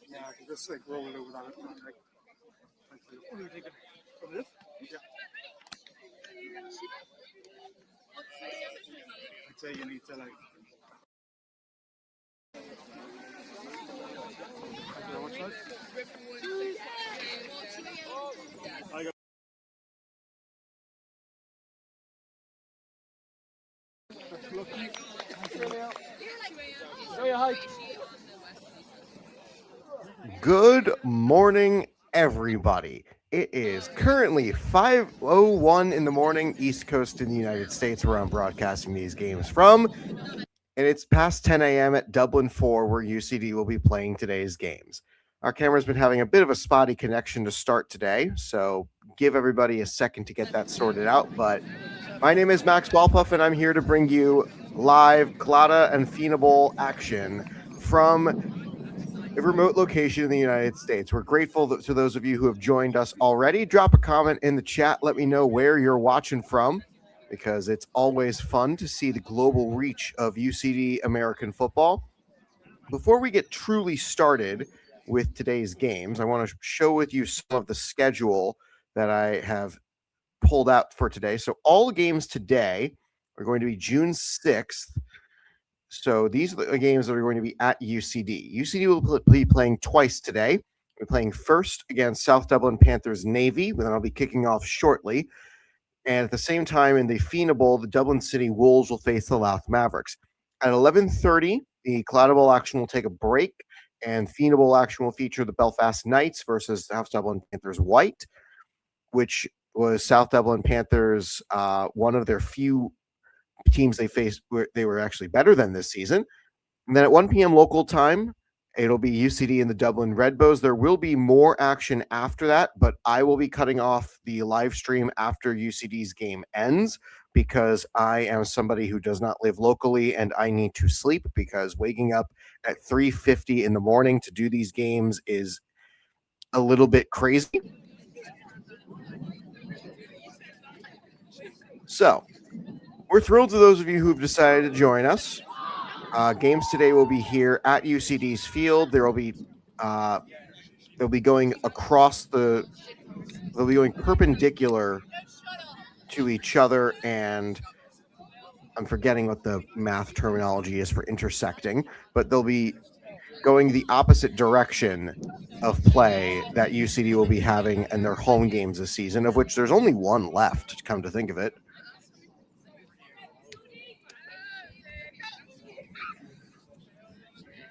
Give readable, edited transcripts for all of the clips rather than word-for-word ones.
Yeah, I can just like roll it over that. Like, what do you think of this? Yeah. I'd say you need to like. I got. Good morning, everybody. It is currently 5:01 in the morning, East Coast in the United States, where I'm broadcasting these games from. And it's past 10 a.m. at Dublin 4, where UCD will be playing today's games. Our camera's been having a bit of a spotty connection to start today, so give everybody a second to get that sorted out. But my name is Max Wolpoff, and I'm here to bring you live Claddagh and Fianna Bowl action from a remote location in the United States. We're grateful to those of you who have joined us already. Drop a comment in the chat. Let me know where you're watching from, because it's always fun to see the global reach of UCD American football. Before we get truly started with today's games, I want to show with you some of the schedule that I have pulled out for today. So all the games today are going to be June 6th. So these are the games that are going to be at UCD. UCD will be playing twice today. We're playing first against South Dublin Panthers Navy, then I'll be kicking off shortly. And at the same time, in the Fianna Bowl, the Dublin City Wolves will face the Louth Mavericks. At 11:30, the Claddagh Bowl action will take a break, and Fianna Bowl action will feature the Belfast Knights versus South Dublin Panthers White, which was South Dublin Panthers, one of their few teams they faced where they were actually better than this season. And then at 1 p.m. local time, it'll be UCD and the Dublin Red Bows. There will be more action after that, but I will be cutting off the live stream after UCD's game ends, because I am somebody who does not live locally and I need to sleep, because waking up at 3:50 in the morning to do these games is a little bit crazy. So we're thrilled to those of you who've decided to join us. Games today will be here at UCD's field. They'll be going they'll be going perpendicular to each other, and I'm forgetting what the math terminology is for intersecting, but they'll be going the opposite direction of play that UCD will be having in their home games this season, of which there's only one left, come to think of it.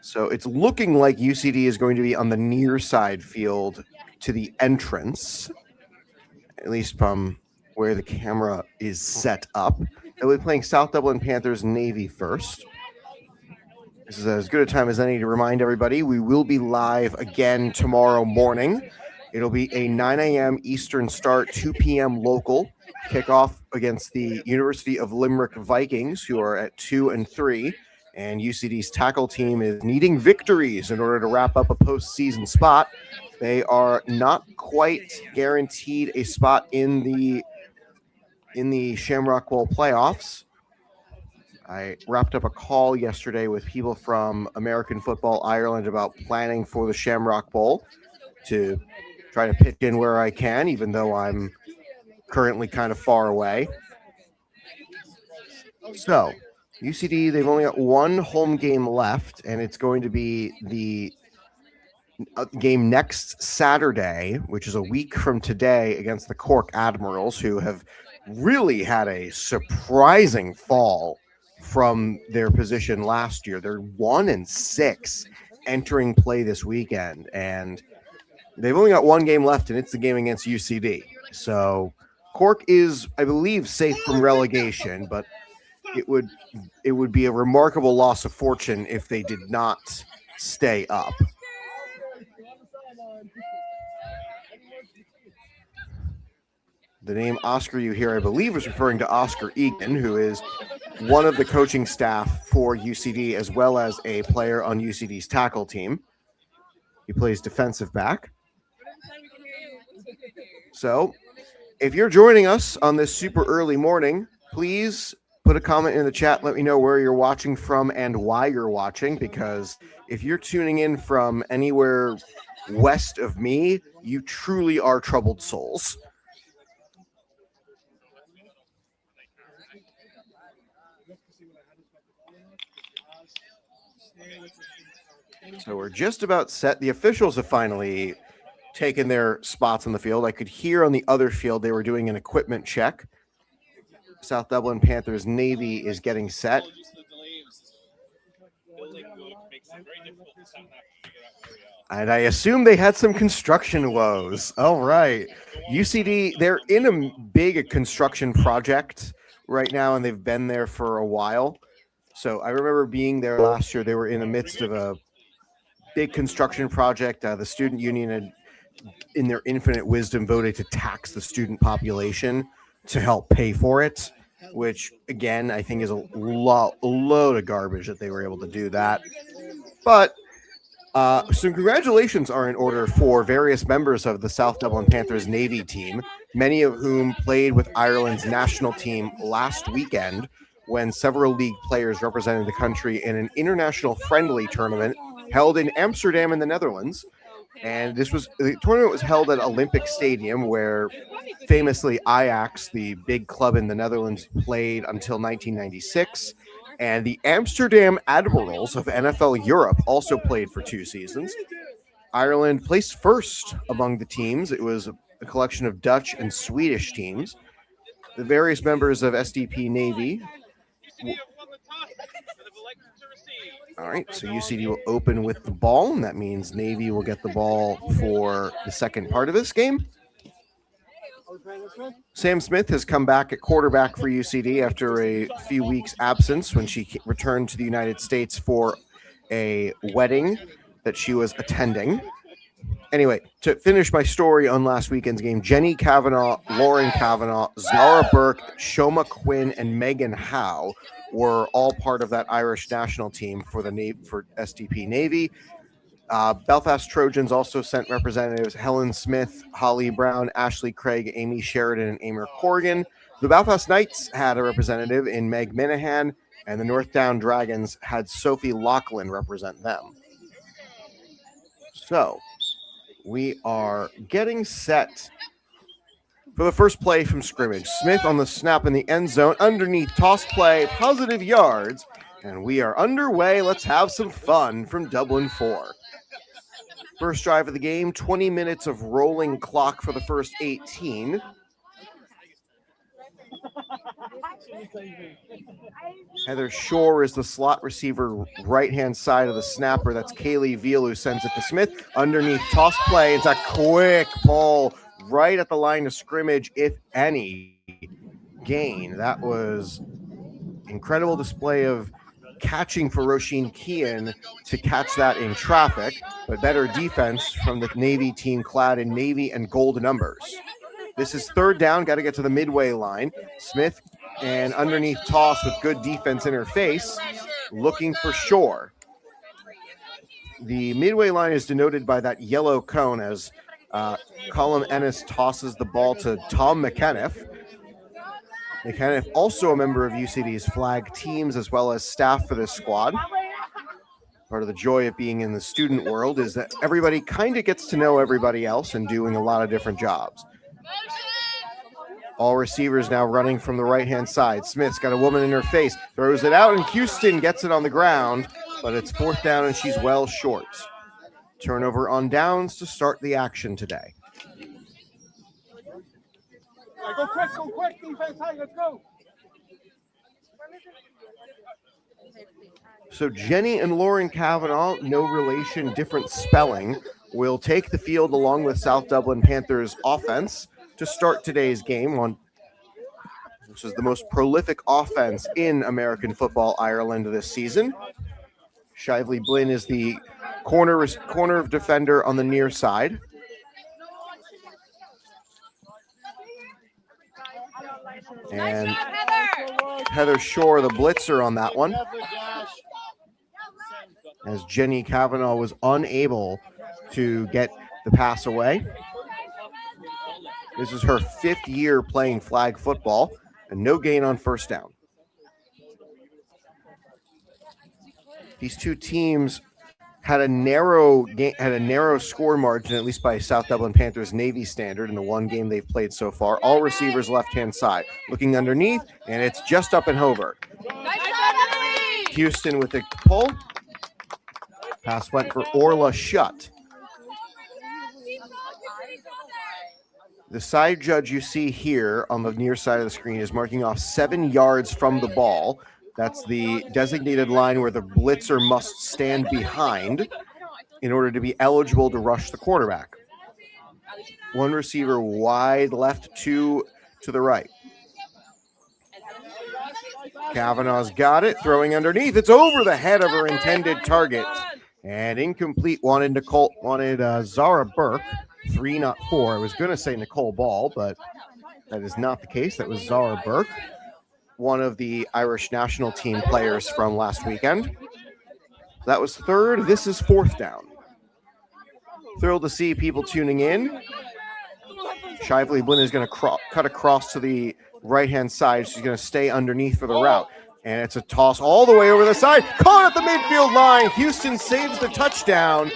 So it's looking like UCD is going to be on the near side field to the entrance, at least from where the camera is set up. They'll be playing South Dublin Panthers Navy first. This is as good a time as any to remind everybody we will be live again tomorrow morning. It'll be a 9 a.m. Eastern start, 2 p.m. local kickoff against the University of Limerick Vikings, who are at 2-3. And UCD's tackle team is needing victories in order to wrap up a postseason spot. They are not quite guaranteed a spot in the Shamrock Bowl playoffs. I wrapped up a call yesterday with people from American Football Ireland about planning for the Shamrock Bowl to try to pitch in where I can, even though I'm currently kind of far away. So UCD, they've only got one home game left, and it's going to be the game next Saturday, which is a week from today, against the Cork Admirals, who have really had a surprising fall from their position last year. They're 1-6 entering play this weekend, and they've only got one game left, and it's the game against UCD. So Cork is, I believe, safe from relegation, but it would be a remarkable loss of fortune if they did not stay up. The name Oscar you hear, I believe, is referring to Oscar Egan, who is one of the coaching staff for UCD, as well as a player on UCD's tackle team. He plays defensive back. So, if you're joining us on this super early morning, please put a comment in the chat. Let me know where you're watching from and why you're watching, because if you're tuning in from anywhere west of me, you truly are troubled souls. So we're just about set. The officials have finally taken their spots on the field. I could hear on the other field they were doing an equipment check. South Dublin Panthers Navy is getting set. And I assume they had some construction woes. All right. UCD, they're in a big construction project right now, and they've been there for a while. So I remember being there last year. They were in the midst of a big construction project. The student union had, in their infinite wisdom, voted to tax the student population to help pay for it, which, again, I think is a load of garbage that they were able to do that. But some congratulations are in order for various members of the South Dublin Panthers Navy team, many of whom played with Ireland's national team last weekend when several league players represented the country in an international friendly tournament held in Amsterdam in the Netherlands. And the tournament was held at Olympic Stadium, where famously Ajax, the big club in the Netherlands, played until 1996. And the Amsterdam Admirals of NFL Europe also played for 2 seasons. Ireland placed first among the teams. It was a collection of Dutch and Swedish teams. The various members of SDP Navy. All right, so UCD will open with the ball, and that means Navy will get the ball for the second part of this game. Sam Smith has come back at quarterback for UCD after a few weeks' absence when she returned to the United States for a wedding that she was attending. Anyway, to finish my story on last weekend's game, Jenny Kavanagh, Lauren Kavanagh, Zara Burke, Shoma Quinn, and Megan Howe were all part of that Irish national team for SDP Navy. Belfast Trojans also sent representatives Helen Smith, Holly Brown, Ashley Craig, Amy Sheridan, and Amor Corrigan. The Belfast Knights had a representative in Meg Minahan, and the North Down Dragons had Sophie Laughlin represent them. So we are getting set for the first play from scrimmage. Smith on the snap in the end zone, underneath, toss play, positive yards, and we are underway. Let's have some fun from Dublin 4. First drive of the game, 20 minutes of rolling clock for the first 18. Heather Shore is the slot receiver, right-hand side of the snapper. That's Kaylee Veal who sends it to Smith. Underneath, toss play. It's a quick ball right at the line of scrimmage, if any gain. That was incredible display of catching for Roisin Keane to catch that in traffic, but better defense from the Navy team clad in navy and gold numbers. This is third down, got to get to the midway line. Smith and underneath toss with good defense in her face, looking for Shore. The midway line is denoted by that yellow cone as Colm Ennis tosses the ball to Tom McKenniff. McKenniff, also a member of UCD's flag teams as well as staff for this squad. Part of the joy of being in the student world is that everybody kind of gets to know everybody else and doing a lot of different jobs. All receivers now running from the right-hand side. Smith's got a woman in her face, throws it out, and Houston gets it on the ground, but it's fourth down and she's well short. Turnover on downs to start the action today. Go quick, defense high, let's go. So Jenny and Lauren Kavanagh, no relation, different spelling, will take the field along with South Dublin Panthers offense to start today's game, which is the most prolific offense in American football Ireland this season. Shively Blinn is the corner defender on the near side. And Heather Shore, the blitzer on that one, as Jenny Kavanaugh was unable to get the pass away. This is her 5th year playing flag football, and no gain on first down. These two teams had a narrow score margin, at least by South Dublin Panthers Navy standard, in the one game they've played so far. All receivers left-hand side. Looking underneath, and it's just up and over. Houston with a pull. Pass went for Orla Shutt. The side judge you see here on the near side of the screen is marking off 7 yards from the ball. That's the designated line where the blitzer must stand behind in order to be eligible to rush the quarterback. One receiver wide left, 2 to the right. Kavanaugh's got it, throwing underneath. It's over the head of her intended target. And incomplete. Wanted Zara Burke, 3, not 4. I was going to say Nicole Ball, but that is not the case. That was Zara Burke, one of the Irish national team players from last weekend. That was 3rd. This is 4th down. Thrilled to see people tuning in. Shively Blinn is going to cut across to the right-hand side. She's going to stay underneath for the route. And it's a toss all the way over the side. Caught at the midfield line. Houston saves the touchdown.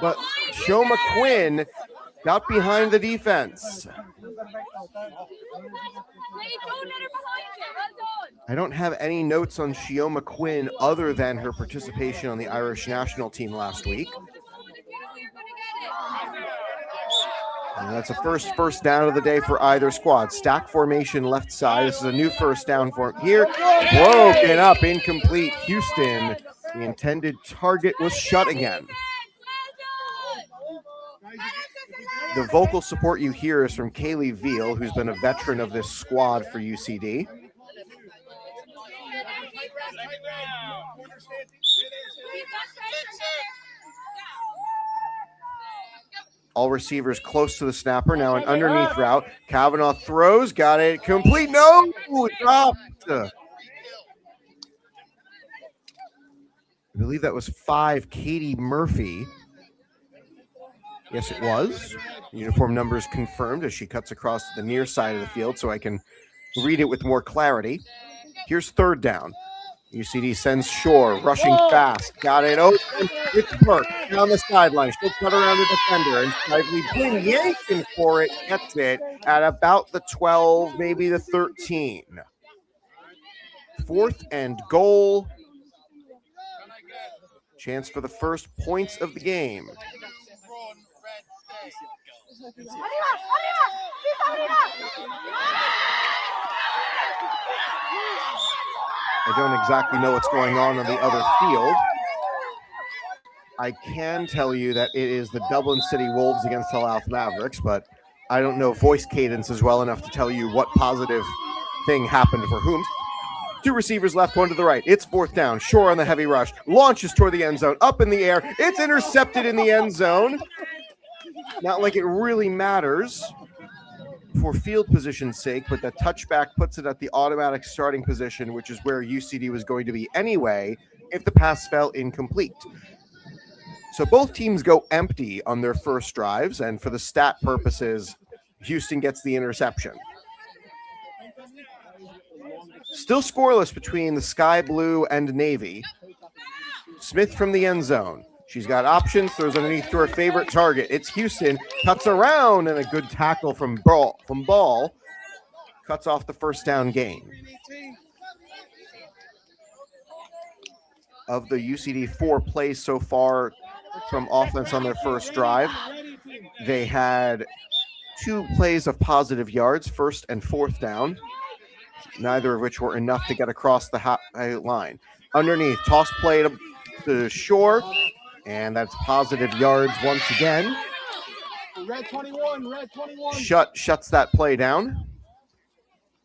But Shioma Quinn got behind the defense. I don't have any notes on Shioma Quinn other than her participation on the Irish national team last week. And that's a first down of the day for either squad. Stack formation left side. This is a new first down for here. Broken up, incomplete. Houston, the intended target was shut again. The vocal support you hear is from Kaylee Veal, who's been a veteran of this squad for UCD. All receivers close to the snapper. Now an underneath route. Kavanaugh throws. Got it. Complete. No. Dropped. I believe that was 5. Katie Murphy. Yes, it was. Uniform numbers confirmed as she cuts across to the near side of the field so I can read it with more clarity. Here's 3rd down. UCD sends Shore, rushing fast. Got it open. It's Burke down the sideline. She'll cut around the defender. And Shively Blinn yanking for it. Gets it at about the 12, maybe the 13. 4th and goal. Chance for the first points of the game. I don't exactly know what's going on the other field. I can tell you that it is the Dublin City Wolves against the Louth Mavericks, but I don't know voice cadences well enough to tell you what positive thing happened for whom. 2 receivers left, 1 to the right. It's 4th down. Shore on the heavy rush. Launches toward the end zone. Up in the air. It's intercepted in the end zone. Not like it really matters for field position's sake, but the touchback puts it at the automatic starting position, which is where UCD was going to be anyway if the pass fell incomplete. So both teams go empty on their first drives, and for the stat purposes, Houston gets the interception. Still scoreless between the Sky Blue and Navy. Smith from the end zone. She's got options, throws underneath to her favorite target. It's Houston, cuts around, and a good tackle from Ball. Cuts off the first down gain. Of the UCD 4 plays so far from offense on their first drive, they had 2 plays of positive yards, 1st and 4th down, neither of which were enough to get across the line. Underneath, toss play to Shore. And that's positive yards once again. Red 21, red 21. Shuts that play down.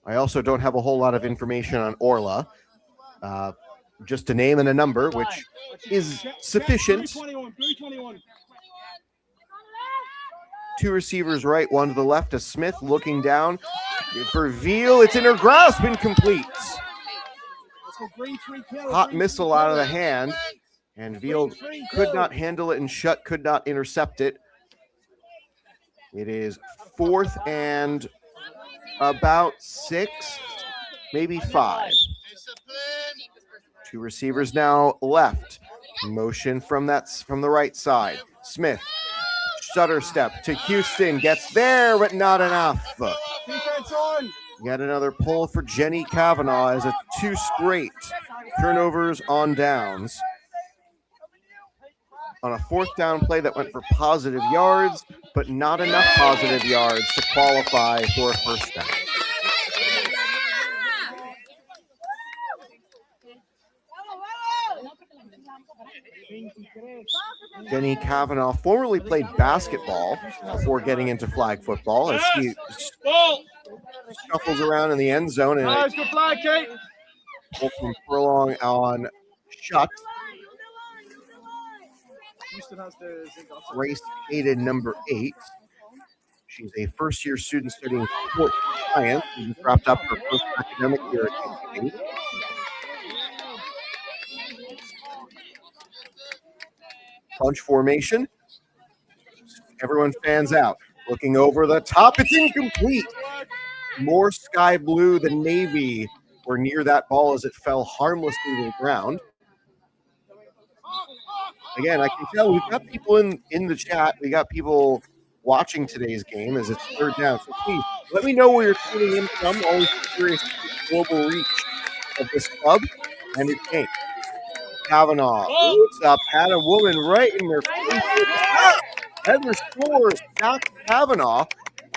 I also don't have a whole lot of information on Orla. Just a name and a number, which is sufficient. Two receivers right, one to the left to Smith, looking down for Veal. It's in her grasp, incomplete. Hot missile out of the hand, and Veal could not handle it, and Shutt could not intercept it. It is 4th and about 6, maybe 5. Two receivers now left. Motion from the right side. Smith, stutter step to Houston, gets there, but not enough. Yet another pull for Jenny Kavanaugh as a 2 straight turnovers on downs. On a 4th down play that went for positive yards, but not enough positive yards to qualify for a first down. Jenny Kavanaugh formerly played basketball before getting into flag football as she shuffles around in the end zone and pull from Furlong on Shutt. Race Hayden, number 8. She's a first-year student studying sports science. She just wrapped up her first academic year at UCB. Punch formation. Everyone fans out. Looking over the top. It's incomplete. More sky blue than navy were near that ball as it fell harmlessly to the ground. Again, I can tell we've got people in the chat. We got people watching today's game as it's 3rd down. So please, let me know where you're tuning in from. Always curious to the global reach of this club. And it came. Kavanaugh looks up, had a woman right in their face. Heather scores, sacks Kavanaugh,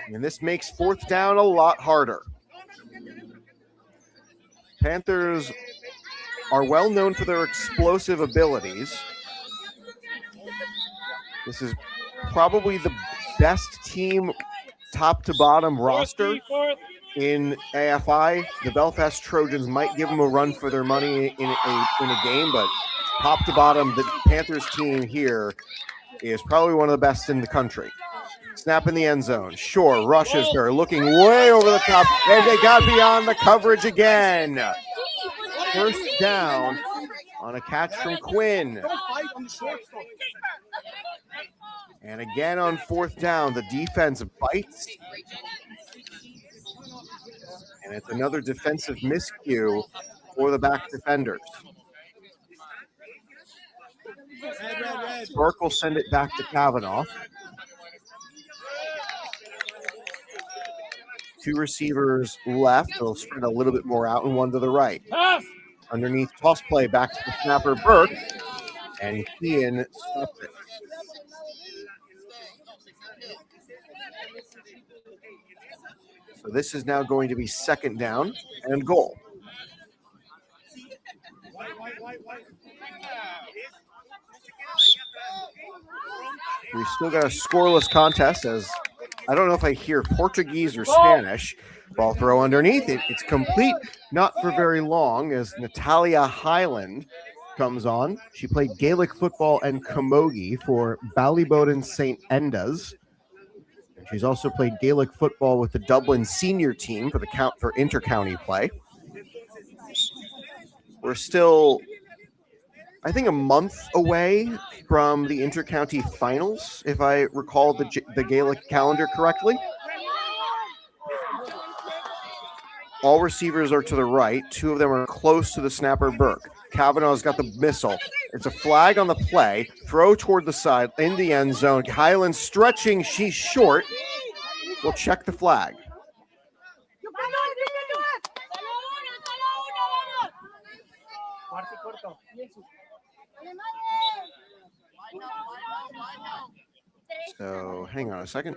and this makes 4th down a lot harder. Panthers are well known for their explosive abilities. This is probably the best team top to bottom roster in AFI. The Belfast Trojans might give them a run for their money in a game, but top to bottom, the Panthers team here is probably one of the best in the country. Snap in the end zone. Shore rushes her, looking way over the top, and they got beyond the coverage again. First down on a catch from Quinn. And again on 4th down, the defense bites. And it's another defensive miscue for the back defenders. Burke will send it back to Kavanaugh. Two receivers left. They'll spread a little bit more out and one to the right. Underneath, toss play back to the snapper, Burke. And Kean stops it. So this is now going to be 2nd down and goal. We still got a scoreless contest as I don't know if I hear Portuguese or Spanish. Ball throw underneath it. It's complete, not for very long, as Natalia Highland comes on. She played Gaelic football and camogie for Ballyboden St. Enda's. She's also played Gaelic football with the Dublin senior team for inter-county play. We're still, I think, a month away from the inter-county finals, if I recall the Gaelic calendar correctly. All receivers are to the right. 2 of them are close to the snapper, Burke. Kavanaugh's got the missile. It's a flag on the play. Throw toward the side in the end zone. Highland stretching. She's short. We'll check the flag. So hang on a second.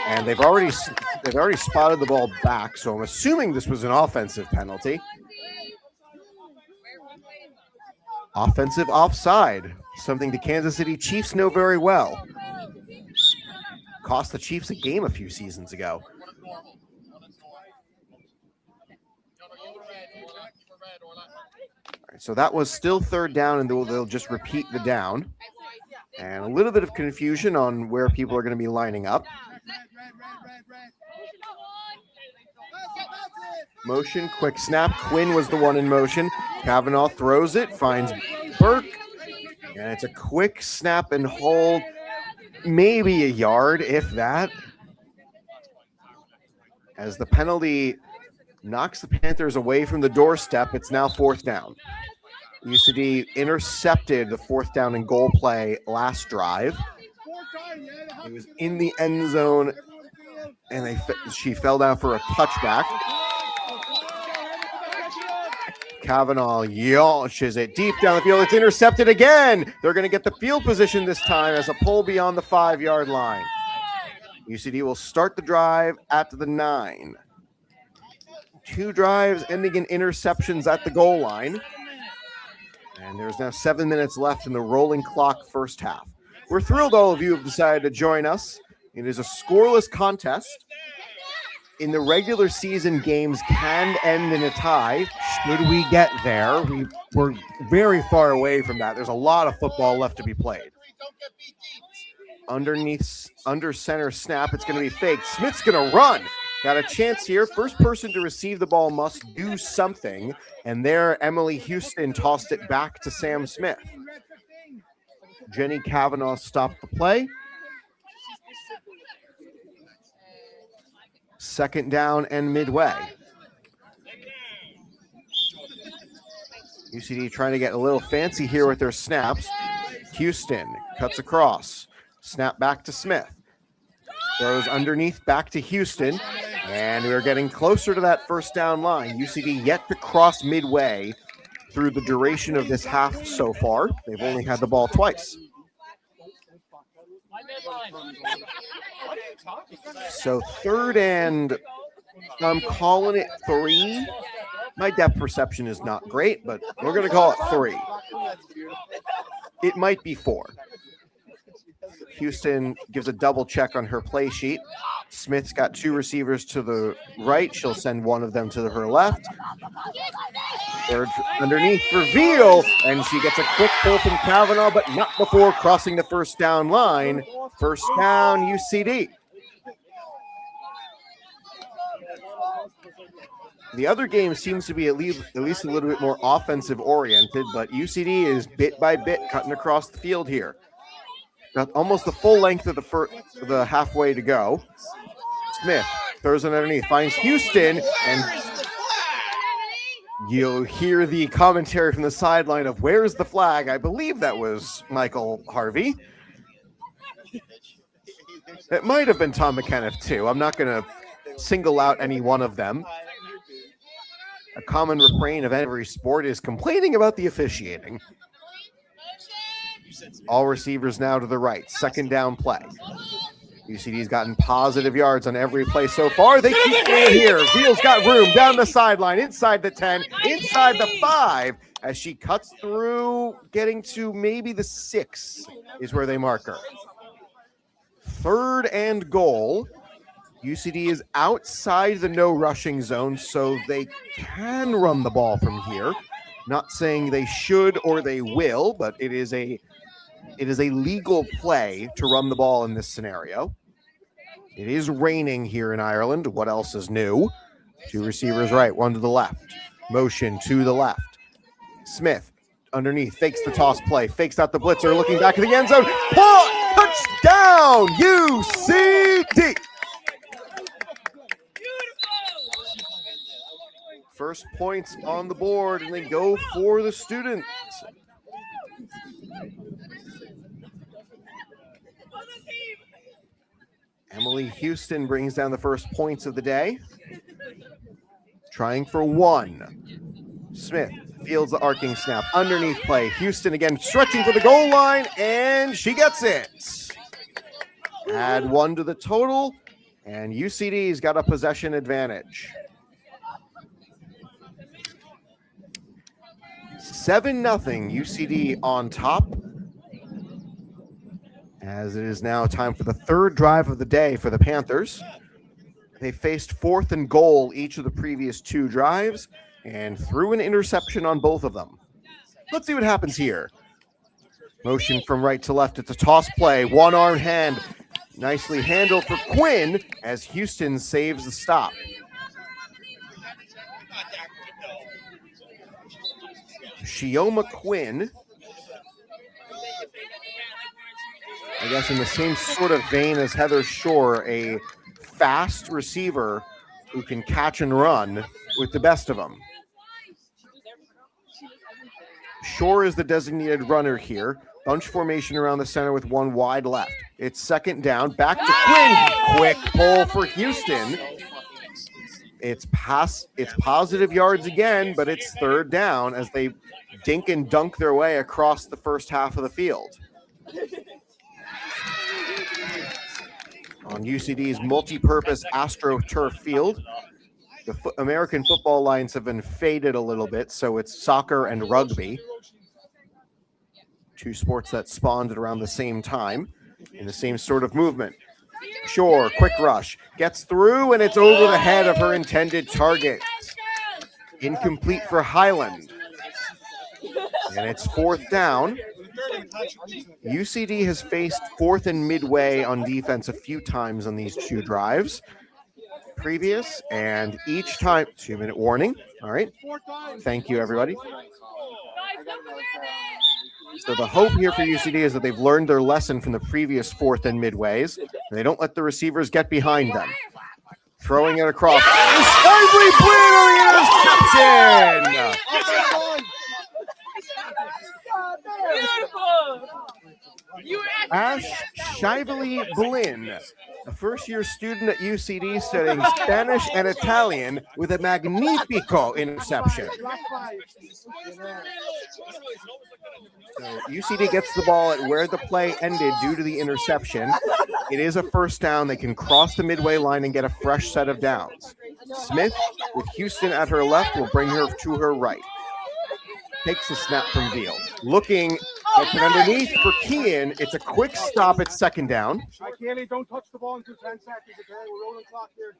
And they've already spotted the ball back, so I'm assuming this was an offensive penalty. Offensive offside, something the Kansas City Chiefs know very well. Cost the Chiefs a game a few seasons ago. right, so that was still third down, and they'll just repeat the down. And a little bit of confusion on where people are going to be lining up. Motion, quick snap. Quinn was the one in motion. Kavanaugh throws it, finds Burke, and it's a quick snap and hold, maybe a yard, if that. As the penalty knocks the Panthers away from the doorstep, it's now fourth down. UCD intercepted the fourth down and goal play last drive. It was in the end zone, and she fell down for a touchback. Kavanaugh yaunches it deep down the field. It's intercepted again. They're going to get the field position this time as a pull beyond the 5-yard line. UCD will start the drive at the 9. 2 drives ending in interceptions at the goal line. And there's now 7 minutes left in the rolling clock first half. We're thrilled all of you have decided to join us. It is a scoreless contest. In the regular season, games can end in a tie. Should we get there? We're very far away from that. There's a lot of football left to be played. Under center snap, it's going to be faked. Smith's going to run. Got a chance here. First person to receive the ball must do something. And there, Emily Houston tossed it back to Sam Smith. Jenny Kavanaugh stopped the play. Second down and midway. UCD trying to get a little fancy here with their snaps. Houston cuts across. Snap back to Smith. Throws underneath back to Houston. And we're getting closer to that first down line. UCD yet to cross midway through the duration of this half so far. They've only had the ball twice. So third and I'm calling it 3. My depth perception is not great, but we're going to call it 3. It might be 4. Houston gives a double check on her play sheet. Smith's got 2 receivers to the right. She'll send one of them to her left. Third underneath for Veal, and she gets a quick pull from Kavanaugh, but not before crossing the first down line. First down, UCD. The other game seems to be at least a little bit more offensive oriented, but UCD is bit by bit cutting across the field here. Got almost the full length of the halfway to go. Smith throws it underneath, finds Houston, and you'll hear the commentary from the sideline of where's the flag? I believe that was Michael Harvey. It might have been Tom McKenniff too. I'm not going to single out any one of them. A common refrain of every sport is complaining about the officiating. All receivers now to the right. Second down play. UCD's gotten positive yards on every play so far. They keep playing here. Veal's got room down the sideline, inside the 10, inside the 5, as she cuts through, getting to maybe the 6 is where they mark her. Third and goal. UCD is outside the no rushing zone, so they can run the ball from here. Not saying they should or they will, but it is a legal play to run the ball in this scenario. It is raining here in Ireland. What else is new? 2 receivers right, 1 to the left. Motion to the left. Smith underneath, fakes the toss play, fakes out the blitzer, looking back in the end zone. Touchdown, UCD! First points on the board, and they go for the students. Emily Houston brings down the first points of the day. Trying for 1. Smith fields the arcing snap. Underneath play. Houston again stretching for the goal line, and she gets it. Add 1 to the total, and UCD's got a possession advantage. 7-0 UCD on top. As it is now time for the third drive of the day for the Panthers. They faced 4th and goal each of the previous 2 drives and threw an interception on both of them. Let's see what happens here. Motion from right to left. It's a toss play. One-arm hand. Nicely handled for Quinn as Houston saves the stop. Shioma Quinn, I guess in the same sort of vein as Heather Shore, a fast receiver who can catch and run with the best of them. Shore is the designated runner here. Bunch formation around the center with one wide left. It's second down. Back to Quinn. Quick pull for Houston. It's positive yards again, but it's third down as they dink and dunk their way across the first half of the field. On UCD's multi-purpose AstroTurf field, the American football lines have been faded a little bit, so it's soccer and rugby. Two sports that spawned at around the same time in the same sort of movement. Shore, quick rush, gets through, and it's over the head of her intended target. Incomplete for Highland. And it's fourth down. UCD has faced fourth and midway on defense a few times on these two drives previous, and each time, 2-minute warning. All right. Thank you, everybody. So the hope here for UCD is that they've learned their lesson from the previous fourth and midways. And they don't let the receivers get behind them. Throwing it across. Shively Blinn on the interception! Ash Shively Blinn, a first-year student at UCD studying Spanish and Italian with a magnifico interception. So UCD gets the ball at where the play ended due to the interception. It is a first down. They can cross the midway line and get a fresh set of downs. Smith, with Houston at her left, will bring her to her right. Takes the snap from Veal. Looking at it underneath for Kean. It's a quick stop at second down. Don't touch the ball until 10 seconds, okay? We're rolling clock here.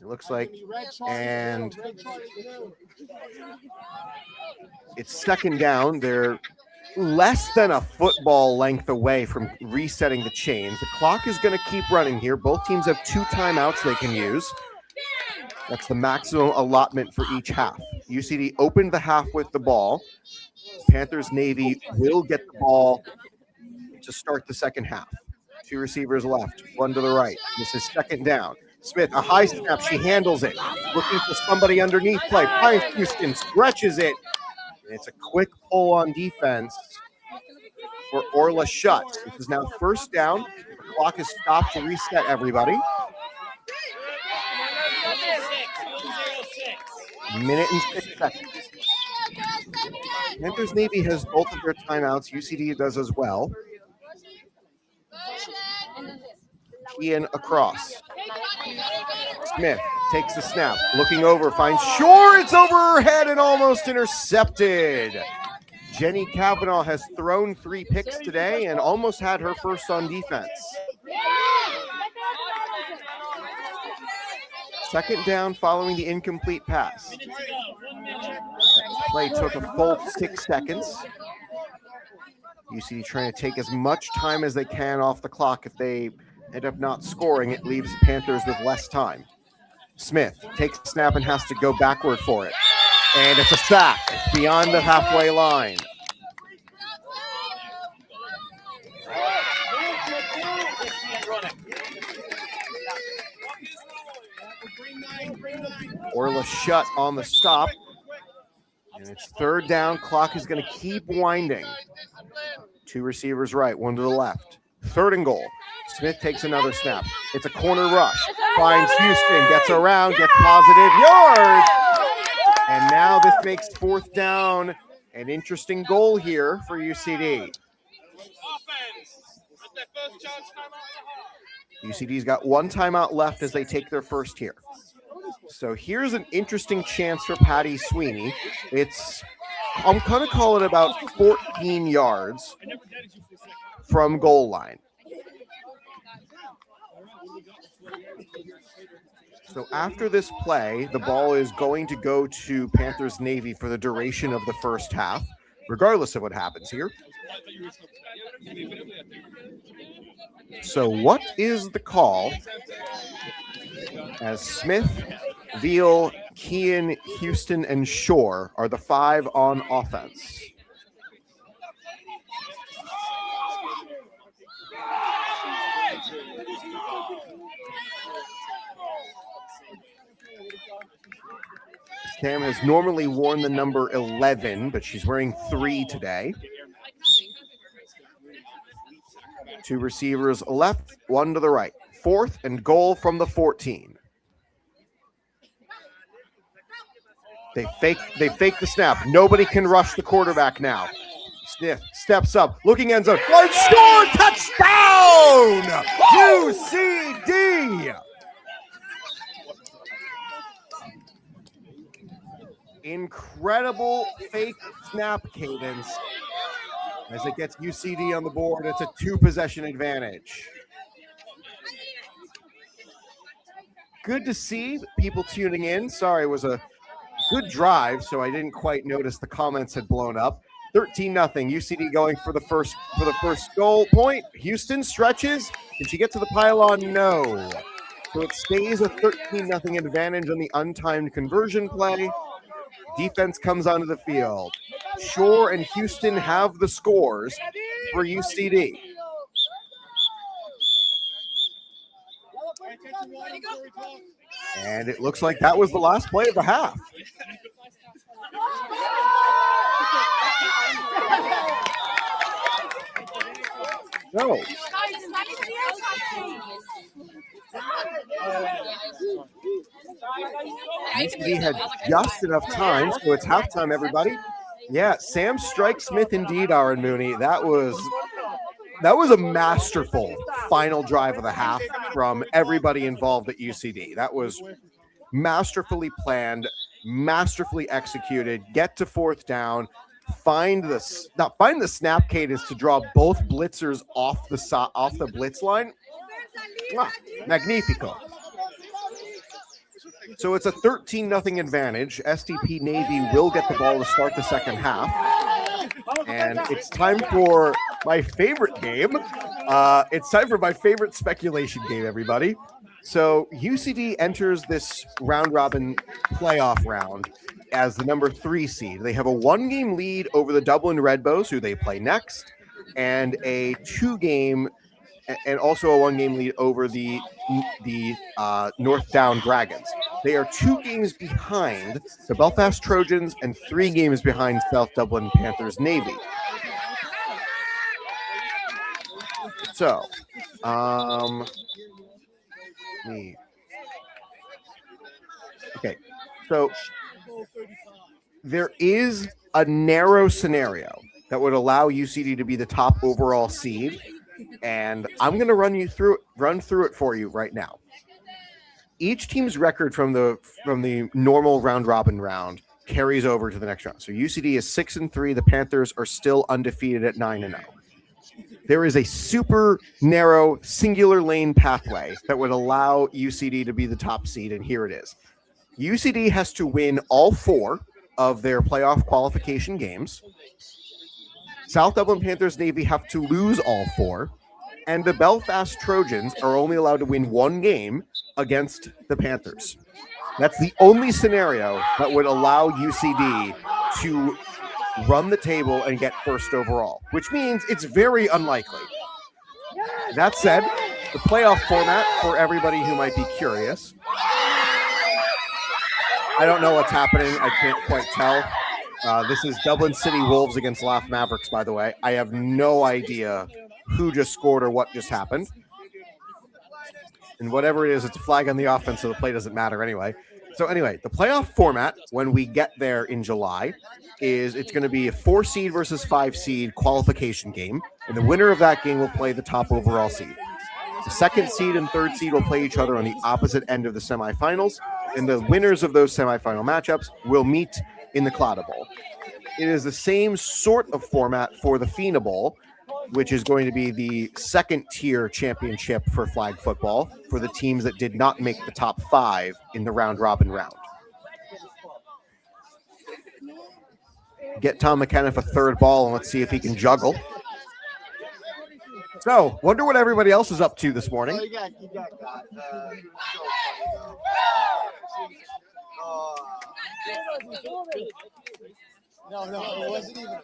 It looks like, and it's second down. They're less than a football length away from resetting the chains. The clock is going to keep running here. Both teams have 2 timeouts they can use. That's the maximum allotment for each half. UCD opened the half with the ball. Panthers Navy will get the ball to start the second half. 2 receivers left, one to the right. This is second down. Smith, a high snap. She handles it. Looking for somebody underneath play. Finds Houston, stretches it. And it's a quick pull on defense for Orla Schutt. This is now first down. The clock is stopped to reset everybody. Minute and 6 seconds. Panthers Navy has both of their timeouts. UCD does as well. Ian across. Smith takes the snap, looking over, finds Shore. It's over her head and almost intercepted. Jenny Kavanaugh has thrown 3 picks today and almost had her first on defense. Second down following the incomplete pass. That play took a full 6 seconds. UCD trying to take as much time as they can off the clock. If they end up not scoring, it leaves the Panthers with less time. Smith takes the snap and has to go backward for it. And it's a sack beyond the halfway line. Orla Schutt on the stop. And it's third down. Clock is going to keep winding. 2 receivers right, 1 to the left. Third and goal. Smith takes another snap. It's a corner rush. Finds Houston, gets around, gets positive yards. And now this makes fourth down an interesting goal here for UCD. UCD's got 1 timeout left as they take their first here. So here's an interesting chance for Patty Sweeney. I'm going to call it about 14 yards from goal line. So after this play, the ball is going to go to Panthers Navy for the duration of the first half, regardless of what happens here. So what is the call as Smith, Veal, Kean, Houston, and Shore are the 5 on offense? Cam has normally worn the number 11, but she's wearing 3 today. 2 receivers left, 1 to the right. 4th and goal from the 14. They fake the snap. Nobody can rush the quarterback now. Smith steps up, looking end zone. One score, touchdown! UCD! Incredible fake snap cadence as it gets UCD on the board. It's a 2-possession advantage. Good to see people tuning in. Sorry, it was a good drive, so I didn't quite notice the comments had blown up. 13-0. UCD going for the first goal point. Houston stretches. Did she get to the pylon? No. So it stays a 13-0 advantage on the untimed conversion play. Defense comes onto the field. Shore and Houston have the scores for UCD. And it looks like that was the last play of the half. No. UCD had just enough time, so it's halftime, everybody. Yeah, Sam Strike Smith and Darren Mooney. That was a masterful final drive of the half from everybody involved at UCD. That was masterfully planned, masterfully executed. Get to 4th down, find the snap cadence to draw both blitzers off the blitz line. Magnifico. So it's a 13-0 advantage. SDP Navy will get the ball to start the second half. And it's time for my favorite game. It's time for my favorite speculation game, everybody. So UCD enters this round-robin playoff round as the number 3 seed. They have a 1-game lead over the Dublin Redbows, who they play next, and a 2-game and also a 1-game lead over the North Down Dragons. They are 2 games behind the Belfast Trojans and 3 games behind South Dublin Panthers Navy. So, okay. So there is a narrow scenario that would allow UCD to be the top overall seed, and I'm going to run through it for you right now. Each team's record from the normal round robin round carries over to the next round. So UCD is 6-3. The Panthers are still undefeated at 9-0. There is a super narrow singular lane pathway that would allow UCD to be the top seed, and here it is. UCD has to win all 4 of their playoff qualification games. South Dublin Panthers Navy have to lose all 4, and the Belfast Trojans are only allowed to win 1 game against the Panthers. That's the only scenario that would allow UCD to run the table and get first overall, which means it's very unlikely. That said, the playoff format, for everybody who might be curious, I don't know what's happening. I can't quite tell. This is Dublin City Wolves against Laugh Mavericks, by the way. I have no idea who just scored or what just happened. And whatever it is, it's a flag on the offense, so the play doesn't matter anyway. So anyway, the playoff format, when we get there in July, is it's going to be a 4-seed versus 5-seed qualification game. And the winner of that game will play the top overall seed. The 2nd seed and 3rd seed will play each other on the opposite end of the semifinals. And the winners of those semifinal matchups will meet in the Claddagh Bowl. It is the same sort of format for the FINA Bowl, which is going to be the second tier championship for flag football for the teams that did not make the top 5 in the round robin round. Get Tom McKenniff a third ball and let's see if he can juggle. So, wonder what everybody else is up to this morning. No, it wasn't even.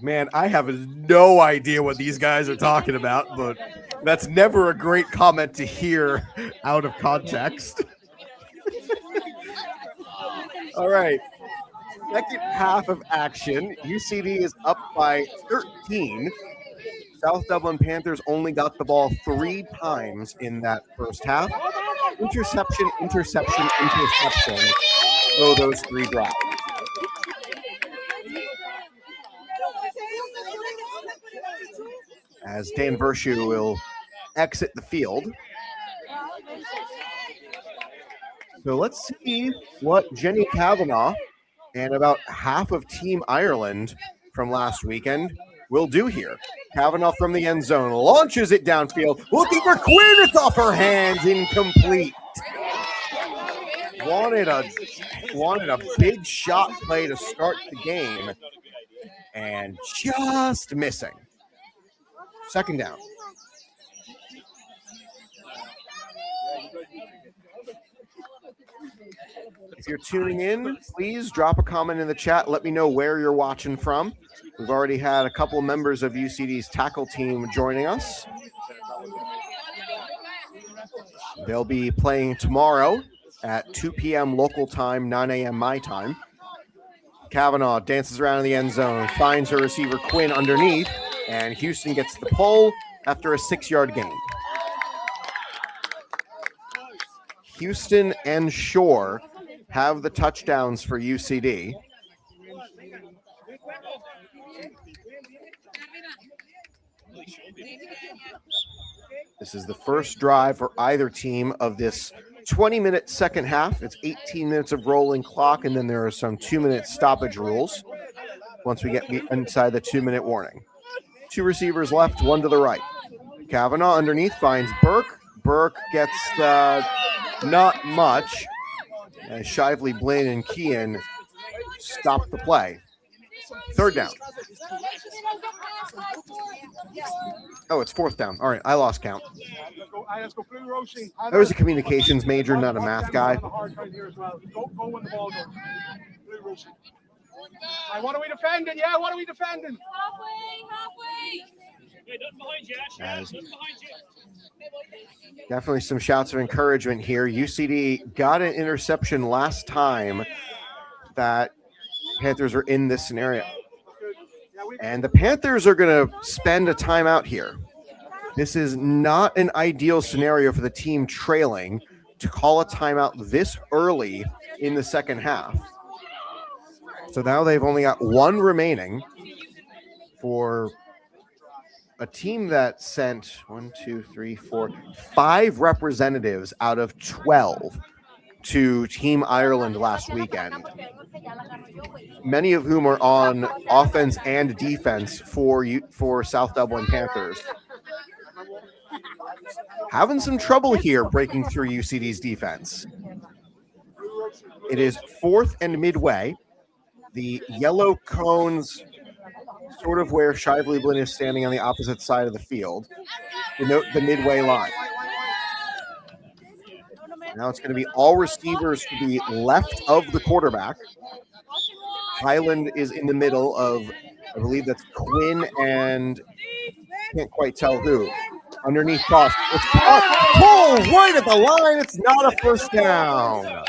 Man, I have no idea what these guys are talking about, but that's never a great comment to hear out of context. All right. Second half of action. UCD is up by 13. South Dublin Panthers only got the ball 3 times in that first half. Interception. So those 3 drives. As Dan Vershu will exit the field. So let's see what Jenny Kavanagh and about half of Team Ireland from last weekend will do here. Kavanagh from the end zone launches it downfield, looking for Quinn. It's off her hands, incomplete. Wanted a big shot play to start the game, and just missing. Second down. If you're tuning in, please drop a comment in the chat. Let me know where you're watching from. We've already had a couple members of UCD's tackle team joining us. They'll be playing tomorrow at 2 p.m. local time, 9 a.m. my time. Kavanagh dances around in the end zone, finds her receiver Quinn underneath, and Houston gets the pull after a 6-yard gain. Houston and Shore have the touchdowns for UCD. This is the first drive for either team of this 20-minute second half. It's 18 minutes of rolling clock, and then there are some 2-minute stoppage rules once we get inside the 2-minute warning. 2 receivers left, 1 to the right. Kavanagh underneath finds Burke. Burke gets not much. As Shively, Blaine, and Kean stop the play. Third down. Oh, it's 4th down. All right, I lost count. I was a communications major, not a math guy. What are we defending? Yeah, what are we defending? Halfway. As definitely some shouts of encouragement here. UCD got an interception last time that Panthers were in this scenario. And the Panthers are going to spend a timeout here. This is not an ideal scenario for the team trailing to call a timeout this early in the second half. So now they've only got 1 remaining for a team that sent 5 representatives out of 12 to Team Ireland last weekend, many of whom are on offense and defense for South Dublin Panthers. Having some trouble here breaking through UCD's defense. It is 4th and midway. The yellow cones sort of where Shively Blinn is standing on the opposite side of the field. Denote the midway line. Now it's going to be all receivers to the left of the quarterback. Highland is in the middle of, I believe that's Quinn and can't quite tell who. Underneath Cost. It's pulled right at the line. It's not a first down.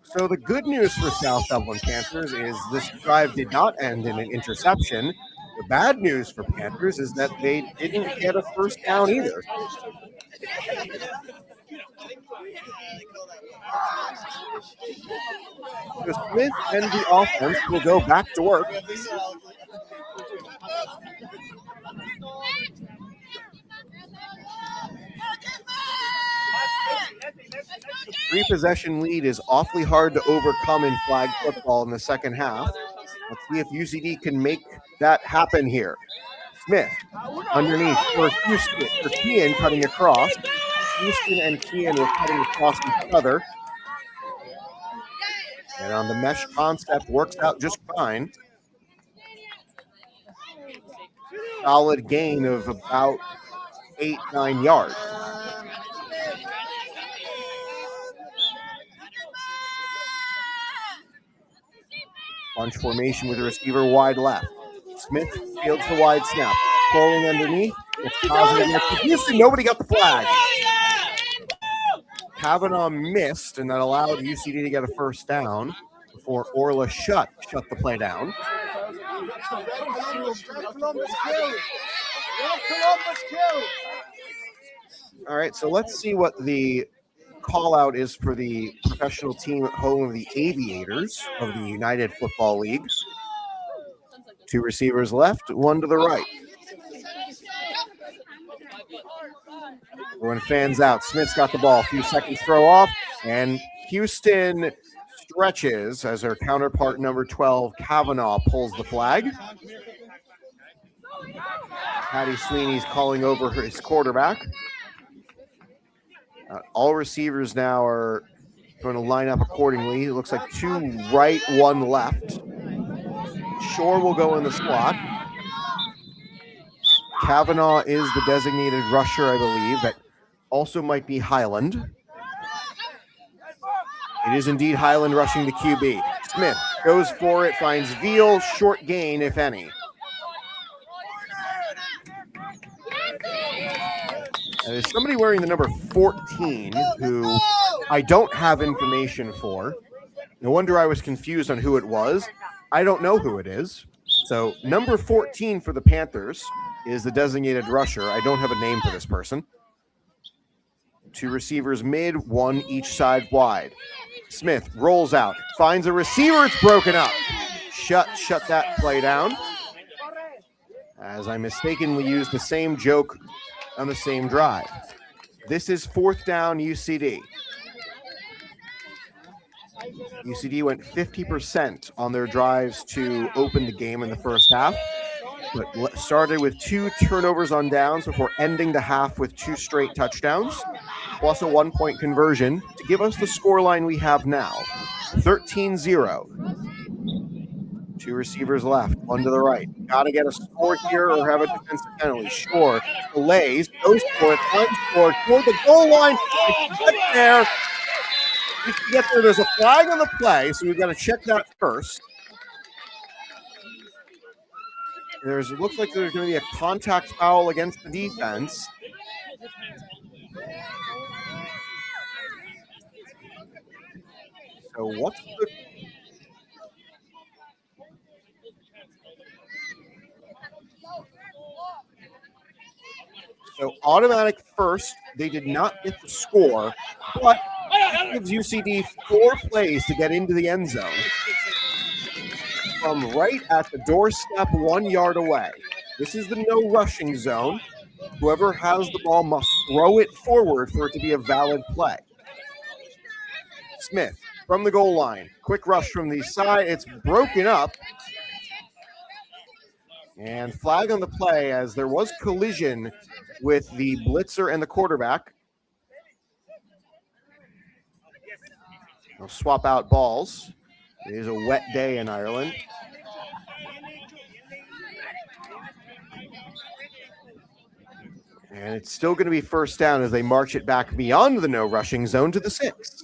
So the good news for South Dublin Panthers is this drive did not end in an interception. The bad news for Panthers is that they didn't get a first down either. So Smith and the offense will go back to work. The 3-possession lead is awfully hard to overcome in flag football in the second half. Let's see if UCD can make that happen here. Smith underneath for Houston, for Kean cutting across. Houston and Kean were cutting across each other. And on the mesh concept, works out just fine. Solid gain of about 8-9 yards. Bunch formation with the receiver wide left. Smith fields the wide snap. Rolling underneath. It's positive next to Houston. Nobody got the flag. Kavanaugh missed, and that allowed UCD to get a first down before Orla shut the play down. All right, so let's see what the call out is for the professional team at home of the Aviators of the United Football League. 2 receivers left, 1 to the right. Everyone fans out. Smith's got the ball. A few seconds throw off, and Houston stretches as her counterpart number 12, Kavanaugh, pulls the flag. Patty Sweeney's calling over his quarterback. All receivers now are going to line up accordingly. It looks like 2 right, 1 left. Shore will go in the slot. Kavanaugh is the designated rusher, I believe. That also might be Highland. It is indeed Highland rushing the QB. Smith goes for it, finds Veal, short gain, if any. There's somebody wearing the number 14 who I don't have information for. No wonder I was confused on who it was. I don't know who it is. So number 14 for the Panthers is the designated rusher. I don't have a name for this person. 2 receivers mid, 1 each side wide. Smith rolls out, finds a receiver. It's broken up. Shut that play down. As I mistakenly used the same joke on the same drive. This is 4th down UCD. UCD went 50% on their drives to open the game in the first half, but started with 2 turnovers on downs before ending the half with 2 straight touchdowns, plus a 1-point conversion to give us the scoreline we have now, 13-0. 2 receivers left, 1 to the right. Got to get a score here or have a defensive penalty. Shore delays, goes for it, unscored, toward the goal line. Get there. There's a flag on the play, so we've got to check that first. It looks like there's going to be a contact foul against the defense. So what's the... So automatic first, they did not get the score, but it gives UCD 4 plays to get into the end zone. From right at the doorstep 1 yard away. This is the no rushing zone. Whoever has the ball must throw it forward for it to be a valid play. Smith from the goal line. Quick rush from the side. It's broken up. And flag on the play as there was collision with the blitzer and the quarterback. They'll swap out balls. It is a wet day in Ireland. And it's still going to be first down as they march it back beyond the no rushing zone to the 6.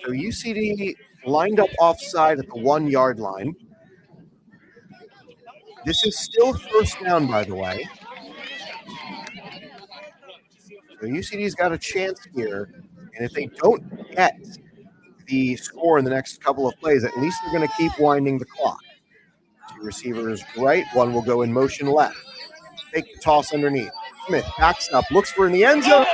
So UCD lined up offside at the 1 yard line. This is still first down, by the way. So UCD's got a chance here. And if they don't get the score in the next couple of plays, at least they're going to keep winding the clock. 2 receivers right, 1 will go in motion left. Take the toss underneath. Smith backs up, looks for in the end zone.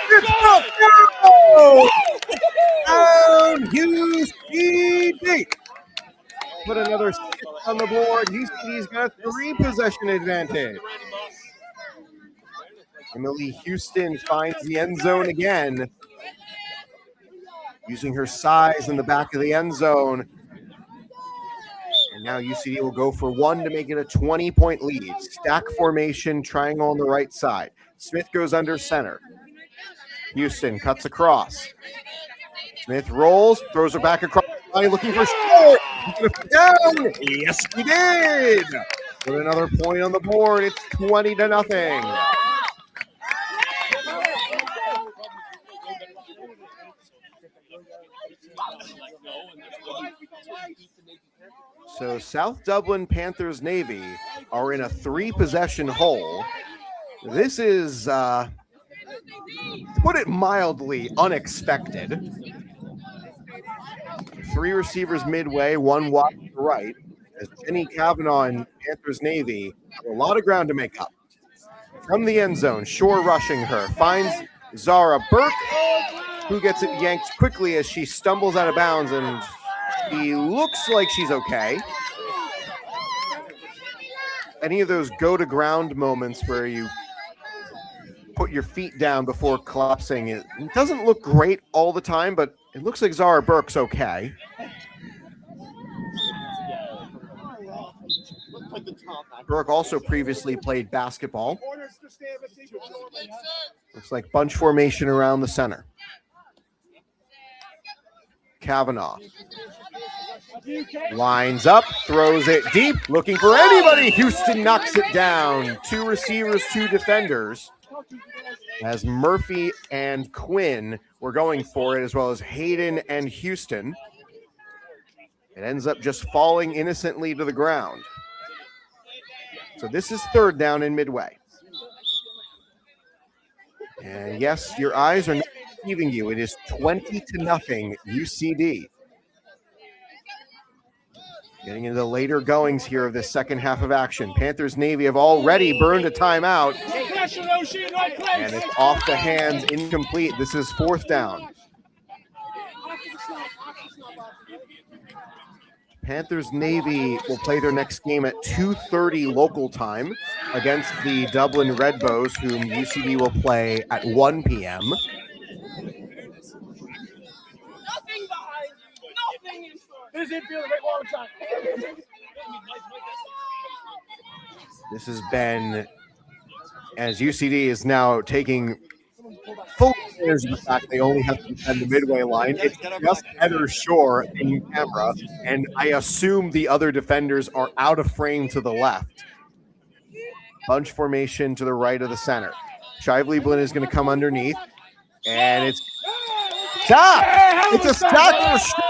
Down UCD. Put another 6 on the board. UCD's got a 3 possession advantage. Emily Houston finds the end zone again. Using her size in the back of the end zone. And now UCD will go for one to make it a 20-point lead. Stack formation, triangle on the right side. Smith goes under center. Houston cuts across. Smith rolls, throws her back across the line, looking for short. He's going to put down. Yes, he did. With another point on the board, it's 20-0. So South Dublin Panthers Navy are in a 3-possession hole. This is, to put it mildly, unexpected. 3 receivers midway, 1 wide to the right. As Jenny Kavanaugh and Panthers Navy have a lot of ground to make up. From the end zone, Shore rushing her, finds Zara Burke, who gets it yanked quickly as she stumbles out of bounds, and she looks like she's okay. Any of those go-to-ground moments where you put your feet down before collapsing, it doesn't look great all the time, but it looks like Zara Burke's okay. Burke also previously played basketball. Looks like bunch formation around the center. Kavanaugh lines up, throws it deep, looking for anybody. Houston knocks it down. 2 receivers, 2 defenders. As Murphy and Quinn were going for it, as well as Hayden and Houston. It ends up just falling innocently to the ground. So this is 3rd down in midway. And yes, your eyes are not deceiving you. It is 20-0 UCD. Getting into the later goings here of this second half of action. Panthers Navy have already burned a timeout. And it's off the hands, incomplete. This is 4th down. Panthers Navy will play their next game at 2:30 local time against the Dublin Redbows, whom UCD will play at 1 p.m. This has been, as UCD is now taking full advantage of the fact they only have to defend the midway line. It's just Heather Shore in camera, and I assume the other defenders are out of frame to the left. Bunch formation to the right of the center. Shively Blinn is going to come underneath, and it's stop. It's a sack for Shore.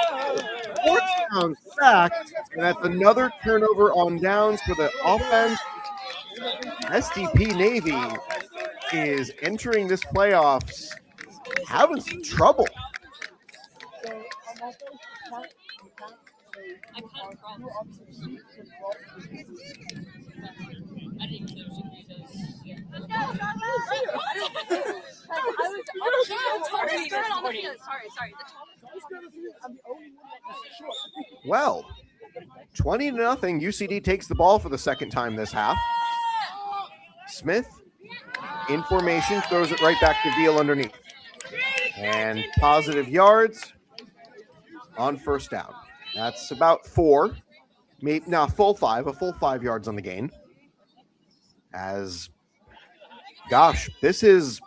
4th down sack, and that's another turnover on downs for the offense. SDP Navy is entering this playoffs having some trouble. Well, 20-0. UCD takes the ball for the second time this half. Smith in formation, throws it right back to Veal underneath. And positive yards on 1st down. That's about 4, maybe now full 5, a full 5 yards on the gain. As, gosh, this is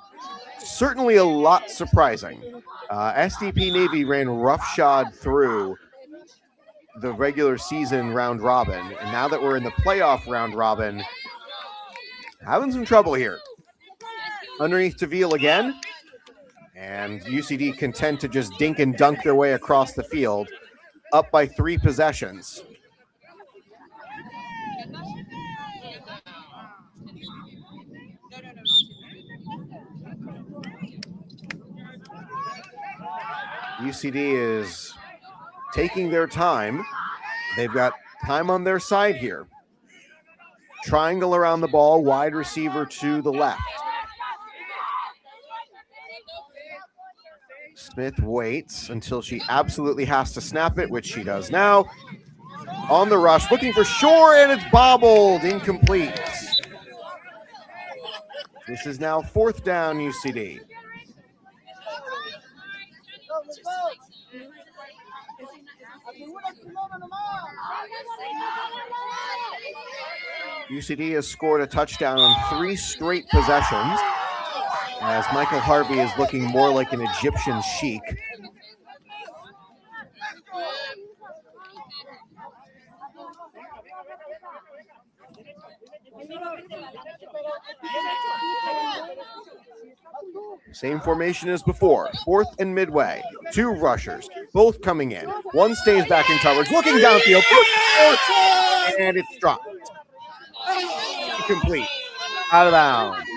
certainly a lot surprising. SDP Navy ran roughshod through the regular season round robin, and now that we're in the playoff round robin, having some trouble here. Underneath to Veal again, and UCD content to just dink and dunk their way across the field, up by 3 possessions. UCD is taking their time. They've got time on their side here. Triangle around the ball, wide receiver to the left. Smith waits until she absolutely has to snap it, which she does now. On the rush, looking for Shore, and it's bobbled, incomplete. This is now 4th down, UCD. UCD has scored a touchdown on 3 straight possessions, as Michael Harvey is looking more like an Egyptian sheik. Same formation as before. 4th and midway. 2 rushers, both coming in. One stays back in coverage, looking downfield, and it's dropped. Incomplete. Out of bounds.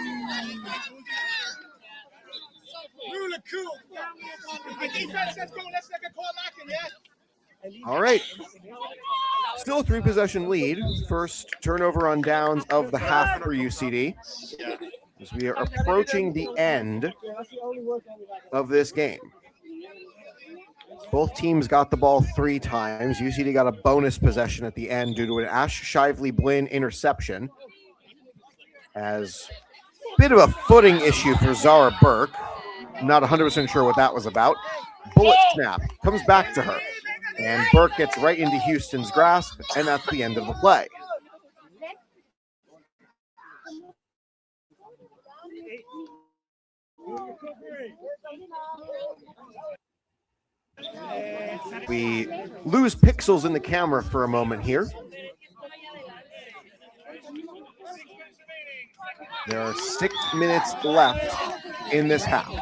All right. Still a 3-possession lead. First turnover on downs of the half for UCD, as we are approaching the end of this game. Both teams got the ball 3 times. UCD got a bonus possession at the end due to an Ash Shively-Blinn interception. As a bit of a footing issue for Zara Burke. I'm not 100% sure what that was about. Bullet snap comes back to her, and Burke gets right into Houston's grasp, and that's the end of the play. We lose pixels in the camera for a moment here. There are 6 minutes left in this half.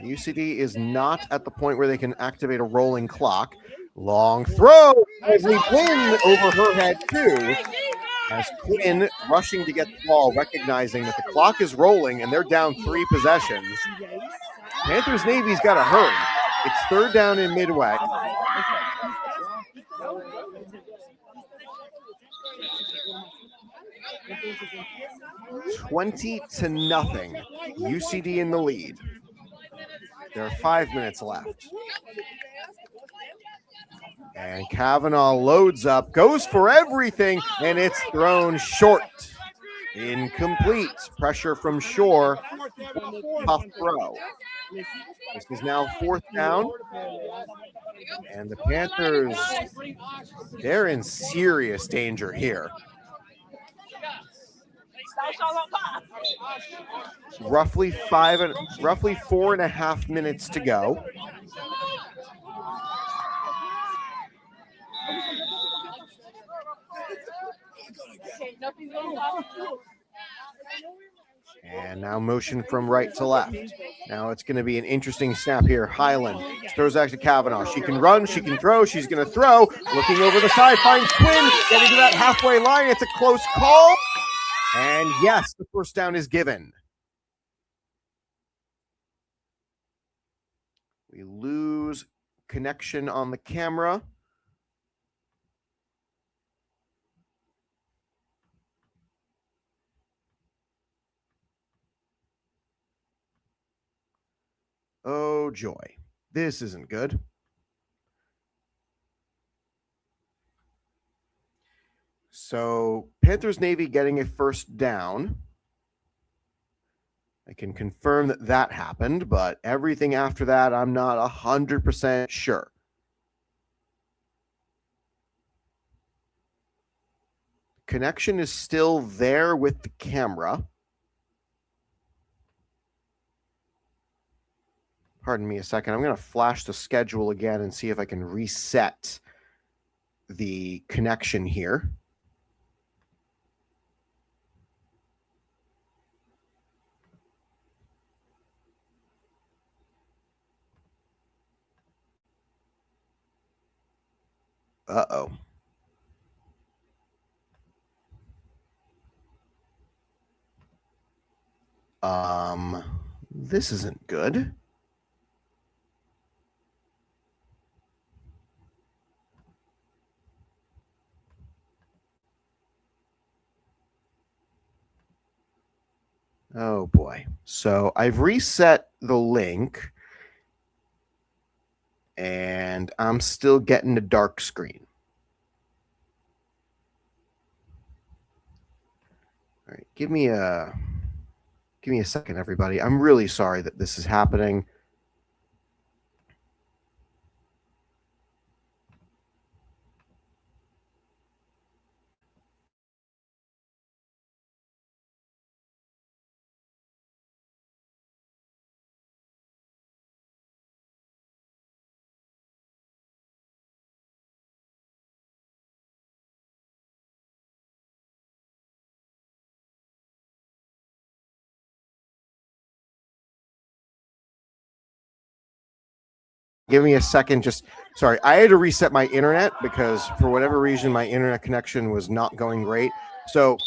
UCD is not at the point where they can activate a rolling clock. Long throw as we win over her head too. As Quinn rushing to get the ball, recognizing that the clock is rolling and they're down 3 possessions. Panthers Navy's got to hurry. It's 3rd down in midway. $20-0. UCD in the lead. There are 5 minutes left. And Kavanaugh loads up, goes for everything, and it's thrown short. Incomplete. Pressure from Shore. Tough throw. This is now 4th down. And the Panthers, they're in serious danger here. Roughly 4.5 minutes to go. And now motion from right to left. Now it's going to be an interesting snap here. Highland throws back to Kavanaugh. She can run, she can throw, she's going to throw. Looking over the side, finds Quinn, getting to that halfway line. It's a close call. And yes, the first down is given. We lose connection on the camera. Oh, joy. This isn't good. So, Panthers Navy getting a first down. I can confirm that that happened, but everything after that, I'm not 100% sure. Connection is still there with the camera. Pardon me a second. I'm going to flash the schedule again and see if I can reset the connection here. Uh-oh. This isn't good. Oh boy. So I've reset the link and I'm still getting the dark screen. All right, give me a Give me a second, everybody. I'm really sorry that this is happening. Give me a second. Sorry, I had to reset my internet because for whatever reason, my internet connection was not going great. So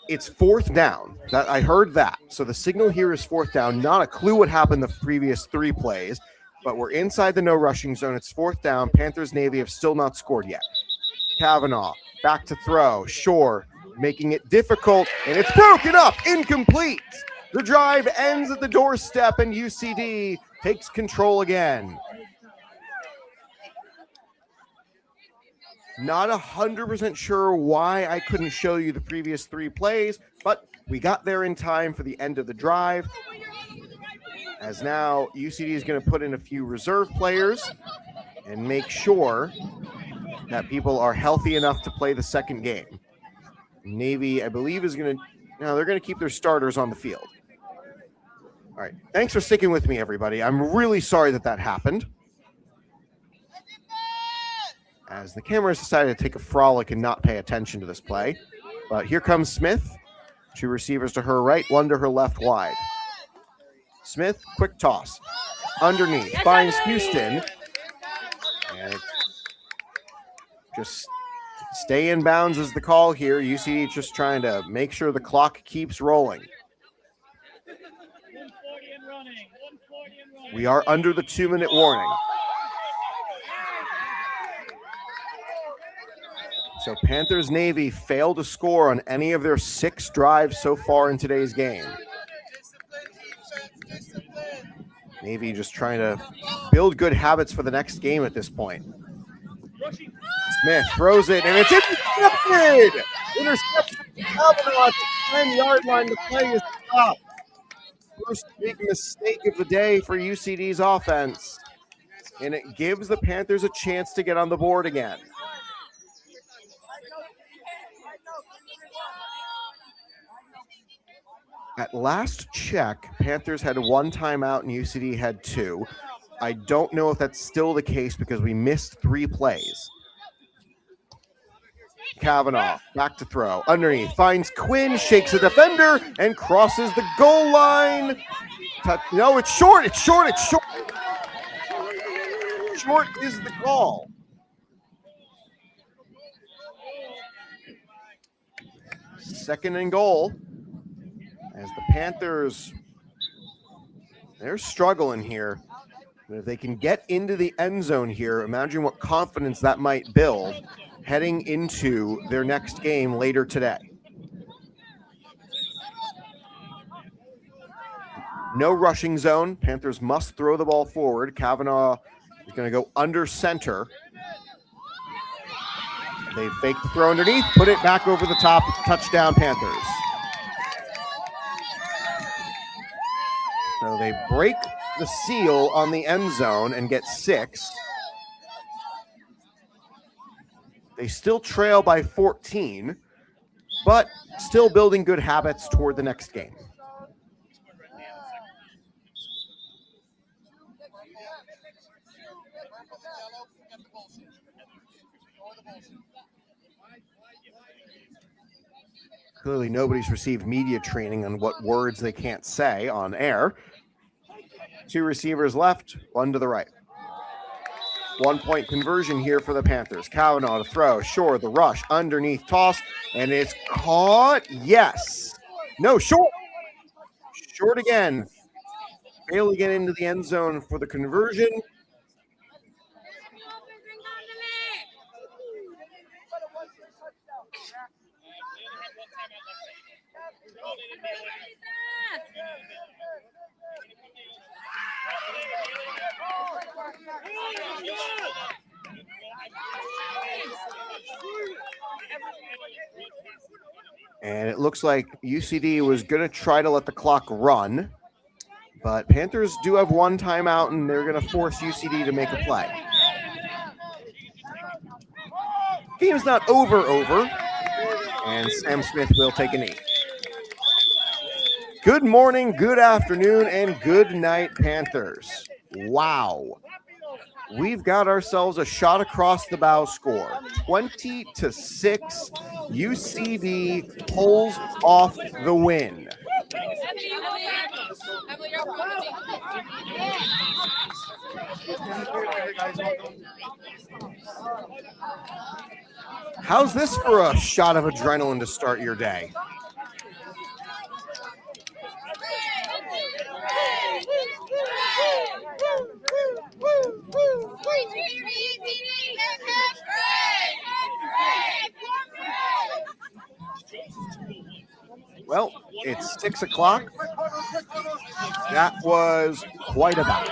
it's fourth down. That I heard that. So the signal here is fourth down. Not a clue what happened the previous 3 plays, but we're inside the no rushing zone. It's fourth down. Panthers Navy have still not scored yet. Kavanaugh back to throw. Shore making it difficult, and it's broken up. Incomplete. The drive ends at the doorstep, and UCD takes control again. Not 100% sure why I couldn't show you the previous 3 plays, but we got there in time for the end of the drive. As now UCD is going to put in a few reserve players and make sure that people are healthy enough to play the second game. Navy, I believe, is going to, no, they're going to keep their starters on the field. All right. Thanks for sticking with me, everybody. I'm really sorry that happened. As the cameras decided to take a frolic and not pay attention to this play. But here comes Smith. 2 receivers to her right, 1 to her left wide. Smith, quick toss. Underneath, finds Houston. And just stay in bounds is the call here. UCD just trying to make sure the clock keeps rolling. We are under the 2-minute warning. So Panthers Navy failed to score on any of their 6 drives so far in today's game. Navy just trying to build good habits for the next game at this point. Smith throws it, and it's intercepted! Interception from Kavanaugh at the 10-yard line. The play is stopped. First big mistake of the day for UCD's offense. And it gives the Panthers a chance to get on the board again. At last check, Panthers had 1 timeout and UCD had 2. I don't know if that's still the case because we missed 3 plays. Kavanaugh back to throw. Underneath, finds Quinn, shakes a defender, and crosses the goal line. No, it's short. It's short. It's short. Short is the call. Second and goal. As the Panthers, they're struggling here. And if they can get into the end zone here, imagine what confidence that might build heading into their next game later today. No rushing zone. Panthers must throw the ball forward. Kavanaugh is going to go under center. They fake the throw underneath, put it back over the top. It's touchdown, Panthers. So they break the seal on the end zone and get 6. They still trail by 14, but still building good habits toward the next game. Clearly, nobody's received media training on what words they can't say on air. 2 receivers left, 1 to the right. 1-point conversion here for the Panthers. Kavanaugh to throw. Shore, the rush, underneath toss, and it's caught. Yes. No, short. Short again. Fail to get into the end zone for the conversion. And it looks like UCD was going to try to let the clock run, but Panthers do have one timeout, and they're going to force UCD to make a play. Game's not over, and Sam Smith will take a knee. Good morning, good afternoon, and good night, Panthers. Wow. We've got ourselves a shot across the bow score. 20-6. UCD pulls off the win. How's this for a shot of adrenaline to start your day? Well, it's 6 o'clock. That was quite a bout.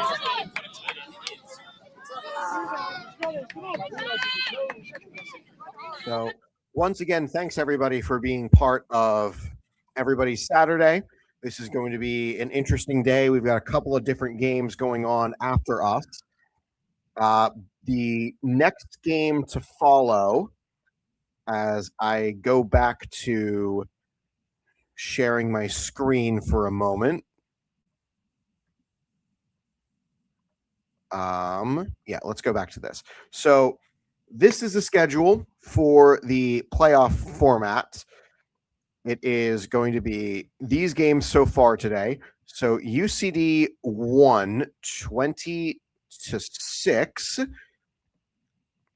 So, once again, thanks everybody for being part of everybody's Saturday. This is going to be an interesting day. We've got a couple of different games going on after us. The next game to follow, as I go back to sharing my screen for a moment. Yeah, let's go back to this. So this is the schedule for the playoff format. It is going to be these games so far today. So UCD won 20-6.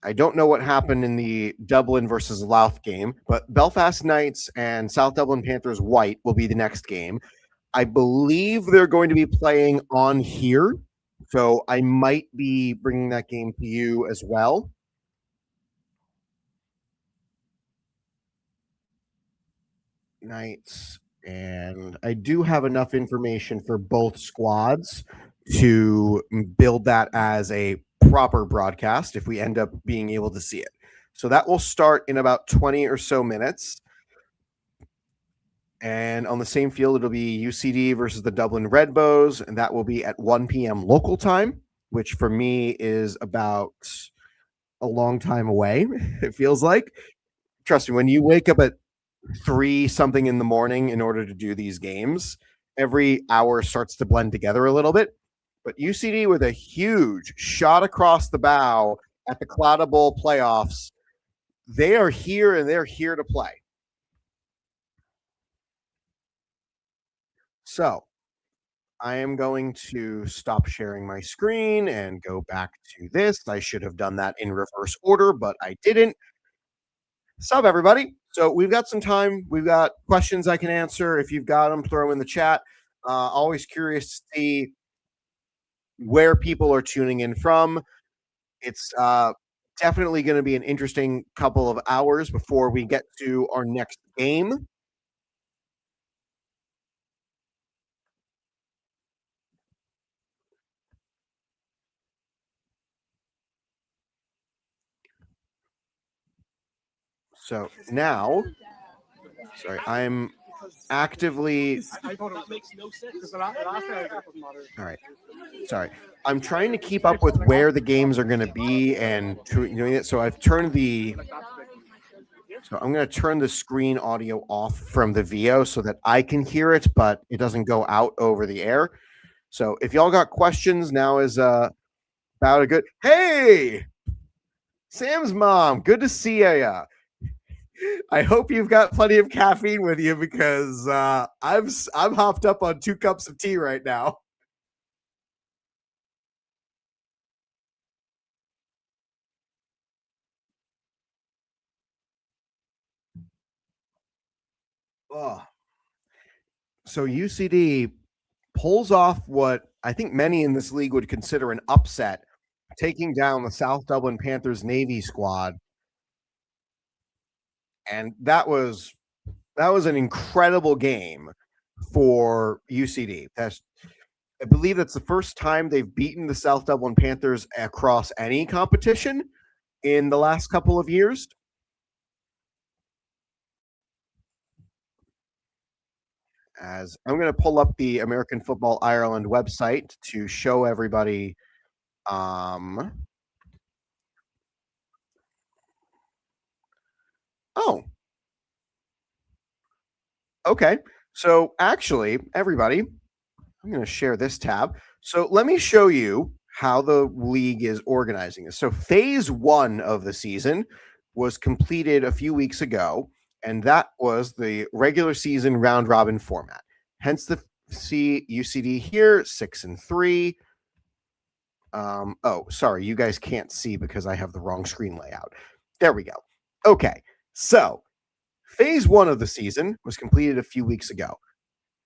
I don't know what happened in the Dublin versus Louth game, but Belfast Knights and South Dublin Panthers White will be the next game. I believe they're going to be playing on here, so I might be bringing that game to you as well. Knights, and I do have enough information for both squads to build that as a proper broadcast if we end up being able to see it. So that will start in about 20 or so minutes. And on the same field, it'll be UCD versus the Dublin Red Bows, and that will be at 1 p.m. local time, which for me is about a long time away, it feels like. Trust me, when you wake up at 3 something in the morning in order to do these games, every hour starts to blend together a little bit. But UCD with a huge shot across the bow at the Claddagh Bowl playoffs, they are here and they're here to play. So I am going to stop sharing my screen and go back to this. I should have done that in reverse order, but I didn't. Sup, everybody. So we've got some time. We've got questions I can answer. If you've got them, throw them in the chat. Always curious to see where people are tuning in from. It's definitely going to be an interesting couple of hours before we get to our next game. So now, sorry, I'm actively. I thought it makes no sense because the last time it doesn't matter. All right. Sorry. I'm trying to keep up with where the games are going to be and doing it. So I've turned the. So I'm going to turn the screen audio off from the VO so that I can hear it, but it doesn't go out over the air. So if y'all got questions, now is about a good. Hey, Sam's mom, good to see ya. I hope you've got plenty of caffeine with you because I'm hopped up on 2 cups of tea right now. Oh. So UCD pulls off what I think many in this league would consider an upset, taking down the South Dublin Panthers Navy squad. And that was an incredible game for UCD. I believe that's the first time they've beaten the South Dublin Panthers across any competition in the last couple of years. As I'm going to pull up the American Football Ireland website to show everybody. Oh, okay. So actually, everybody, I'm going to share this tab. So let me show you how the league is organizing this. So phase 1 of the season was completed a few weeks ago, and that was the regular season round robin format. Hence the UCD here, 6-3. Oh, sorry, you guys can't see because I have the wrong screen layout. There we go. Okay, so phase 1 of the season was completed a few weeks ago.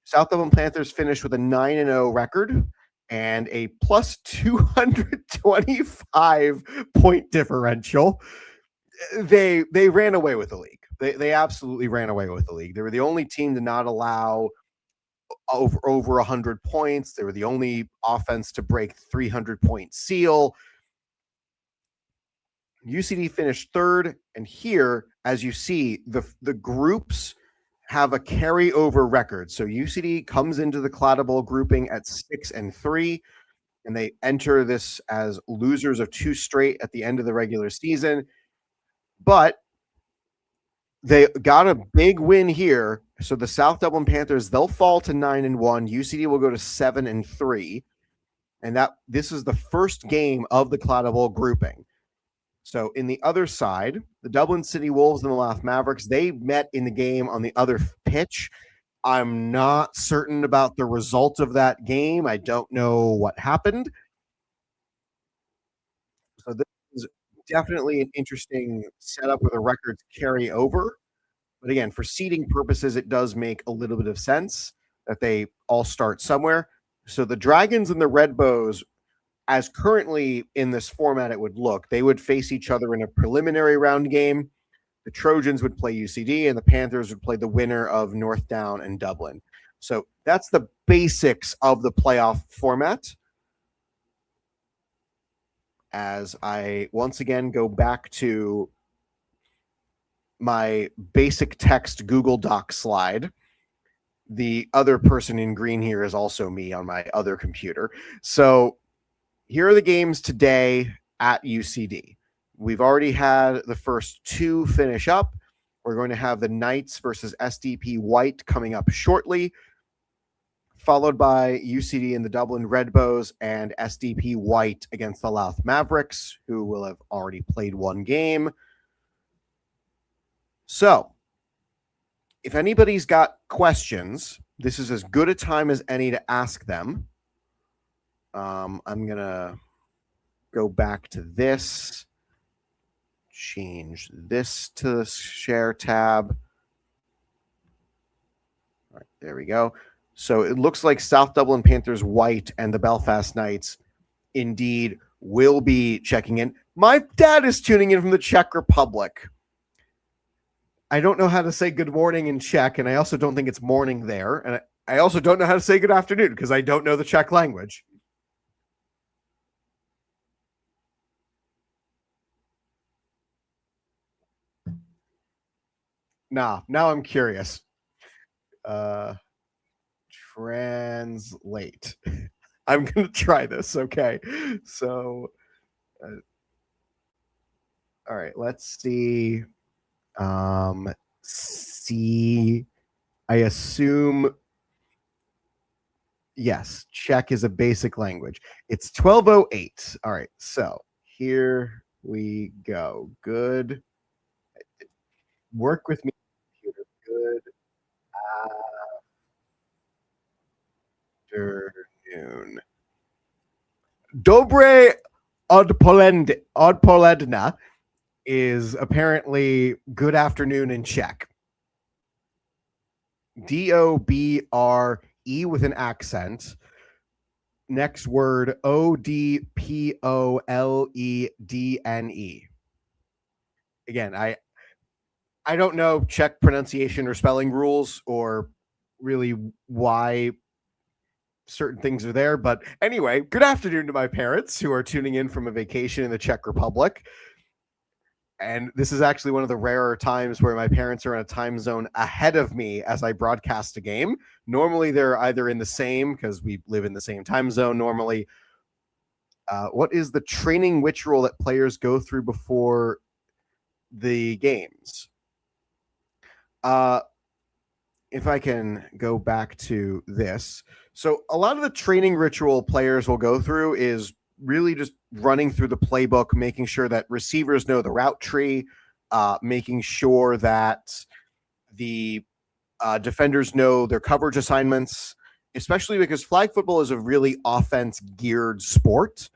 South Dublin Panthers finished with a 9-0 record and a plus 225 point differential. They ran away with the league. They absolutely ran away with the league. They were the only team to not allow over 100 points. They were the only offense to break 300 point seal. UCD finished third, and here, as you see, the groups have a carryover record. So UCD comes into the Claddagh Bowl grouping at 6-3, and they enter this as losers of 2 straight at the end of the regular season. But they got a big win here. So the South Dublin Panthers, they'll fall to 9-1. UCD will go to 7-3. And this is the first game of the Claddagh Bowl grouping. So in the other side, the Dublin City Wolves and the Louth Mavericks, they met in the game on the other pitch. I'm not certain about the result of that game. I don't know what happened. So this is definitely an interesting setup where the records carry over. But again, for seeding purposes, it does make a little bit of sense that they all start somewhere. So the Dragons and the Red Bows, as currently in this format it would look, they would face each other in a preliminary round game. The Trojans would play UCD, and the Panthers would play the winner of North Down and Dublin. So that's the basics of the playoff format. As I once again go back to my basic text Google Doc slide. The other person in green here is also me on my other computer. So here are the games today at UCD. We've already had the first 2 finish up. We're going to have the Knights versus SDP White coming up shortly, followed by UCD and the Dublin Red Bows and SDP White against the Louth Mavericks, who will have already played 1 game. So if anybody's got questions, this is as good a time as any to ask them. I'm going to go back to this, change this to the share tab. All right, there we go. So it looks like South Dublin Panthers White and the Belfast Knights indeed will be checking in. My dad is tuning in from the Czech Republic. I don't know how to say good morning in Czech, and I also don't think it's morning there. And I also don't know how to say good afternoon because I don't know the Czech language. Now I'm curious. Translate. I'm going to try this. Okay. So, all right, let's see. See, I assume, yes, Czech is a basic language. It's 12:08. All right. So here we go. Good. Work with me, computer. Good afternoon. Dobre odpoledne is apparently good afternoon in Czech. DOBRE with an accent. Next word, ODPOLEDNE. Again, I don't know Czech pronunciation or spelling rules or really why certain things are there. But anyway, good afternoon to my parents who are tuning in from a vacation in the Czech Republic. And this is actually one of the rarer times where my parents are in a time zone ahead of me as I broadcast a game. Normally, they're either in the same, because we live in the same time zone normally. What is the training ritual that players go through before the games? If I can go back to this. So a lot of the training ritual players will go through is really just running through the playbook, making sure that receivers know the route tree, making sure that the defenders know their coverage assignments, especially because flag football is a really offense geared sport.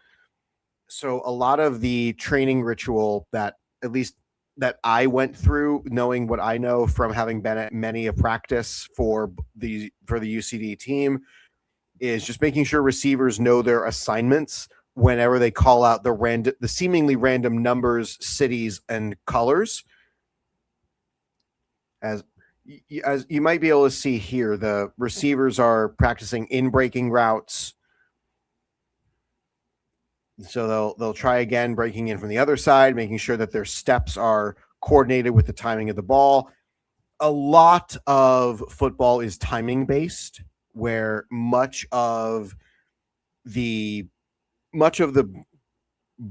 So a lot of the training ritual that, at least that I went through, knowing what I know from having been at many a practice for the UCD team, is just making sure receivers know their assignments whenever they call out the seemingly random numbers, cities, and colors. As you might be able to see here, the receivers are practicing in breaking routes. So they'll try again, breaking in from the other side, making sure that their steps are coordinated with the timing of the ball. A lot of football is timing based, where much of the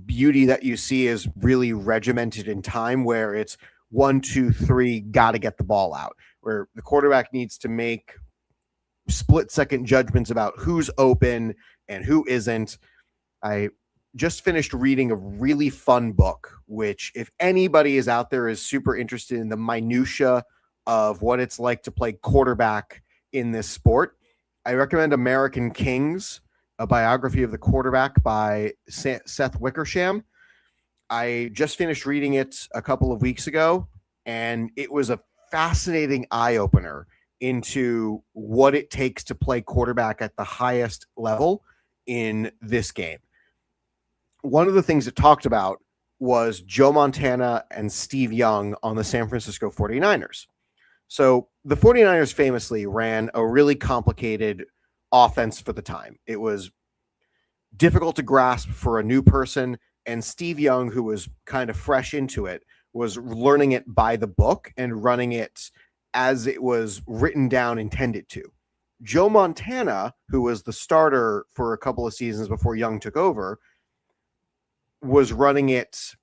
beauty that you see is really regimented in time, where it's 1, 2, 3, got to get the ball out, where the quarterback needs to make split-second judgments about who's open and who isn't. I just finished reading a really fun book, which, if anybody is out there is super interested in the minutia of what it's like to play quarterback in this sport, I recommend American Kings, a biography of the quarterback by Seth Wickersham. I just finished reading it a couple of weeks ago, and it was a fascinating eye-opener into what it takes to play quarterback at the highest level in this game. One of the things it talked about was Joe Montana and Steve Young on the San Francisco 49ers. So the 49ers famously ran a really complicated offense for the time. It was difficult to grasp for a new person, and Steve Young, who was kind of fresh into it, was learning it by the book and running it as it was written down, intended to. Joe Montana, who was the starter for a couple of seasons before Young took over, was running it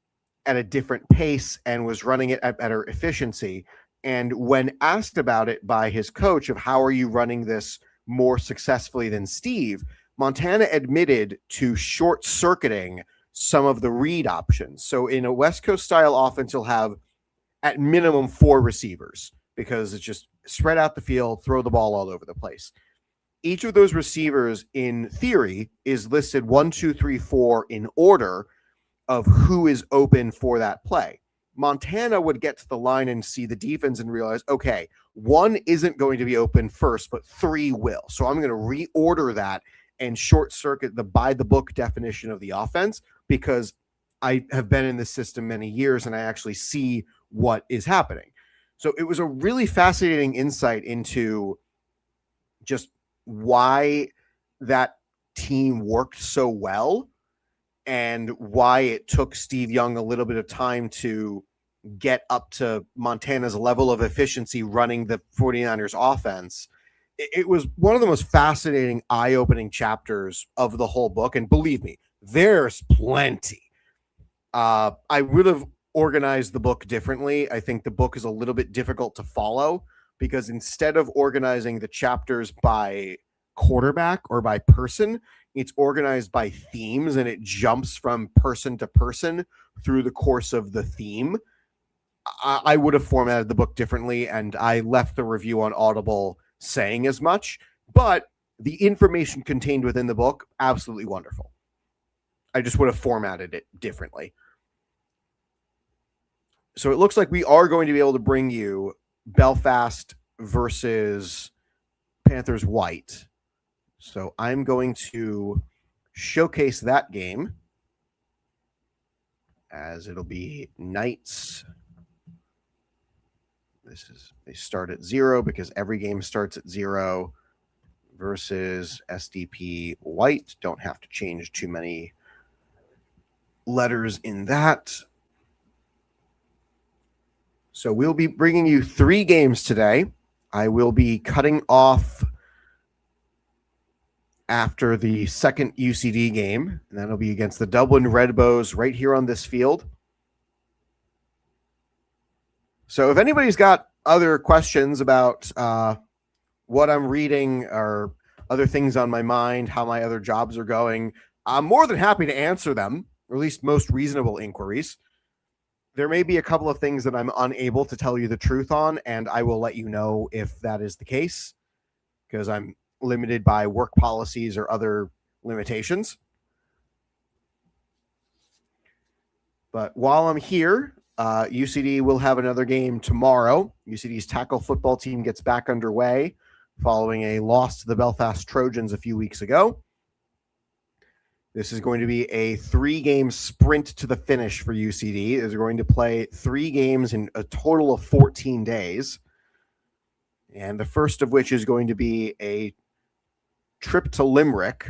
at a different pace and was running it at better efficiency. And when asked about it by his coach of how are you running this more successfully than Steve, Montana admitted to short-circuiting some of the read options. So in a West Coast style offense, you'll have at minimum 4 receivers because it's just spread out the field, throw the ball all over the place. Each of those receivers, in theory, is listed 1, 2, 3, 4 in order of who is open for that play. Montana would get to the line and see the defense and realize, okay, 1 isn't going to be open first, but 3 will. So I'm going to reorder that and short circuit the by the book definition of the offense, because I have been in this system many years and I actually see what is happening. So it was a really fascinating insight into just why that team worked so well and why it took Steve Young a little bit of time to get up to Montana's level of efficiency running the 49ers offense. It was one of the most fascinating, eye-opening chapters of the whole book. And believe me, there's plenty. I would have organized the book differently. I think the book is a little bit difficult to follow because instead of organizing the chapters by quarterback or by person, it's organized by themes and it jumps from person to person through the course of the theme. I would have formatted the book differently, and I left the review on Audible saying as much, but the information contained within the book, absolutely wonderful. I just would have formatted it differently. So it looks like we are going to be able to bring you Belfast versus Panthers White. So I'm going to showcase that game, as it'll be Knights. They start at 0 because every game starts at 0 versus SDP White. Don't have to change too many letters in that. So we'll be bringing you 3 games today. I will be cutting off after the second UCD game, and that'll be against the Dublin Redbows right here on this field. So if anybody's got other questions about what I'm reading or other things on my mind, how my other jobs are going, I'm more than happy to answer them, or at least most reasonable inquiries. There may be a couple of things that I'm unable to tell you the truth on, and I will let you know if that is the case, because I'm limited by work policies or other limitations. But while I'm here, UCD will have another game tomorrow. UCD's tackle football team gets back underway following a loss to the Belfast Trojans a few weeks ago. This is going to be a 3-game sprint to the finish for UCD. They're going to play 3 games in a total of 14 days. And the first of which is going to be a trip to Limerick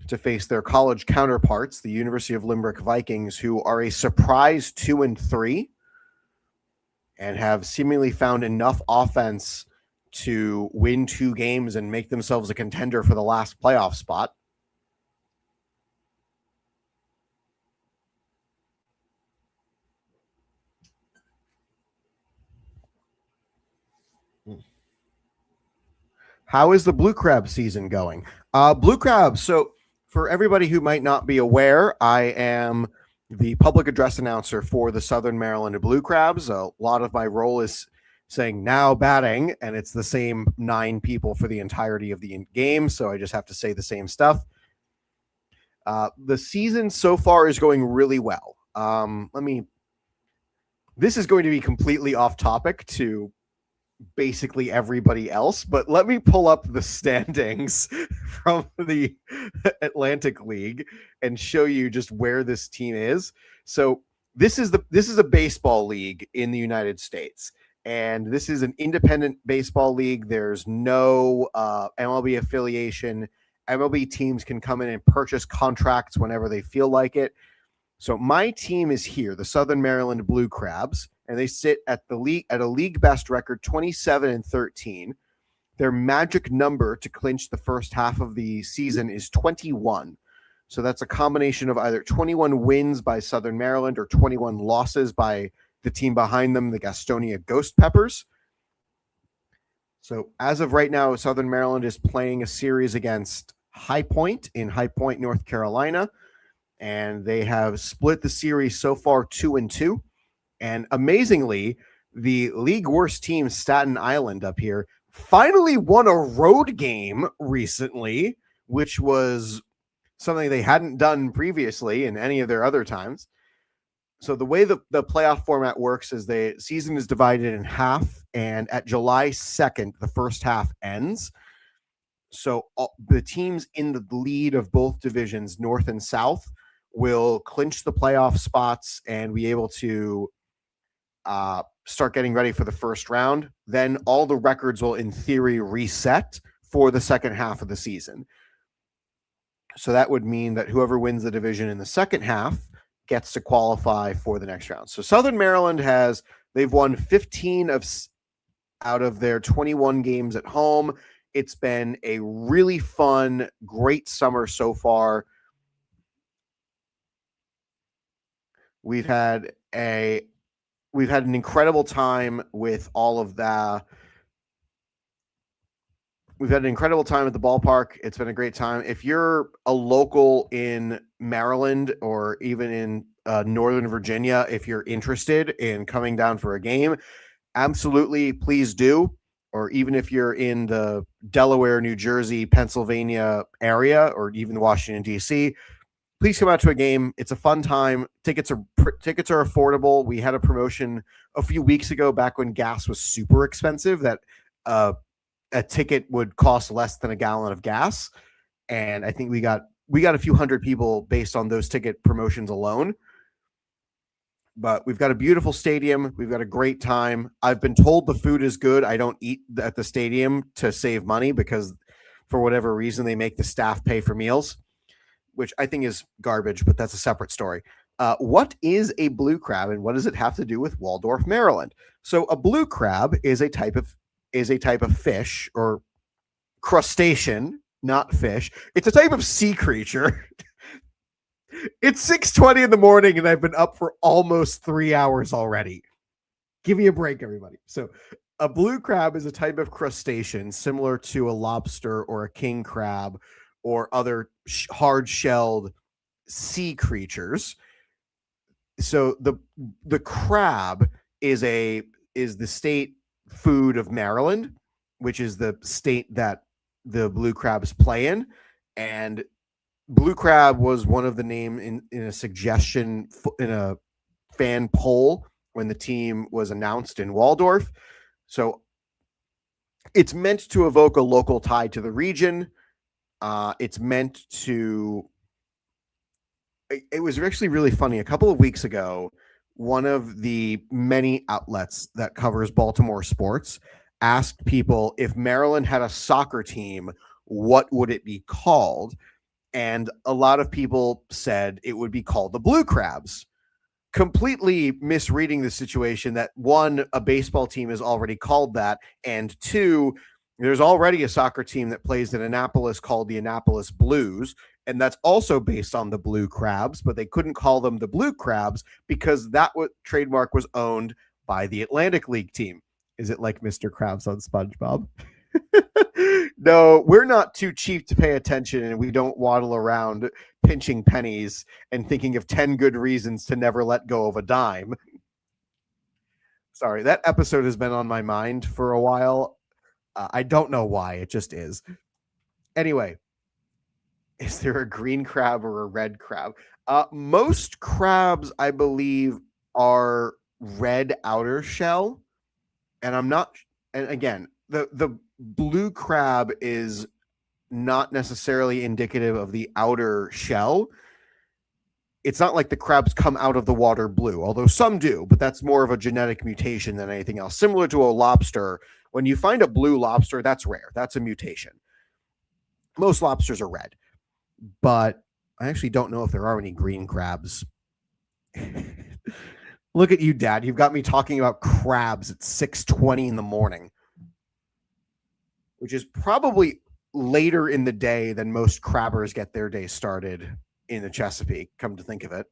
to face their college counterparts, the University of Limerick Vikings, who are a surprise 2-3 and have seemingly found enough offense to win 2 games and make themselves a contender for the last playoff spot. How is the Blue Crab season going? Blue Crab, so for everybody who might not be aware, I am the public address announcer for the Southern Maryland Blue Crabs. A lot of my role is saying now batting, and it's the same 9 people for the entirety of the game, so I just have to say the same stuff. The season so far is going really well. This is going to be completely off topic to basically everybody else, but let me pull up the standings from the Atlantic League and show you just where this team is. So this is a baseball league in the United States, and this is an independent baseball league. There's no MLB affiliation. MLB teams can come in and purchase contracts whenever they feel like it. So my team is here, the Southern Maryland Blue Crabs, and they sit at the league at a league best record 27-13. Their magic number to clinch the first half of the season is 21. So that's a combination of either 21 wins by Southern Maryland or 21 losses by the team behind them, the Gastonia Ghost Peppers. So as of right now, Southern Maryland is playing a series against High Point in High Point, North Carolina, and they have split the series so far 2-2. And amazingly, the league worst team, Staten Island up here, finally won a road game recently, which was something they hadn't done previously in any of their other times. So the way the playoff format works is the season is divided in half, and at July 2nd, the first half ends. So the teams in the lead of both divisions, North and South, will clinch the playoff spots and be able to start getting ready for the first round. Then all the records will, in theory, reset for the second half of the season. So that would mean that whoever wins the division in the second half gets to qualify for the next round. So Southern Maryland they've won 15 out of their 21 games at home. It's been a really fun, great summer so far. We've had an incredible time with all of the. We've had an incredible time at the ballpark. It's been a great time. If you're a local in Maryland or even in Northern Virginia, if you're interested in coming down for a game, absolutely, please do. Or even if you're in the Delaware, New Jersey, Pennsylvania area, or even Washington, D.C., please come out to a game. It's a fun time. Tickets are affordable. We had a promotion a few weeks ago back when gas was super expensive that a ticket would cost less than a gallon of gas. And I think we got a few hundred people based on those ticket promotions alone. But we've got a beautiful stadium. We've got a great time. I've been told the food is good. I don't eat at the stadium to save money because for whatever reason, they make the staff pay for meals, which I think is garbage, but that's a separate story. What is a blue crab, and what does it have to do with Waldorf, Maryland? So, a blue crab is a type of fish or crustacean, not fish. It's a type of sea creature. It's 6:20 in the morning, and I've been up for almost 3 hours already. Give me a break, everybody. So, a blue crab is a type of crustacean similar to a lobster or a king crab or other hard-shelled sea creatures. So the crab is the state food of Maryland, which is the state that the blue crabs play in, and blue crab was one of the name in a suggestion in a fan poll when the team was announced in Waldorf. So it's meant to evoke a local tie to the region. It's meant to. It was actually really funny. A couple of weeks ago, one of the many outlets that covers Baltimore sports asked people if Maryland had a soccer team, what would it be called? And a lot of people said it would be called the Blue Crabs, completely misreading the situation that one, a baseball team is already called that, and two, there's already a soccer team that plays in Annapolis called the Annapolis Blues, and that's also based on the Blue Crabs, but they couldn't call them the Blue Crabs because that trademark was owned by the Atlantic League team. Is it like Mr. Krabs on SpongeBob? No, we're not too cheap to pay attention, and we don't waddle around pinching pennies and thinking of 10 good reasons to never let go of a dime. Sorry, that episode has been on my mind for a while. I don't know why, it just is. Anyway, is there a green crab or a red crab? Most crabs, I believe, are red outer shell, and I'm not. And again, the blue crab is not necessarily indicative of the outer shell. It's not like the crabs come out of the water blue, although some do, but that's more of a genetic mutation than anything else. Similar to a lobster, when you find a blue lobster, that's rare. That's a mutation. Most lobsters are red, but I actually don't know if there are any green crabs. Look at you, Dad. You've got me talking about crabs at 6:20 in the morning, which is probably later in the day than most crabbers get their day started in the Chesapeake, come to think of it.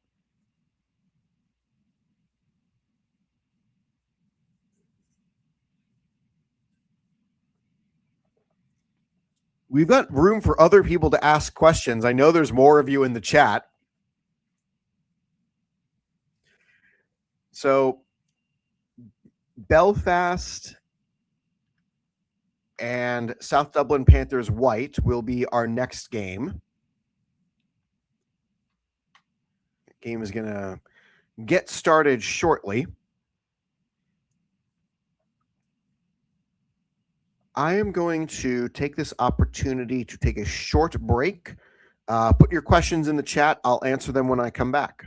We've got room for other people to ask questions. I know there's more of you in the chat. So, Belfast and South Dublin Panthers White will be our next game. Game is going to get started shortly. I am going to take this opportunity to take a short break. Put your questions in the chat. I'll answer them when I come back.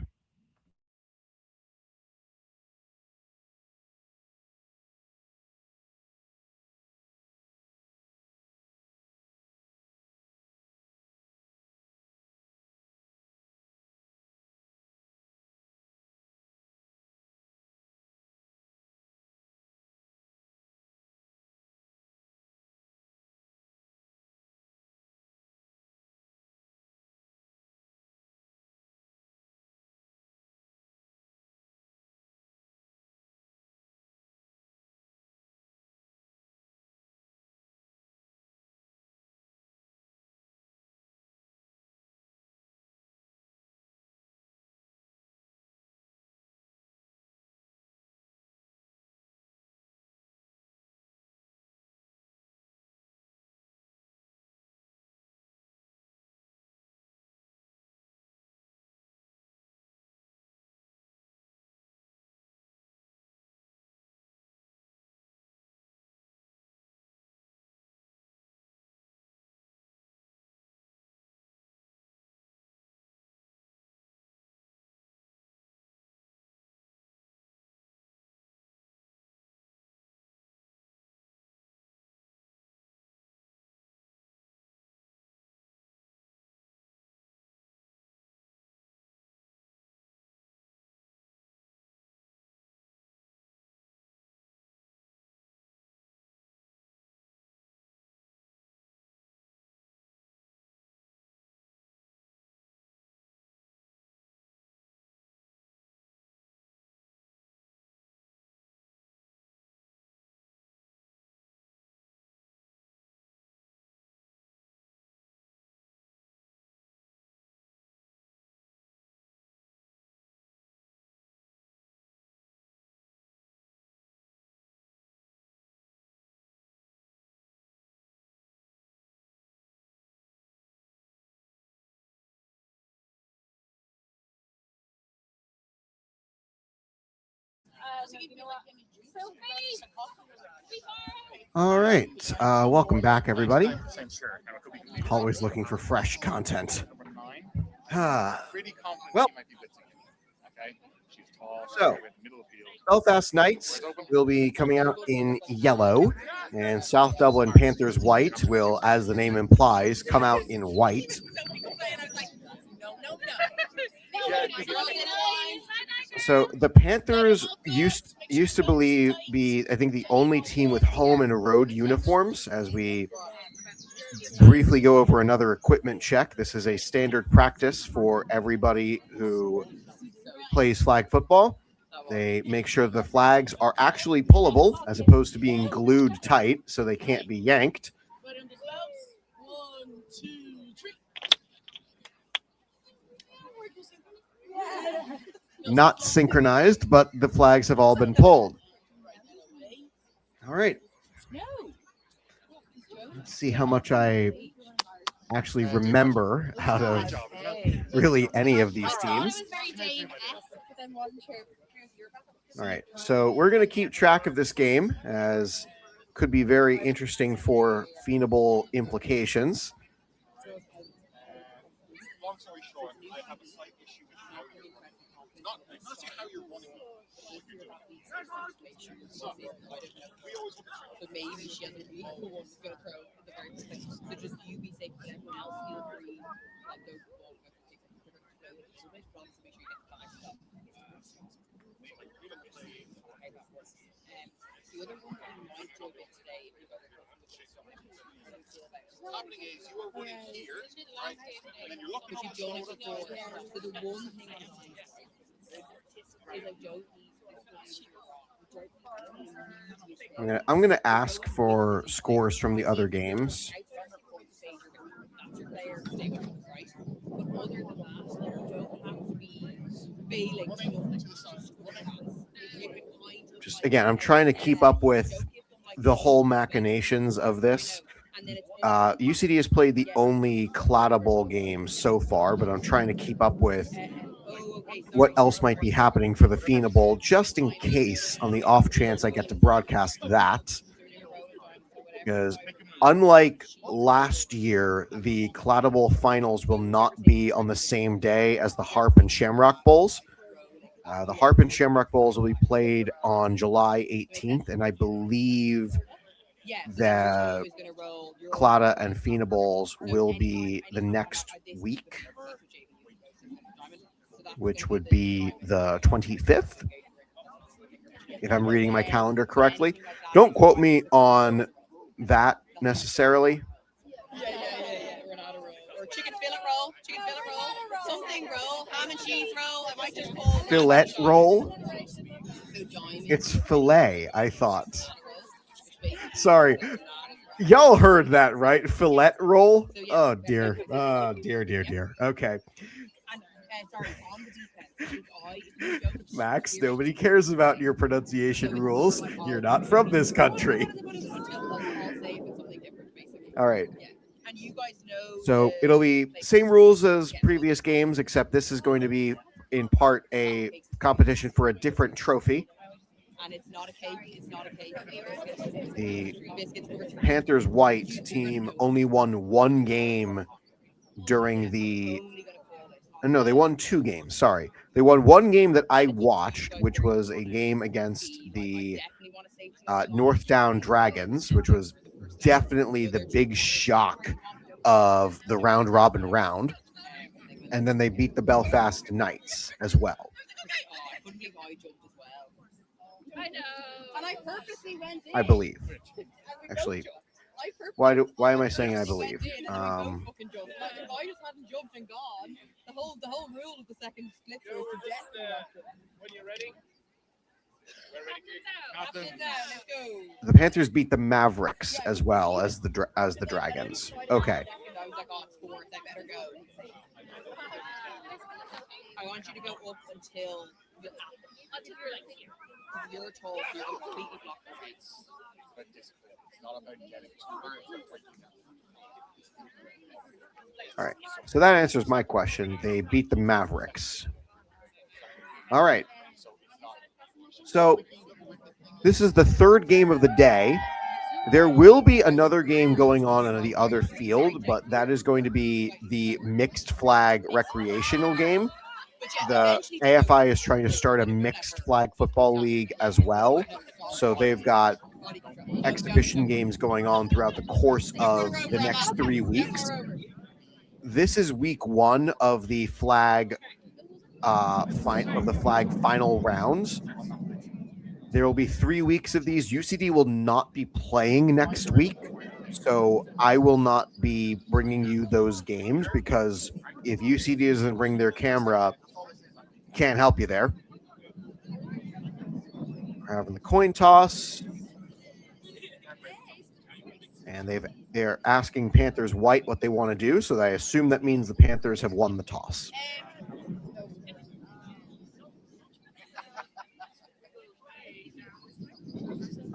All right. Welcome back, everybody. Always looking for fresh content. Well, so Belfast Knights will be coming out in yellow, and South Dublin Panthers White will, as the name implies, come out in white. So the Panthers used to be, I think, the only team with home and road uniforms. As we briefly go over another equipment check, this is a standard practice for everybody who plays flag football. They make sure the flags are actually pullable as opposed to being glued tight so they can't be yanked. Not synchronized, but the flags have all been pulled. All right. Let's see how much I actually remember out of really any of these teams. All right. So we're going to keep track of this game, as could be very interesting for Fiendable implications. Long story short, I have a slight issue with how you're running. Not how you're running. We always want to. But maybe she has a week who wants to go pro at the very least. So just you be safe and everyone else feel free. Like go for the ball, go for different clothes. So make sure you get the back stuff. The other one that you might do a bit today, if you've got Happening is you are running here, right? And then you're looking but at you've done it before. So the one thing I find is I don't I'm gonna ask for scores from the other games. Just again, I'm trying to keep up with the whole machinations of this. UCD has played the only Claddagh Bowl game so far, but I'm trying to keep up with what else might be happening for the Fiendable Bowl, just in case, on the off chance I get to broadcast that. Because unlike last year, the Claddagh Bowl finals will not be on the same day as the Harp and Shamrock Bowls. The Harp and Shamrock Bowls will be played on July 18th, and I believe the Claddagh and Fiendable Bowls will be the next week, which would be the 25th, if I'm reading my calendar correctly. Don't quote me on that necessarily. Or chicken fillet roll, something roll, ham and cheese roll. I might just call Fillet roll? It's fillet, I thought. Sorry. Y'all heard that, right? Fillet roll? Oh, dear. Oh, dear. Okay. Max, nobody cares about your pronunciation rules. You're not from this country. All right. So it'll be same rules as previous games, except this is going to be in part a competition for a different trophy. And it's not a cake. The Panthers White team only won one game during the... No, they won two games. Sorry. They won one game that I watched, which was a game against the North Down Dragons, which was definitely the big shock of the round-robin round. And then they beat the Belfast Knights as well. I know. And I purposely went in. I believe. Actually, why am I saying I believe? If I just hadn't jumped and gone, the whole rule of the second split was to jet. When you're ready. Captain's out. Let's go. The Panthers beat the Mavericks as well as the Dragons. Okay. I was like, oh, it's fourth. I better go. I want you to go up until you're like here. You're told you're completely blocked the face. But it's not about getting All right. So that answers my question. They beat the Mavericks. All right. So This is the third game of the day. There will be another game going on the other field, but that is going to be the mixed flag recreational game. The AFI is trying to start a mixed flag football league as well. So they've got exhibition games going on throughout the course of the next 3 weeks. This is week 1 of the flag final rounds. There will be 3 weeks of these. UCD will not be playing next week, so I will not be bringing you those games because if UCD doesn't bring their camera, can't help you there. We're having the coin toss, and they're asking Panthers white what they want to do, so I assume that means the Panthers have won the toss.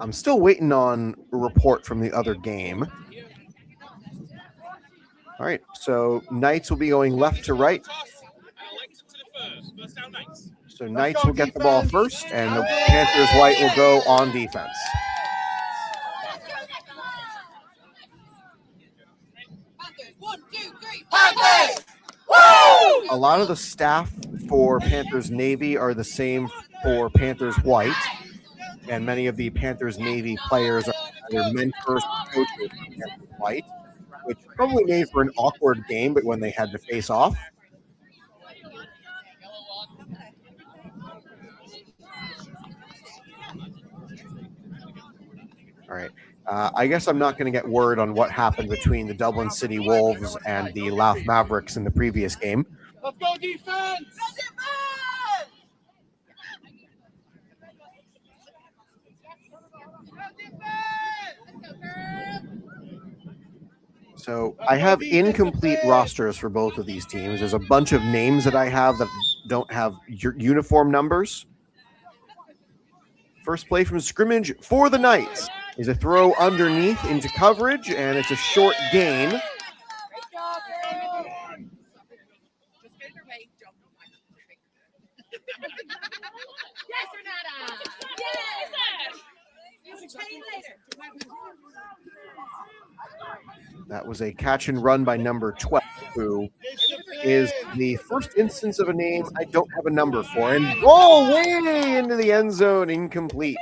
I'm still waiting on a report from the other game. All right, so Knights will be going left to right. So Knights will get the ball first, and the Panthers white will go on defense. A lot of the staff for Panthers Navy are the same for Panthers white, and many of the Panthers Navy players are either mentors or coaches for Panthers white, which probably made for an awkward game, but when they had to face off. All right. I guess I'm not going to get word on what happened between the Dublin City Wolves and the Louth Mavericks in the previous game. Let's go defense! So I have incomplete rosters for both of these teams. There's a bunch of names that I have that don't have uniform numbers. First play from scrimmage for the Knights is a throw underneath into coverage, and it's a short gain. That was a catch and run by number 12, who is the first instance of a name I don't have a number for. And roll way into the end zone, incomplete.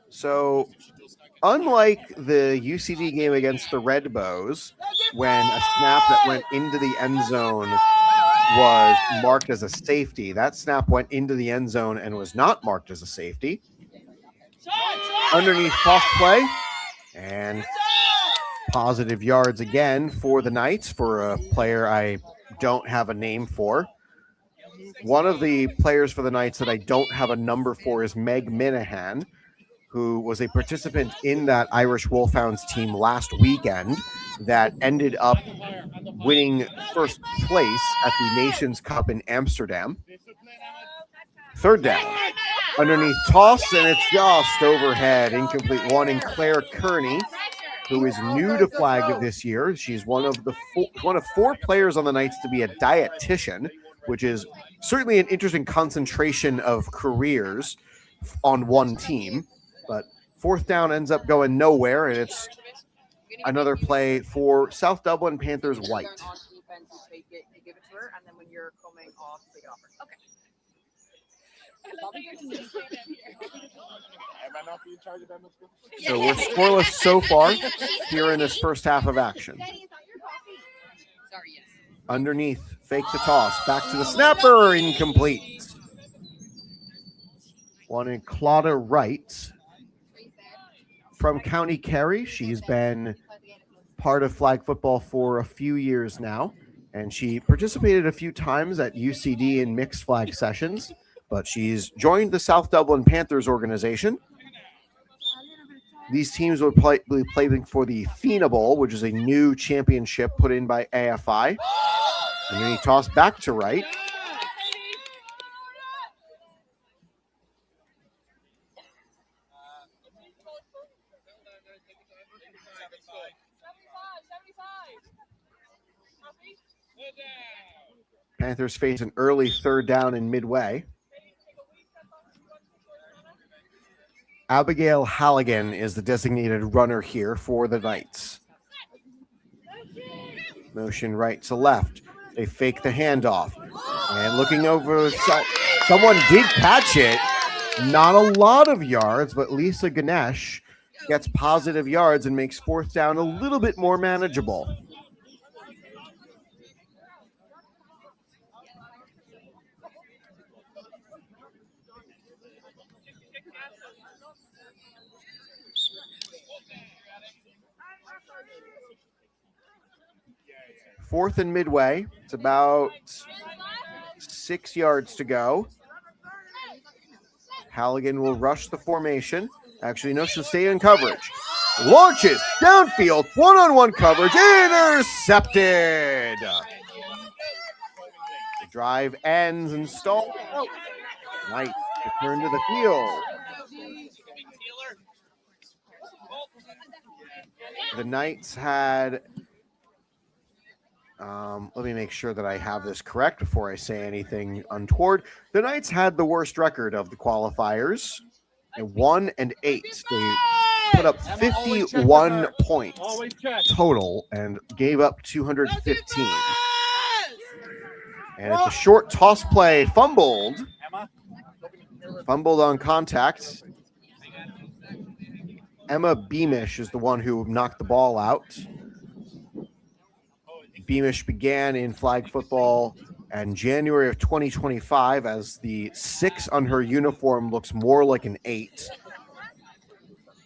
So, unlike the UCD game against the Red Bows, when a snap that went into the end zone was marked as a safety, that snap went into the end zone and was not marked as a safety. Underneath toss play, and positive yards again for the Knights for a player I don't have a name for. One of the players for the Knights that I don't have a number for is Meg Minahan, who was a participant in that Irish Wolfhounds team last weekend that ended up winning first place at the Nations Cup in Amsterdam. Third down. Underneath toss, and it's just overhead. Incomplete one in Claire Kearney, who is new to flag this year. She's one of 4 players on the Knights to be a dietitian, which is certainly an interesting concentration of careers on one team. But fourth down ends up going nowhere, and it's another play for South Dublin Panthers white. So we're scoreless so far here in this first half of action. Underneath, fake the toss, back to the snapper, incomplete. One in Claddagh Wright from County Kerry. She's been part of flag football for a few years now, and she participated a few times at UCD in mixed flag sessions, but she's joined the South Dublin Panthers organization. These teams will be playing for the FINA Bowl, which is a new championship put in by AFI. And then he tossed back to right. Panthers face an early third down in midway. Abigail Halligan is the designated runner here for the Knights. Motion right to left. They fake the handoff. And looking over the side, someone did catch it. Not a lot of yards, but Lisa Ganesh gets positive yards and makes fourth down a little bit more manageable. Fourth and midway. It's about 6 yards to go. Halligan will rush the formation. Actually, no, she'll stay in coverage. Launches downfield, one-on-one coverage, intercepted. The drive ends and stalls. Knights return to the field. The Knights had, let me make sure that I have this correct before I say anything untoward. The Knights had the worst record of the qualifiers, 1-8. They put up 51 points total and gave up 215. And it's a short toss play, fumbled on contact. Emma Beamish is the one who knocked the ball out. Beamish began in flag football in January of 2025 as the 6 on her uniform looks more like an 8.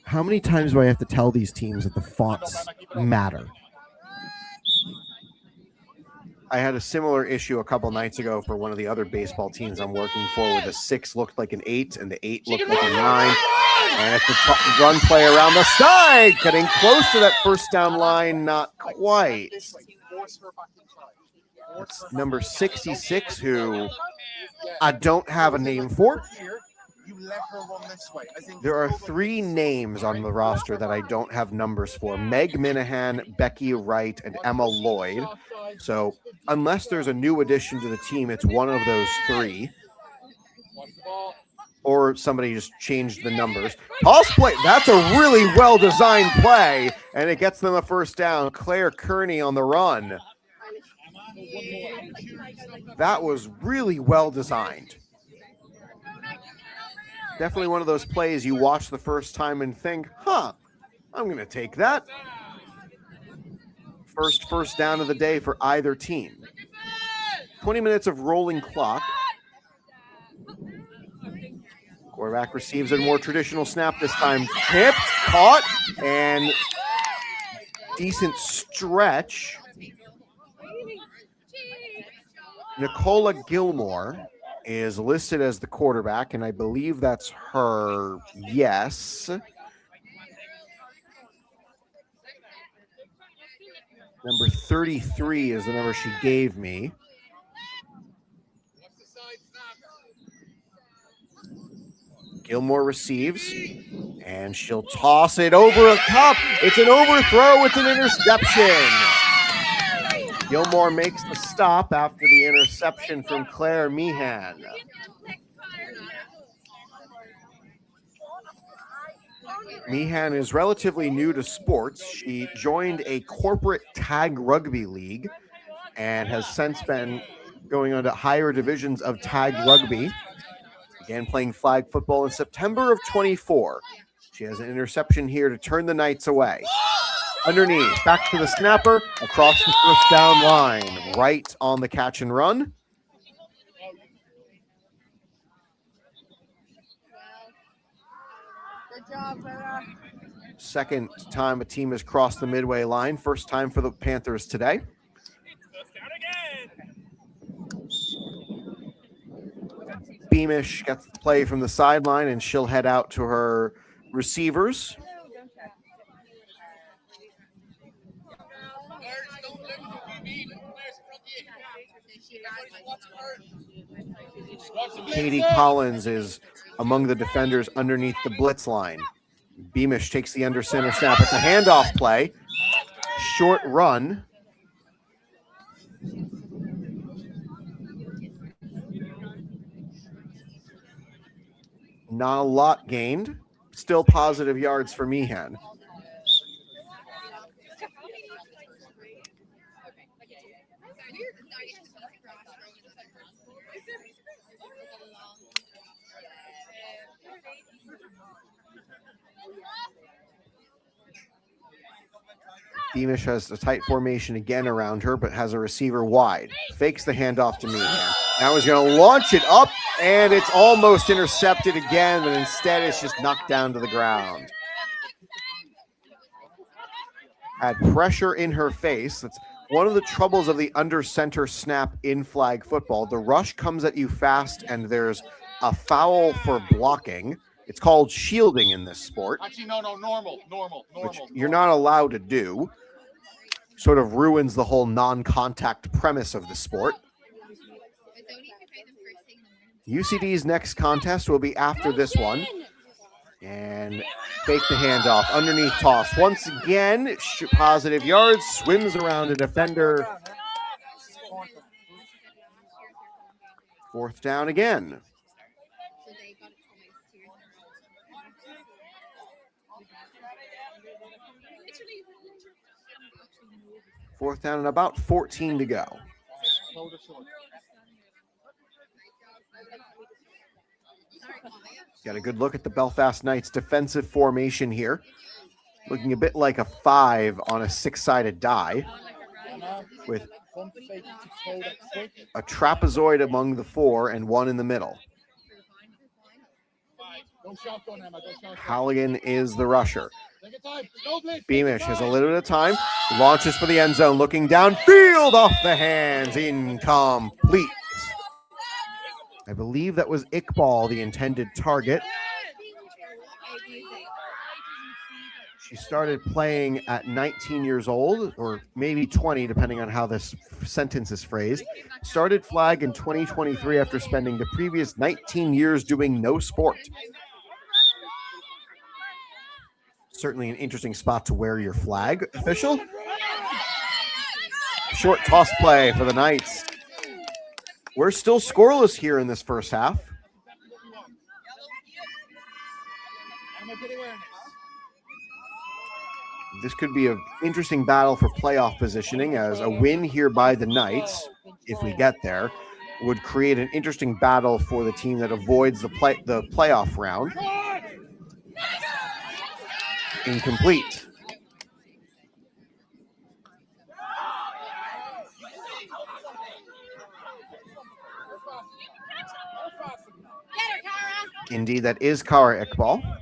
How many times do I have to tell these teams that the fonts matter? I had a similar issue a couple nights ago for one of the other baseball teams I'm working for, where the 6 looked like an 8 and the 8 looked like a 9. And it's the run play around the side, getting close to that first down line, not quite. It's number 66, who I don't have a name for. There are 3 names on the roster that I don't have numbers for: Meg Minahan, Becky Wright, and Emma Lloyd. So unless there's a new addition to the team, it's one of those 3. Or somebody just changed the numbers. Toss play. That's a really well-designed play, and it gets them a first down. Claire Kearney on the run. That was really well-designed. Definitely one of those plays you watch the first time and think, I'm going to take that. First down of the day for either team. 20 minutes of rolling clock. Quarterback receives a more traditional snap this time. Tipped, caught, and decent stretch. Nicola Gilmore is listed as the quarterback, and I believe that's her. Yes. Number 33 is the number she gave me. Gilmore receives, and she'll toss it over a cup. It's an overthrow. It's an interception. Gilmore makes the stop after the interception from Claire Meehan. Meehan is relatively new to sports. She joined a corporate tag rugby league and has since been going on to higher divisions of tag rugby. Began playing flag football in September of 24. She has an interception here to turn the Knights away. Underneath, back to the snapper, across the first down line, right on the catch and run. Good job, Sarah. Second time a team has crossed the midway line. First time for the Panthers today. Beamish gets the play from the sideline, and she'll head out to her receivers. Katie Collins is among the defenders underneath the blitz line. Beamish takes the under center snap. It's a handoff play. Short run. Not a lot gained. Still positive yards for Meehan. Beamish has a tight formation again around her, but has a receiver wide. Fakes the handoff to Meehan. Now he's going to launch it up, and it's almost intercepted again, but instead it's just knocked down to the ground. Had pressure in her face. That's one of the troubles of the under center snap in flag football. The rush comes at you fast, and there's a foul for blocking. It's called shielding in this sport. Actually, no, normal. Which you're not allowed to do. Sort of ruins the whole non-contact premise of the sport. UCD's next contest will be after this one. And fake the handoff. Underneath toss. Once again, positive yards. Swims around a defender. 4th down again. Fourth down and about 14 to go. Got a good look at the Belfast Knights defensive formation here. Looking a bit like a 5 on a 6-sided die with a trapezoid among the 4 and 1 in the middle. Halligan is the rusher. Beamish has a little bit of time. Launches for the end zone. Looking downfield off the hands. Incomplete. I believe that was Iqbal, the intended target. She started playing at 19 years old, or maybe 20, depending on how this sentence is phrased. Started flag in 2023 after spending the previous 19 years doing no sport. Certainly an interesting spot to wear your flag, official. Short toss play for the Knights. We're still scoreless here in this first half. This could be an interesting battle for playoff positioning, as a win here by the Knights, if we get there, would create an interesting battle for the team that avoids the playoff round. Incomplete. Indeed, that is Kara Iqbal.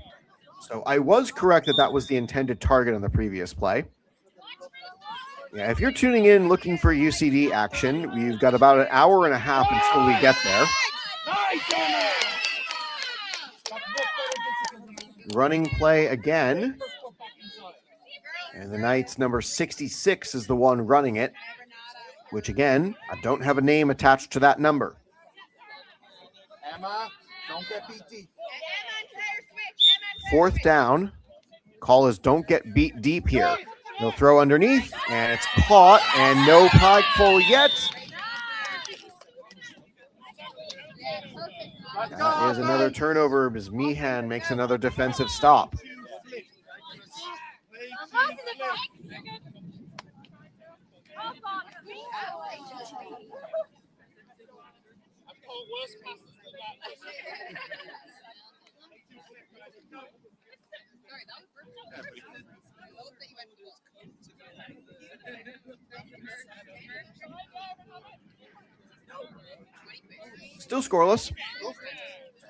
So I was correct that that was the intended target on the previous play. Yeah, if you're tuning in looking for UCD action, we've got about an hour and a half until we get there. Running play again. And the Knights number 66 is the one running it, which again, I don't have a name attached to that number. Emma, don't get beat deep. 4th down. Call is don't get beat deep here. They'll throw underneath, and it's caught, and no pike pull yet. That is another turnover as Meehan makes another defensive stop. Still scoreless.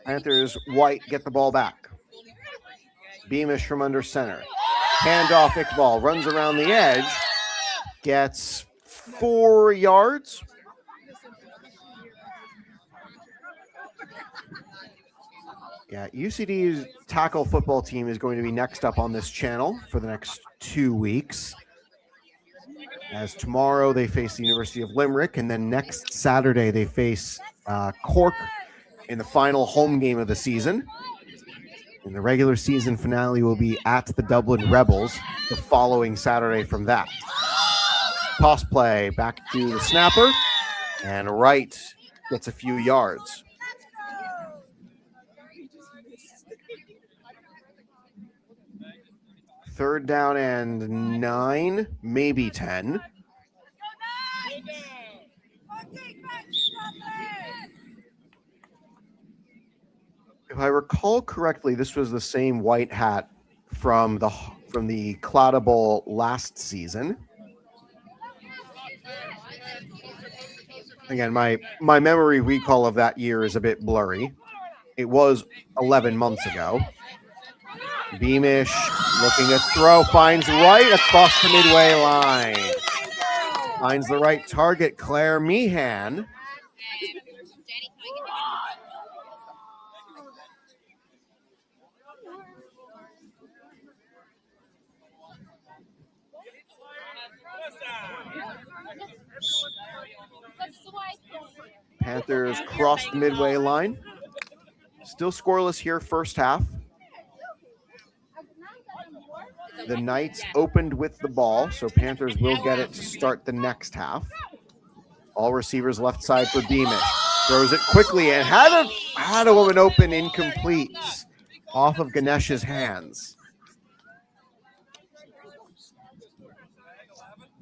Panthers White get the ball back. Beamish from under center. Handoff Iqbal, runs around the edge. Gets 4 yards. Yeah, UCD's tackle football team is going to be next up on this channel for the next 2 weeks. As tomorrow they face the University of Limerick, and then next Saturday they face Cork in the final home game of the season. And the regular season finale will be at the Dublin Rebels the following Saturday from that. Toss play back to the snapper, and Wright gets a few yards. 3rd down and 9, maybe 10. If I recall correctly, this was the same white hat from the Claddagh Bowl last season. Again, my memory recall of that year is a bit blurry. It was 11 months ago. Beamish looking to throw, finds right across the midway line. Finds the right target, Claire Meehan. Panthers cross the midway line. Still scoreless here, first half. The Knights opened with the ball, so Panthers will get it to start the next half. All receivers left side for Beamish. Throws it quickly and had a woman open, incomplete, off of Ganesh's hands.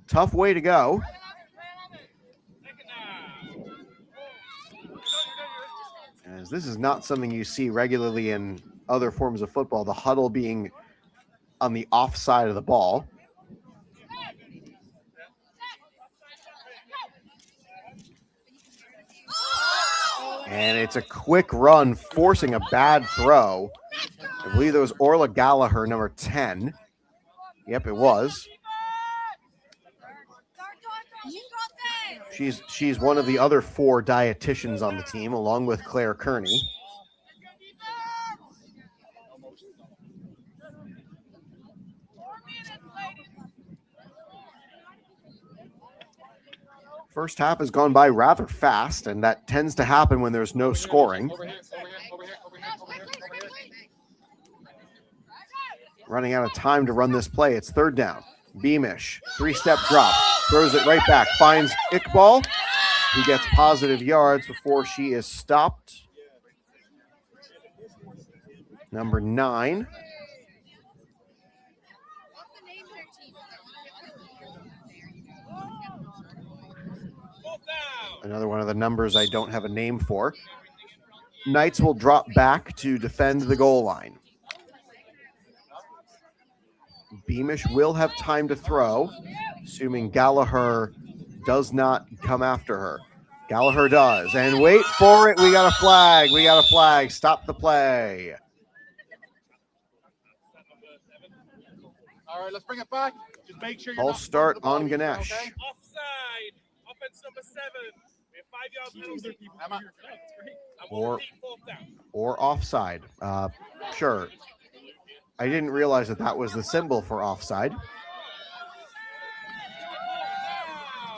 Tough way to go. As this is not something you see regularly in other forms of football, the huddle being on the off side of the ball. And it's a quick run, forcing a bad throw. I believe it was Orla Gallagher, number 10. Yep, it was. She's one of the other 4 dietitians on the team, along with Claire Kearney. First half has gone by rather fast, and that tends to happen when there's no scoring. Running out of time to run this play. It's 3rd down. Beamish, 3-step drop, throws it right back, finds Iqbal. He gets positive yards before she is stopped. Number 9. Another one of the numbers I don't have a name for. Knights will drop back to defend the goal line. Beamish will have time to throw, assuming Gallagher does not come after her. Gallagher does, and wait for it. We got a flag. Stop the play. All right, let's bring it back. Just make sure I'll start on Ganesh. Okay? Offside. Offense number 7. We have 5 yard penalty. Or offside. Sure. I didn't realize that was the symbol for offside.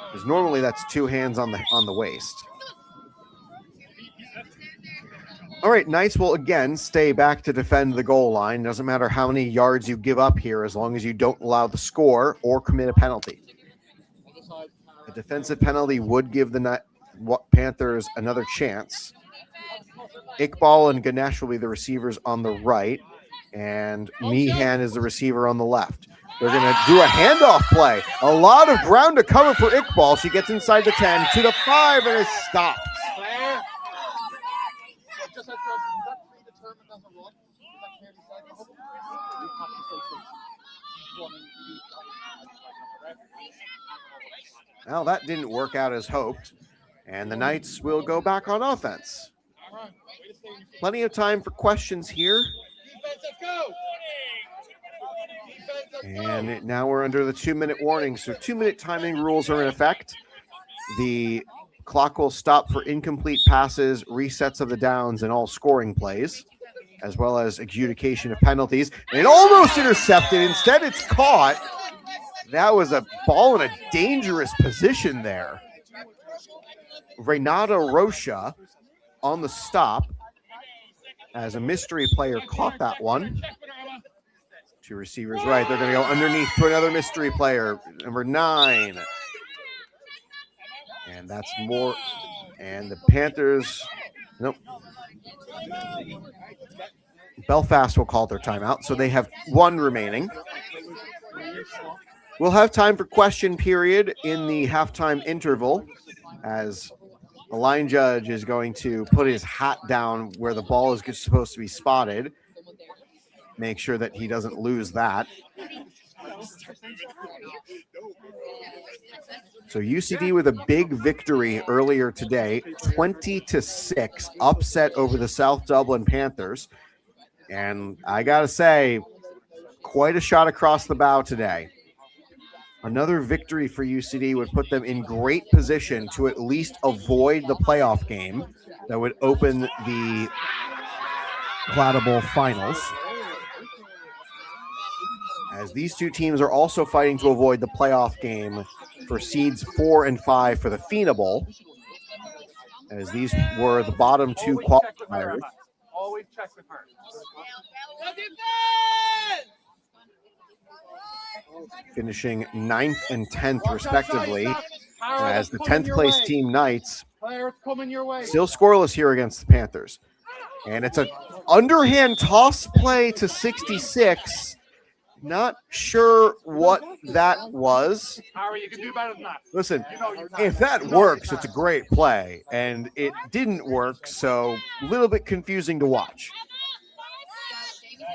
Because normally that's 2 hands on the waist. All right, Knights will again stay back to defend the goal line. Doesn't matter how many yards you give up here, as long as you don't allow the score or commit a penalty. A defensive penalty would give the Panthers another chance. Iqbal and Ganesh will be the receivers on the right, and Meehan is the receiver on the left. They're going to do a handoff play. A lot of ground to cover for Iqbal. She gets inside the 10 to the 5 and is stopped. Well, that didn't work out as hoped, and the Knights will go back on offense. Plenty of time for questions here. And now we're under the 2-minute warning, so 2-minute timing rules are in effect. The clock will stop for incomplete passes, resets of the downs, and all scoring plays, as well as adjudication of penalties. And almost intercepted. Instead, it's caught. That was a ball in a dangerous position there. Renata Rocha on the stop as a mystery player caught that one. 2 receivers right. They're going to go underneath to another mystery player, number 9. And that's more. And the Panthers, nope. Belfast will call their timeout, so they have 1 remaining. We'll have time for question period in the halftime interval as the line judge is going to put his hat down where the ball is supposed to be spotted. Make sure that he doesn't lose that. So UCD with a big victory earlier today, 20-6, upset over the South Dublin Panthers. And I got to say, quite a shot across the bow today. Another victory for UCD would put them in great position to at least avoid the playoff game that would open the Claddagh Bowl finals. As these two teams are also fighting to avoid the playoff game for seeds 4 and 5 for the FINA Bowl, as these were the bottom two qualifiers. Always check with her. Finishing 9th and 10th respectively, as the 10th place team Knights still scoreless here against the Panthers. And it's an underhand toss play to 66. Not sure what that was. Harry, you can do better than that. Listen, if that works, it's a great play. And it didn't work, so a little bit confusing to watch.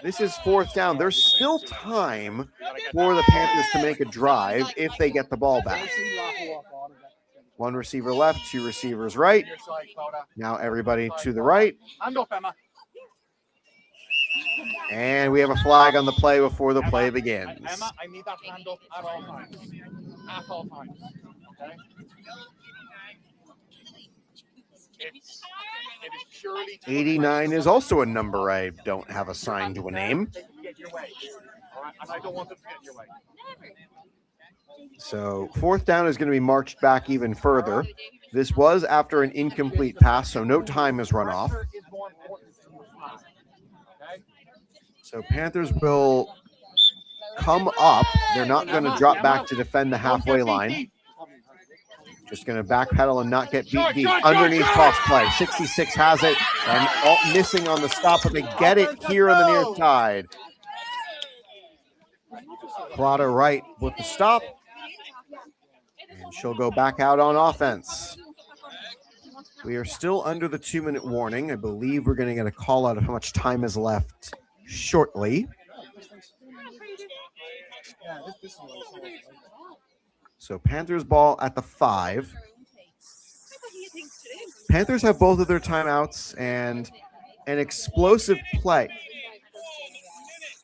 This is 4th down. There's still time for the Panthers to make a drive if they get the ball back. 1 receiver left, 2 receivers right. Now everybody to the right. Hand up, Emma. And we have a flag on the play before the play begins. Emma, I need that hand up at all times. At all times. Okay? It is surely 89 is also a number I don't have assigned to a name. get your way. All right? And I don't want them to get in your way. So 4th down is going to be marched back even further. This was after an incomplete pass, so no time is run off. Pressure is more important than the pass. Okay? So Panthers will come up. They're not going to drop back to defend the halfway line. Just going to backpedal and not get beat deep. Underneath toss play. 66 has it, and all missing on the stop, but they get it here on the near side. Claddagh right with the stop. And she'll go back out on offense. We are still under the 2-minute warning. I believe we're going to get a call out of how much time is left shortly. So Panthers ball at the 5. Panthers have both of their timeouts and an explosive play.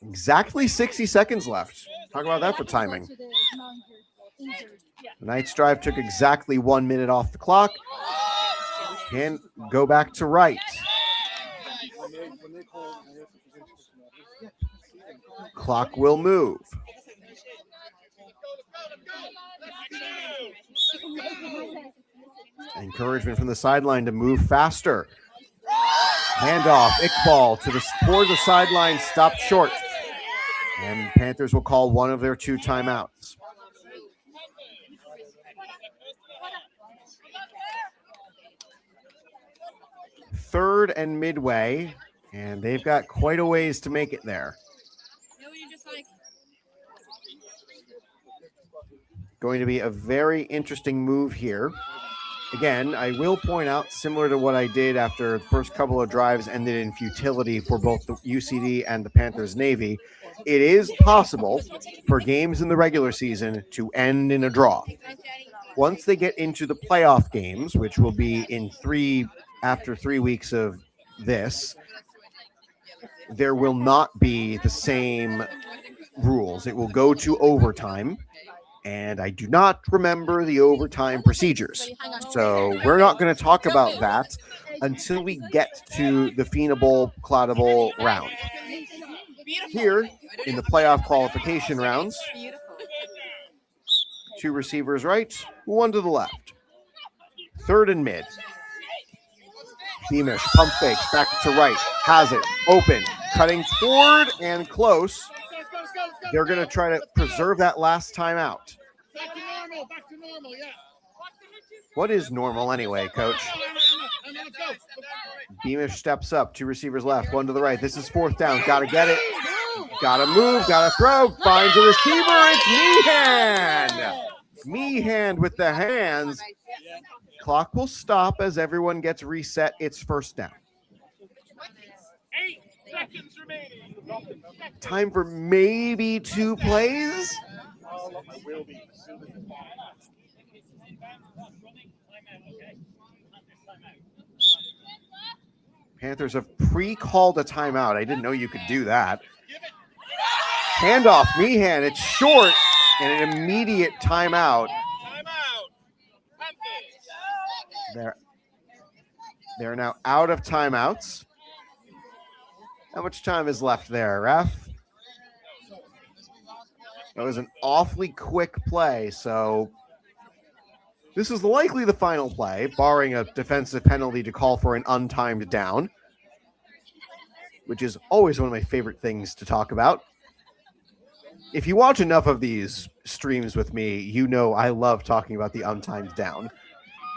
Exactly 60 seconds left. Talk about that for timing. The Knights drive took exactly 1 minute off the clock. And go back to right. Clock will move. Encouragement from the sideline to move faster. Handoff, Iqbal towards the sideline, stopped short. And Panthers will call one of their 2 timeouts. Third and midway, and they've got quite a ways to make it there. Going to be a very interesting move here. Again, I will point out, similar to what I did after the first couple of drives ended in futility for both the UCD and the Panthers Navy, it is possible for games in the regular season to end in a draw. Once they get into the playoff games, which will be after 3 weeks of this, there will not be the same rules. It will go to overtime. And I do not remember the overtime procedures. So we're not going to talk about that until we get to the FINA Bowl, Claddagh Bowl round. Here in the playoff qualification rounds, 2 receivers right, 1 to the left. 3rd and mid. Beamish, pump fake, back to right, has it, open, cutting forward and close. They're going to try to preserve that last time out. Back to normal, yeah. What is normal anyway, Coach? Beamish steps up, 2 receivers left, 1 to the right. This is 4th down. Got to get it. Gotta move, gotta throw, finds a receiver, it's Meehan! Meehan with the hands. Clock will stop as everyone gets reset. It's first down. 8 seconds remaining. Time for maybe 2 plays. I will be as soon as it's fine. Panthers have pre-called a timeout. I didn't know you could do that. Handoff, Meehan. It's short and an immediate timeout. Timeout. Panthers. They're now out of timeouts. How much time is left there, ref? That was an awfully quick play, so this is likely the final play, barring a defensive penalty to call for an untimed down, which is always one of my favorite things to talk about. If you watch enough of these streams with me, you know I love talking about the untimed down.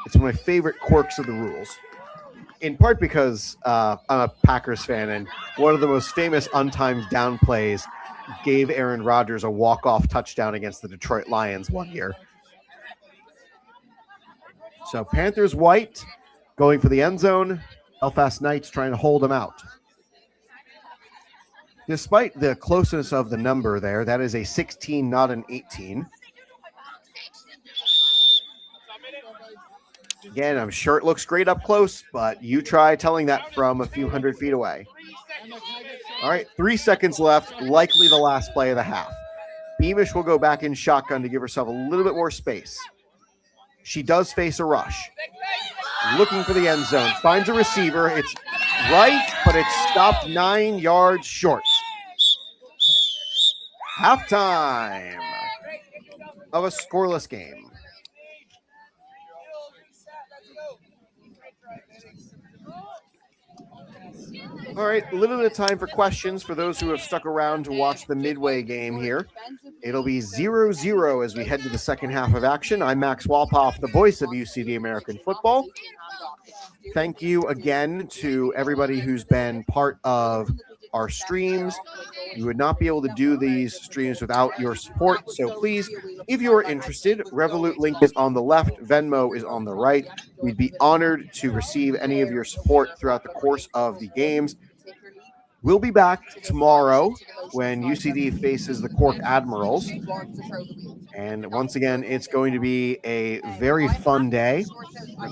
It's one of my favorite quirks of the rules, in part because I'm a Packers fan, and one of the most famous untimed down plays gave Aaron Rodgers a walk-off touchdown against the Detroit Lions one year. So Panthers white going for the end zone. Belfast Knights trying to hold them out. Despite the closeness of the number there, that is a 16, not an 18. Again, I'm sure it looks great up close, but you try telling that from a few hundred feet away. All right, 3 seconds left, likely the last play of the half. Beamish will go back in shotgun to give herself a little bit more space. She does face a rush. Looking for the end zone, finds a receiver. It's right, but it's stopped 9 yards short. Halftime of a scoreless game. All right, a little bit of time for questions for those who have stuck around to watch the midway game here. It'll be 0-0 as we head to the second half of action. I'm Max Wolpoff, the voice of UCD American Football. Thank you again to everybody who's been part of our streams. You would not be able to do these streams without your support. So please, if you are interested, Revolut link is on the left, Venmo is on the right. We'd be honored to receive any of your support throughout the course of the games. We'll be back tomorrow when UCD faces the Cork Admirals. And once again, it's going to be a very fun day.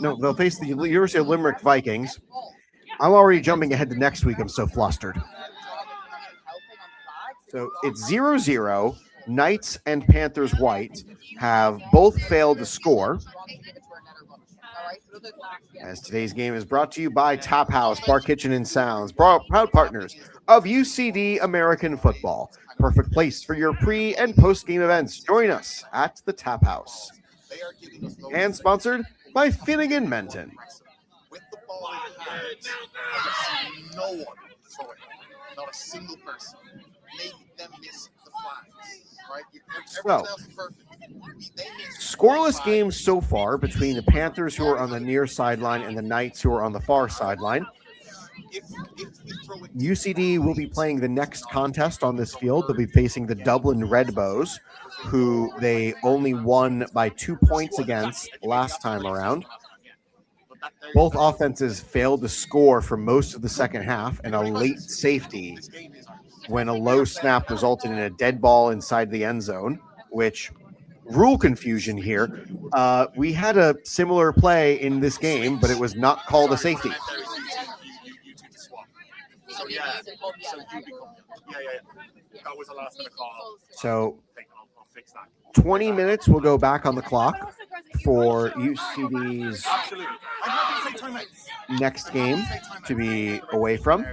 No, they'll face the University of Limerick Vikings. I'm already jumping ahead to next week. I'm so flustered. So it's 0-0. Knights and Panthers white have both failed to score. As today's game is brought to you by Tap House, Bar Kitchen and Sounds, proud partners of UCD American Football. Perfect place for your pre- and post-game events. Join us at the Tap House. And sponsored by Finnegan Menton. With the ball in hands, I see no one throw it. Not a single person. Make them miss the flags. Right? Everyone else is perfect. Scoreless games so far between the Panthers, who are on the near sideline, and the Knights, who are on the far sideline. UCD will be playing the next contest on this field. They'll be facing the Dublin Red Bows, who they only won by 2 points against last time around. Both offenses failed to score for most of the second half, and a late safety when a low snap resulted in a dead ball inside the end zone, which rule confusion here. We had a similar play in this game, but it was not called a safety. So yeah, that was the last of the call. So I'll fix that. 20 minutes will go back on the clock for UCD's next game to be away from.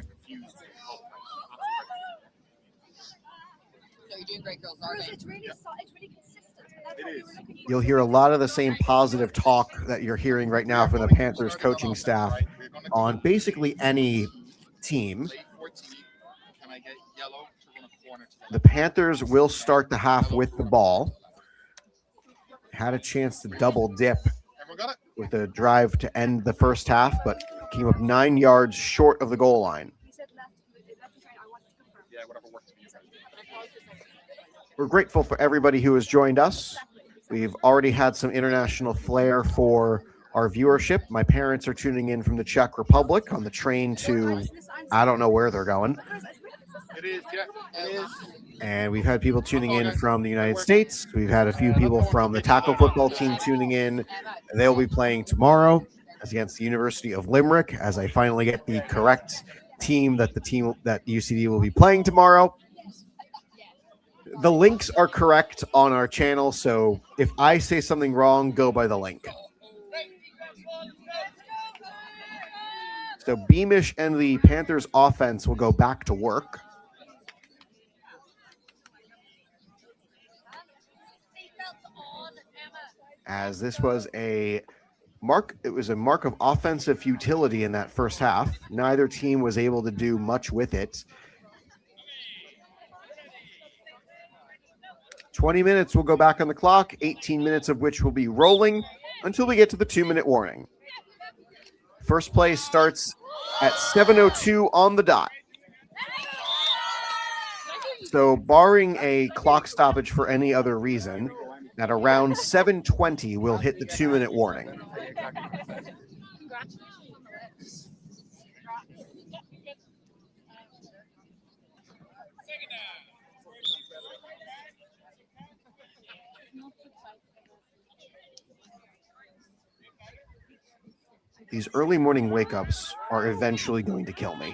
You'll hear a lot of the same positive talk that you're hearing right now from the Panthers coaching staff on basically any team. The Panthers will start the half with the ball. Had a chance to double dip with a drive to end the first half, but came up 9 yards short of the goal line. Yeah, whatever works for you. we're grateful for everybody who has joined us. We've already had some international flair for our viewership. My parents are tuning in from the Czech Republic on the train to, I don't know where they're going. It is, yeah, it is. And we've had people tuning in from the United States. We've had a few people from the tackle football team tuning in. They'll be playing tomorrow against the University of Limerick, as I finally get the correct team that UCD will be playing tomorrow. The links are correct on our channel, so if I say something wrong, go by the link. So Beamish and the Panthers offense will go back to work. As this was a mark of offensive futility in that first half. Neither team was able to do much with it. 20 minutes will go back on the clock, 18 minutes of which will be rolling until we get to the 2-minute warning. First play starts at 7:02 on the dot. So barring a clock stoppage for any other reason, at around 7:20 we'll hit the 2-minute warning. These early morning wake-ups are eventually going to kill me.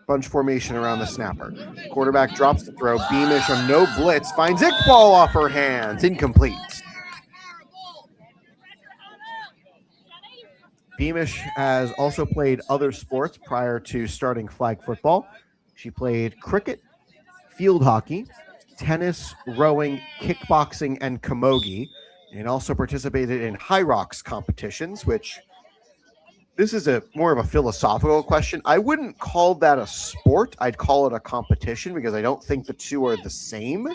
Bunch formation around the snapper. Quarterback drops the throw. Beamish on no blitz finds Iqbal off her hands. Incomplete. Beamish has also played other sports prior to starting flag football. She played cricket, field hockey, tennis, rowing, kickboxing, and camogie, and also participated in high rocks competitions, which this is more of a philosophical question. I wouldn't call that a sport. I'd call it a competition because I don't think the two are the same.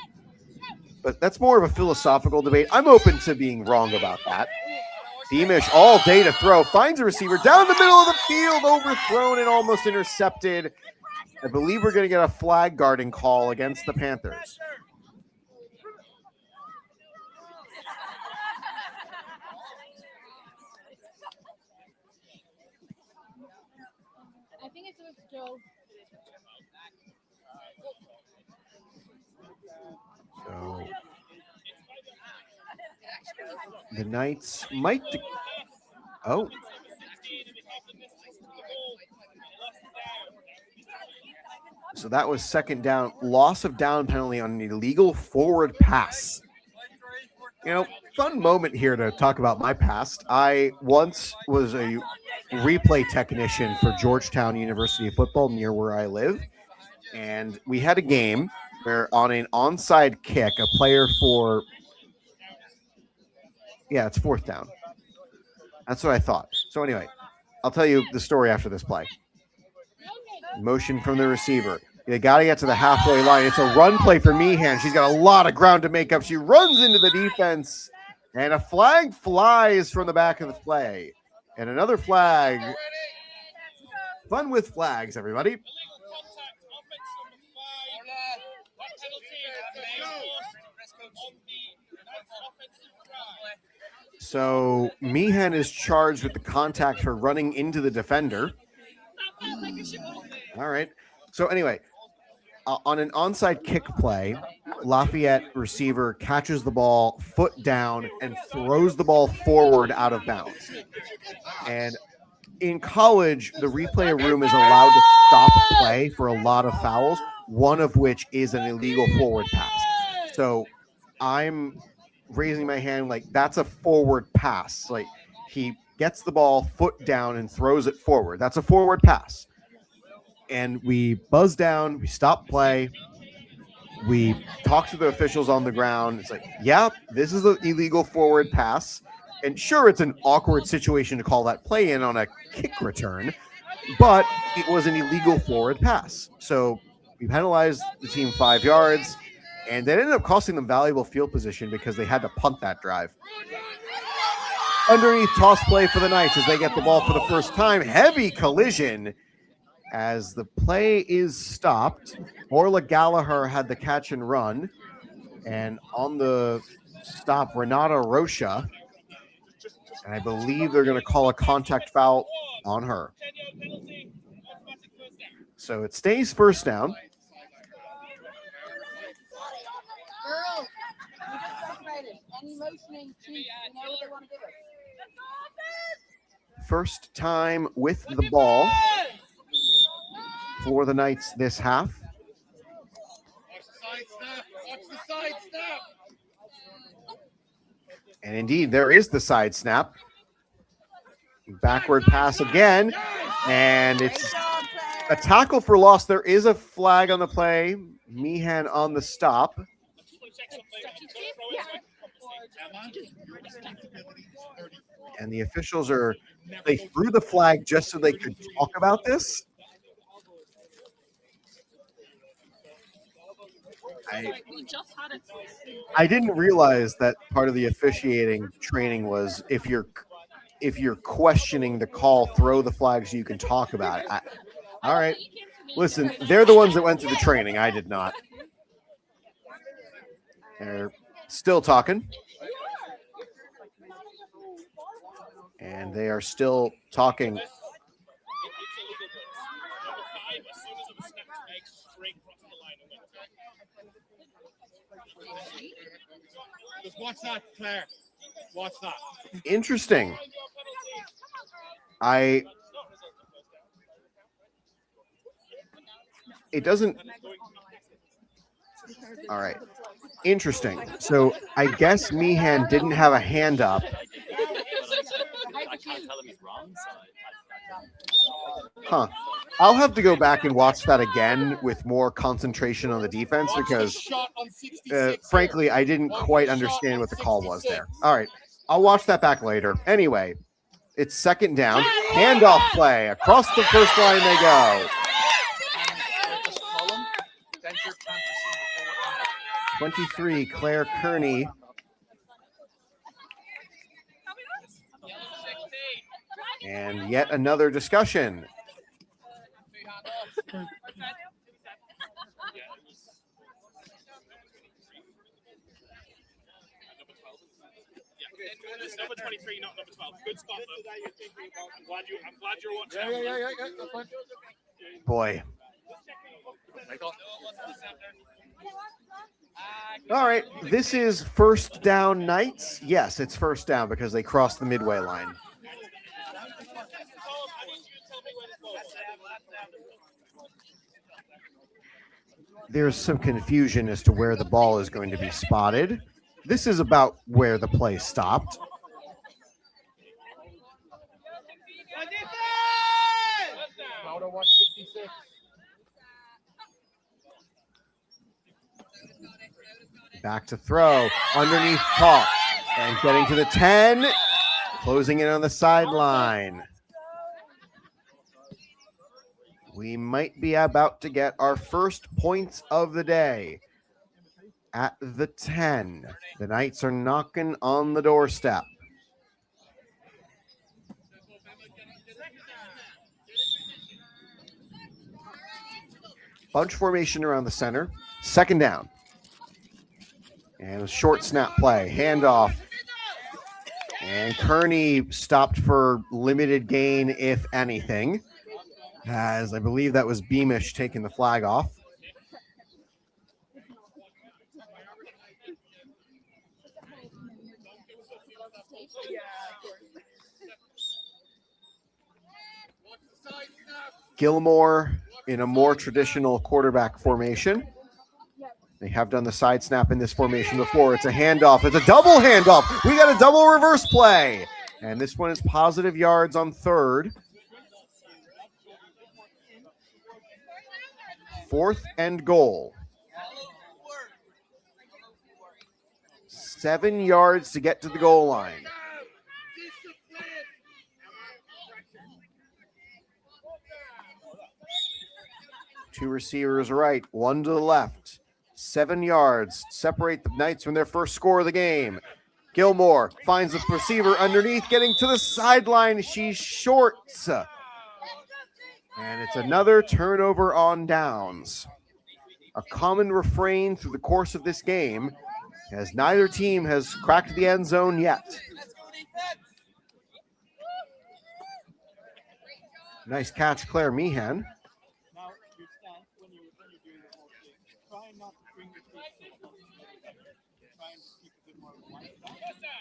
But that's more of a philosophical debate. I'm open to being wrong about that. Beamish all day to throw. Finds a receiver down the middle of the field. Overthrown and almost intercepted. I believe we're going to get a flag guarding call against the Panthers. I think it's with Joe. So the Knights might. Oh. So that was second down. Loss of down penalty on an illegal forward pass. You know, fun moment here to talk about my past. I once was a replay technician for Georgetown University football near where I live. And we had a game where on an onside kick, a player for, it's fourth down. That's what I thought. So anyway, I'll tell you the story after this play. Motion from the receiver. You got to get to the halfway line. It's a run play for Meehan. She's got a lot of ground to make up. She runs into the defense, and a flag flies from the back of the play. And another flag. Fun with flags, everybody. So Meehan is charged with the contact for running into the defender. All right. So anyway, on an onside kick play, Lafayette receiver catches the ball foot down and throws the ball forward out of bounds. And in college, the replay room is allowed to stop play for a lot of fouls, one of which is an illegal forward pass. So I'm raising my hand like that's a forward pass. Like he gets the ball foot down and throws it forward. That's a forward pass. And we buzz down, we stop play, we talk to the officials on the ground. It's like, yeah, this is an illegal forward pass. And sure, it's an awkward situation to call that play in on a kick return, but it was an illegal forward pass. So we penalized the team 5 yards, and that ended up costing them valuable field position because they had to punt that drive. Underneath toss play for the Knights as they get the ball for the first time. Heavy collision. As the play is stopped, Orla Gallagher had the catch and run. And on the stop, Renata Rocha. And I believe they're going to call a contact foul on her. So it stays first down. Girls, we just separated. Any motioning, choose. You know what they want to give us. First time with the ball for the Knights this half. Watch the side snap. And indeed, there is the side snap. Backward pass again. And it's a tackle for loss. There is a flag on the play. Meehan on the stop. And the officials they threw the flag just so they could talk about this. I didn't realize that part of the officiating training was if you're questioning the call, throw the flag so you can talk about it. All right. Listen, they're the ones that went through the training. I did not. They're still talking. And they are still talking. Just watch that, Claire. Watch that. Interesting. It doesn't. All right. Interesting. So I guess Meehan didn't have a hand up. I can't tell him he's wrong. Huh. I'll have to go back and watch that again with more concentration on the defense because, frankly, I didn't quite understand what the call was there. All right. I'll watch that back later. Anyway, it's second down. Handoff play. Across the first line they go. 23, Claire Kearney. And yet another discussion. Number 23, not number 12. Good spot, though. I'm glad you're watching. Yeah. That's fine. Boy. All right. This is first down Knights. Yes, it's first down because they crossed the midway line. There's some confusion as to where the ball is going to be spotted. This is about where the play stopped. Back to throw, underneath caught, and getting to the 10, closing in on the sideline. We might be about to get our first points of the day at the 10. The Knights are knocking on the doorstep. Bunch formation around the center. Second down. And a short snap play. Handoff. And Kearney stopped for limited gain, if anything. As I believe that was Beamish taking the flag off. Gilmore in a more traditional quarterback formation. They have done the side snap in this formation before. It's a handoff. It's a double handoff. We got a double reverse play. And this one is positive yards on third. Fourth and goal. 7 yards to get to the goal line. Two receivers right, one to the left. 7 yards separate the Knights from their first score of the game. Gilmore finds the receiver underneath, getting to the sideline. She's short. And it's another turnover on downs. A common refrain through the course of this game as neither team has cracked the end zone yet. Nice catch, Claire Meehan. Now, your stance when you're doing the whole thing, try not to bring your feet so close to the leg. Try and just keep a bit more wide back.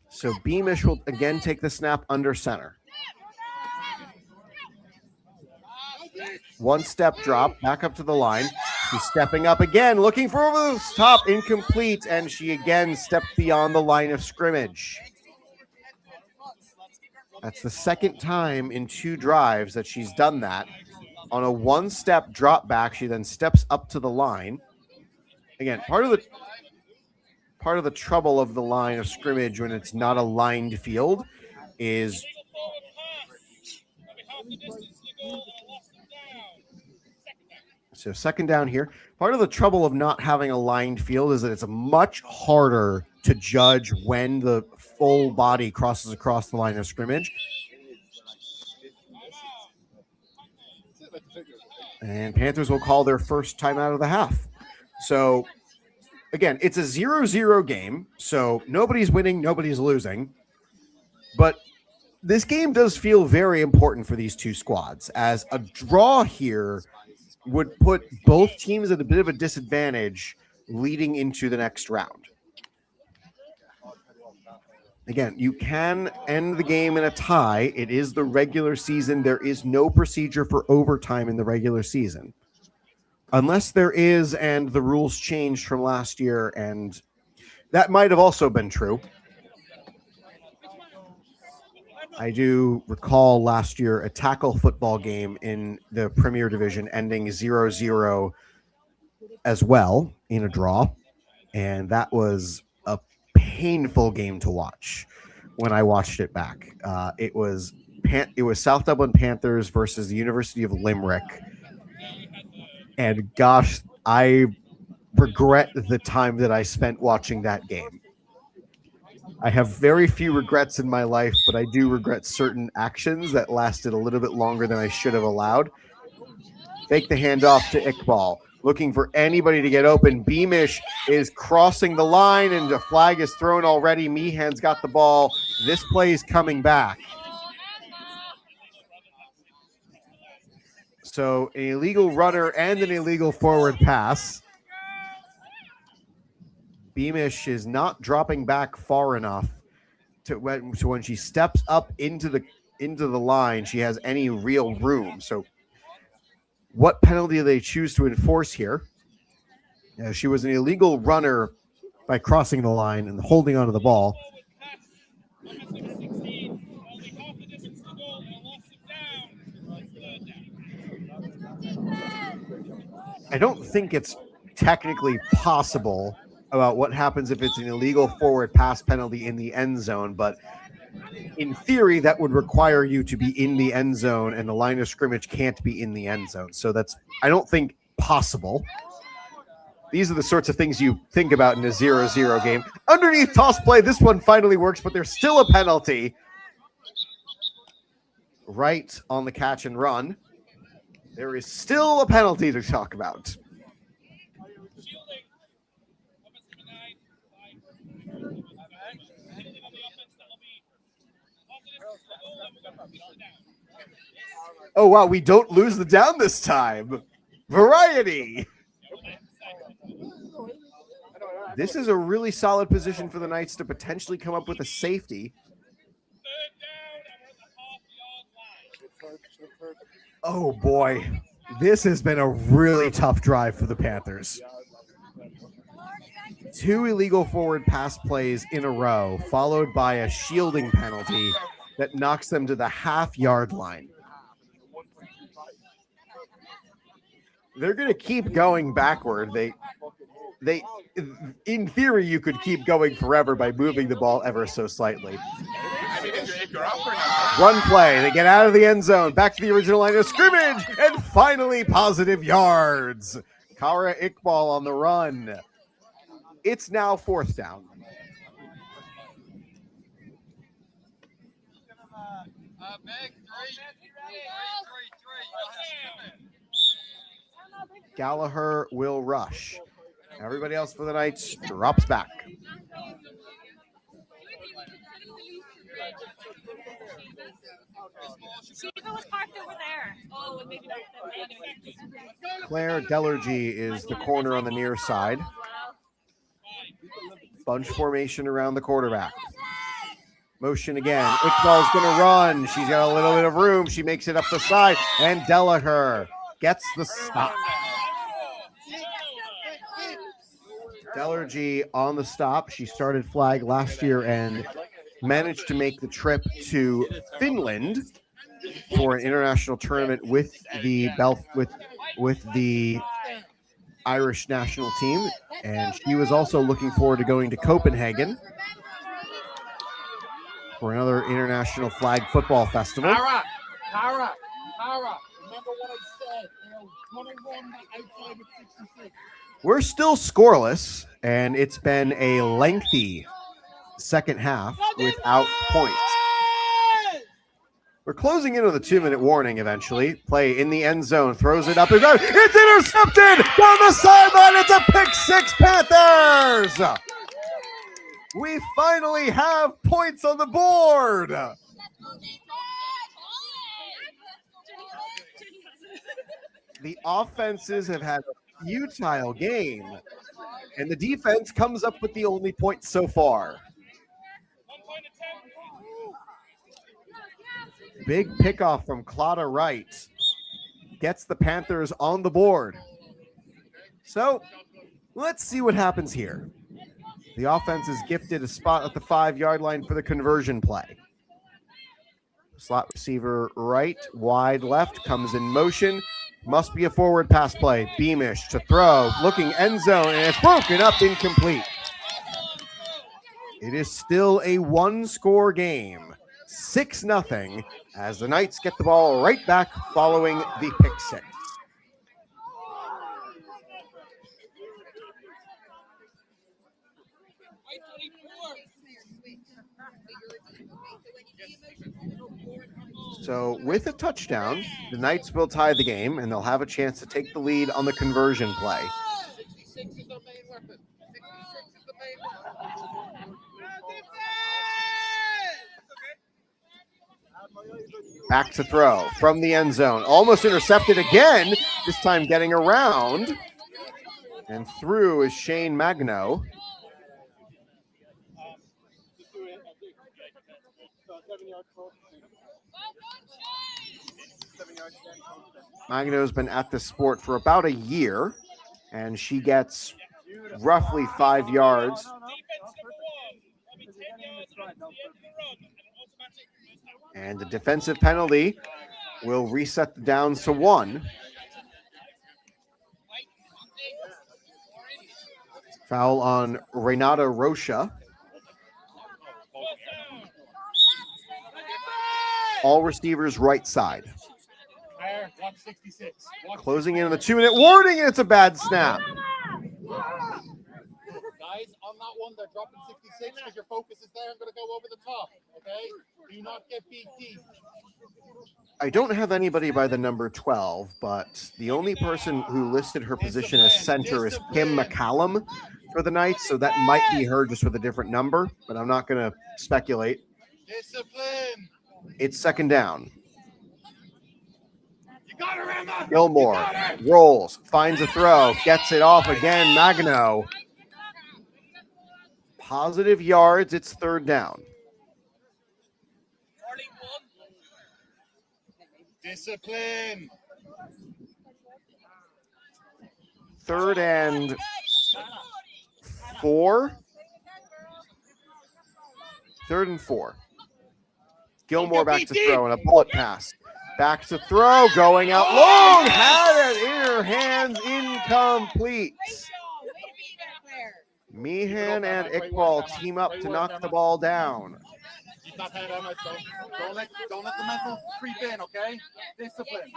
So Beamish will again take the snap under center. One step drop, back up to the line. She's stepping up again, looking for over the top, incomplete, and she again stepped beyond the line of scrimmage. That's the second time in 2 drives that she's done that. On a one-step drop back, she then steps up to the line. Again, part of the trouble of the line of scrimmage when it's not a lined field is so second down here. Part of the trouble of not having a lined field is that it's much harder to judge when the full body crosses across the line of scrimmage. And Panthers will call their first timeout of the half. So, again, it's a 0-0 game, so nobody's winning, nobody's losing. But this game does feel very important for these two squads, as a draw here would put both teams at a bit of a disadvantage leading into the next round. Again, you can end the game in a tie. It is the regular season. There is no procedure for overtime in the regular season. Unless there is, and the rules changed from last year, and that might have also been true. I do recall last year a tackle football game in the Premier Division ending 0-0 as well in a draw, and that was a painful game to watch when I watched it back. It was South Dublin Panthers versus the University of Limerick, and gosh, I regret the time that I spent watching that game. I have very few regrets in my life, but I do regret certain actions that lasted a little bit longer than I should have allowed. Fake the handoff to Iqbal, looking for anybody to get open. Beamish is crossing the line, and the flag is thrown already. Meehan's got the ball. This play is coming back. So an illegal runner and an illegal forward pass. Beamish is not dropping back far enough to when she steps up into the line, she has any real room. So what penalty do they choose to enforce here? She was an illegal runner by crossing the line and holding onto the ball. I don't think it's technically possible about what happens if it's an illegal forward pass penalty in the end zone, but in theory, that would require you to be in the end zone, and the line of scrimmage can't be in the end zone. So that's, I don't think, possible. These are the sorts of things you think about in a 0-0 game. Underneath toss play, this one finally works, but there's still a penalty. Right on the catch and run. There is still a penalty to talk about. Oh, wow, we don't lose the down this time. Variety. This is a really solid position for the Knights to potentially come up with a safety. Oh, boy. This has been a really tough drive for the Panthers. 2 illegal forward pass plays in a row, followed by a shielding penalty that knocks them to the half-yard line. They're going to keep going backward. They, in theory, you could keep going forever by moving the ball ever so slightly. Run play. They get out of the end zone, back to the original line of scrimmage, and finally positive yards. Kara Iqbal on the run. It's now 4th down. Gallagher will rush. Everybody else for the Knights drops back. Shiva was parked over there. Oh, and maybe Claire Delergy is the corner on the near side. Bunch formation around the quarterback. Motion again. Iqbal's going to run. She's got a little bit of room. She makes it up the side. And Delaher gets the stop. Delergy on the stop. She started flag last year and managed to make the trip to Finland for an international tournament with the Irish national team. And she was also looking forward to going to Copenhagen for another international flag football festival. Tara, remember what I said. They're going to run outside of 66. We're still scoreless, and it's been a lengthy second half without points. We're closing in on the 2-minute warning eventually. Play in the end zone, throws it up. It's intercepted down the sideline. It's a pick six, Panthers. We finally have points on the board. The offenses have had a futile game, and the defense comes up with the only points so far. Big pickoff from Claddagh Wright gets the Panthers on the board. So let's see what happens here. The offense is gifted a spot at the 5-yard line for the conversion play. Slot receiver right, wide left, comes in motion. Must be a forward pass play. Beamish to throw, looking end zone, and it's broken up, incomplete. It is still a one-score game, 6-0, as the Knights get the ball right back following the pick six. So with a touchdown, the Knights will tie the game, and they'll have a chance to take the lead on the conversion play. 66 is the main weapon. 66 is the main weapon. Back to throw from the end zone. Almost intercepted again, this time getting around. And through is Shane Magno. Magno's been at this sport for about a year, and she gets roughly 5 yards. And the defensive penalty will reset the downs to 1. Foul on Renata Rocha. All receivers right side. Closing in on the 2-minute warning, and it's a bad snap. Guys, on that one, they're dropping 66 because your focus is there. I'm going to go over the top, okay? Do not get beat deep. I don't have anybody by the number 12, but the only person who listed her position as center is Kim McCallum for the Knights, so that might be her just with a different number, but I'm not going to speculate. Discipline. It's second down. Gilmore rolls, finds a throw, gets it off again. Magno. Positive yards, it's third down. Discipline. 3rd and 4. 3rd and 4. Gilmore back to throw and a bullet pass. Back to throw, going out long, had it in her hands, incomplete. Meehan and Iqbal team up to knock the ball down. Don't let the mental creep in, okay? Discipline.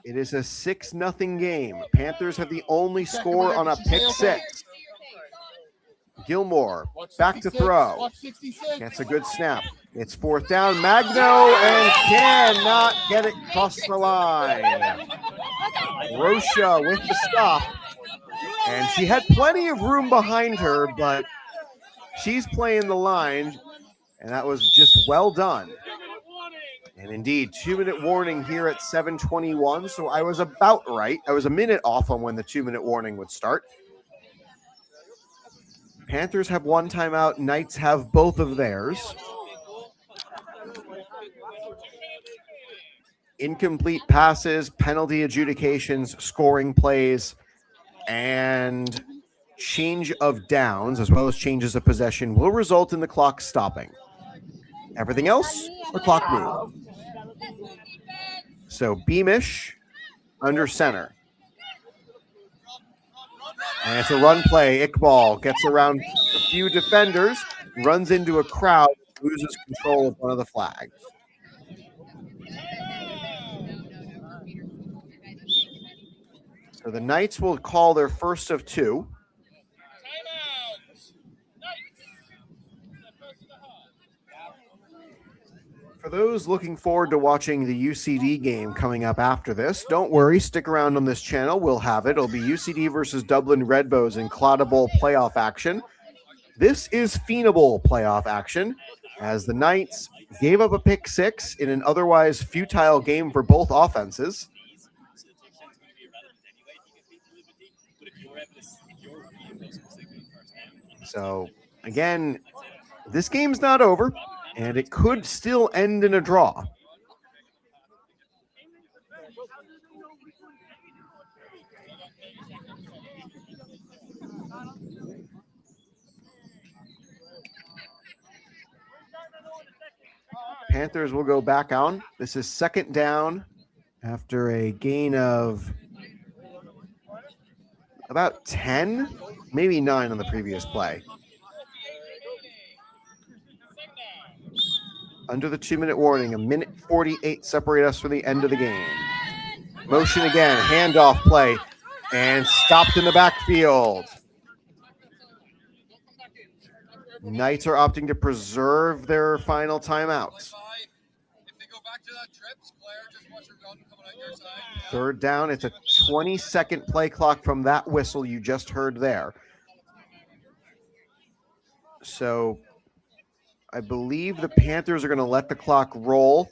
It is a 6-0 game. Panthers have the only score on a pick six. Gilmore back to throw. Gets a good snap. It's 4th down. Magno and cannot get it across the line. Rocha with the stop. And she had plenty of room behind her, but she's playing the line, and that was just well done. And indeed, 2-minute warning here at 7:21, so I was about right. I was a minute off on when the 2-minute warning would start. Panthers have one timeout. Knights have both of theirs. Incomplete passes, penalty adjudications, scoring plays, and change of downs, as well as changes of possession, will result in the clock stopping. Everything else, the clock moves. So Beamish under center. And it's a run play. Iqbal gets around a few defenders, runs into a crowd, loses control of one of the flags. So the Knights will call their first of two. For those looking forward to watching the UCD game coming up after this, don't worry, stick around on this channel. We'll have it. It'll be UCD versus Dublin Redbows in Claddagh Bowl playoff action. This is Fianna Bowl playoff action, as the Knights gave up a pick six in an otherwise futile game for both offenses. So, again, this game's not over, and it could still end in a draw. Panthers will go back on. This is second down after a gain of about 10, maybe 9 on the previous play. Under the 2-minute warning, 1:48 separate us from the end of the game. Motion again, handoff play, and stopped in the backfield. Knights are opting to preserve their final timeout. Third down, it's a 20-second play clock from that whistle you just heard there. So I believe the Panthers are going to let the clock roll,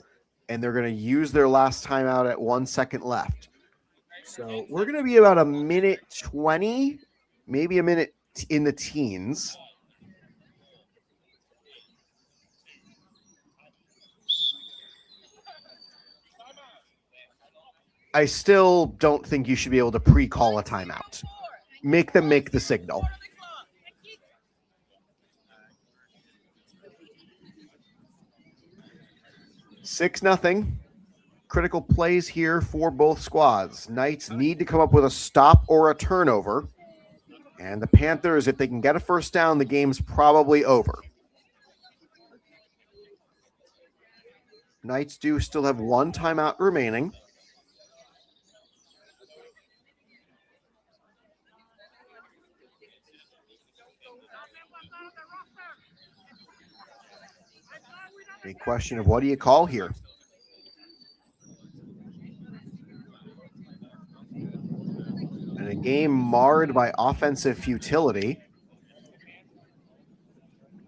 and they're going to use their last timeout at 1 second left. So we're going to be about 1:20, maybe a minute in the teens. I still don't think you should be able to pre-call a timeout. Make them make the signal. Six nothing. Critical plays here for both squads. Knights need to come up with a stop or a turnover. And the Panthers, if they can get a first down, the game's probably over. Knights do still have one timeout remaining. A question of what do you call here? And a game marred by offensive futility.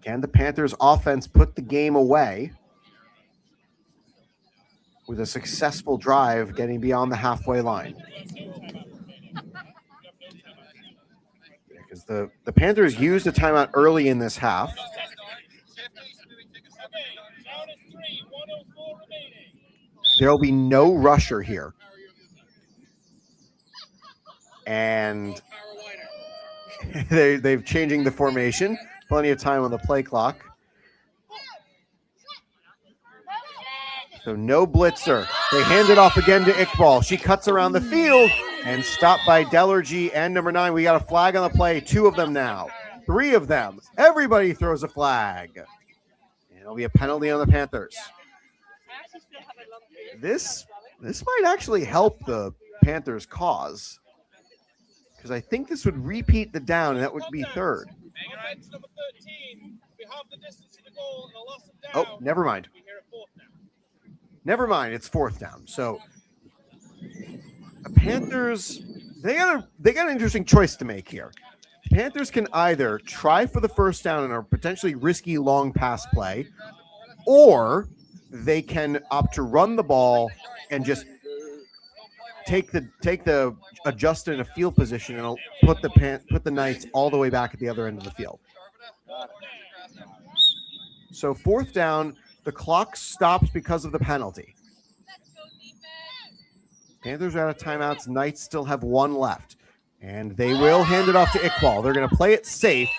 Can the Panthers offense put the game away with a successful drive getting beyond the halfway line? Because the Panthers used a timeout early in this half. There'll be no rusher here. And they've changing the formation. Plenty of time on the play clock. So no blitzer. They hand it off again to Iqbal. She cuts around the field and stopped by Delergy and number 9. We got a flag on the play. 2 of them now. 3 of them. Everybody throws a flag. And it'll be a penalty on the Panthers. This might actually help the Panthers' cause, because I think this would repeat the down, and that would be third. Oh, never mind. Never mind. It's fourth down. So The Panthers, they got an interesting choice to make here. Panthers can either try for the first down in a potentially risky long pass play, or they can opt to run the ball and just take the adjust in a field position and put the Knights all the way back at the other end of the field. So fourth down, the clock stops because of the penalty. Panthers are out of timeouts. Knights still have one left, and they will hand it off to Iqbal. They're going to play it safe.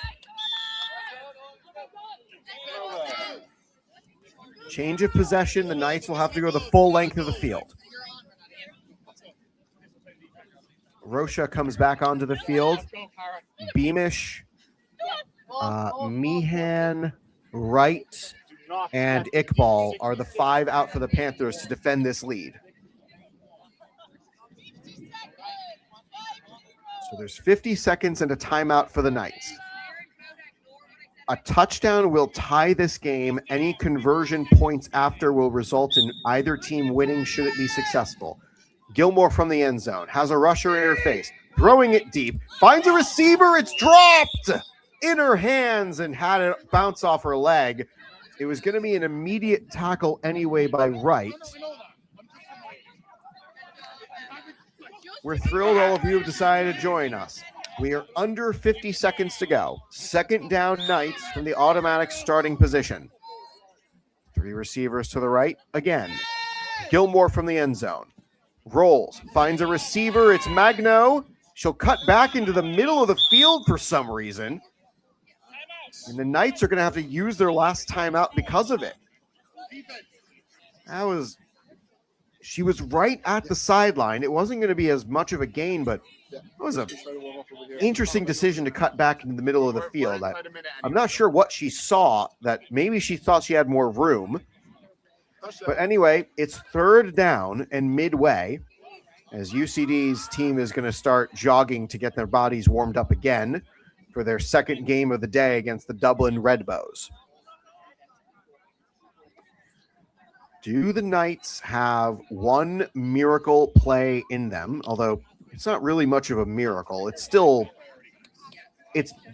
Change of possession. The Knights will have to go the full length of the field. Rocha comes back onto the field. Beamish, Meehan, Wright, and Iqbal are the 5 out for the Panthers to defend this lead. So there's 50 seconds and a timeout for the Knights. A touchdown will tie this game. Any conversion points after will result in either team winning should it be successful. Gilmore from the end zone has a rusher in her face, throwing it deep, finds a receiver, it's dropped in her hands and had it bounce off her leg. It was going to be an immediate tackle anyway by Wright. We're thrilled all of you have decided to join us. We are under 50 seconds to go. Second down, Knights from the automatic starting position. 3 receivers to the right again. Gilmore from the end zone. Rolls, finds a receiver. It's Magno. She'll cut back into the middle of the field for some reason. And the Knights are going to have to use their last timeout because of it. She was right at the sideline. It wasn't going to be as much of a gain, but it was an interesting decision to cut back into the middle of the field. I'm not sure what she saw, that maybe she thought she had more room. But anyway, it's third down and midway as UCD's team is going to start jogging to get their bodies warmed up again for their second game of the day against the Dublin Redbows. Do the Knights have one miracle play in them? Although it's not really much of a miracle. It's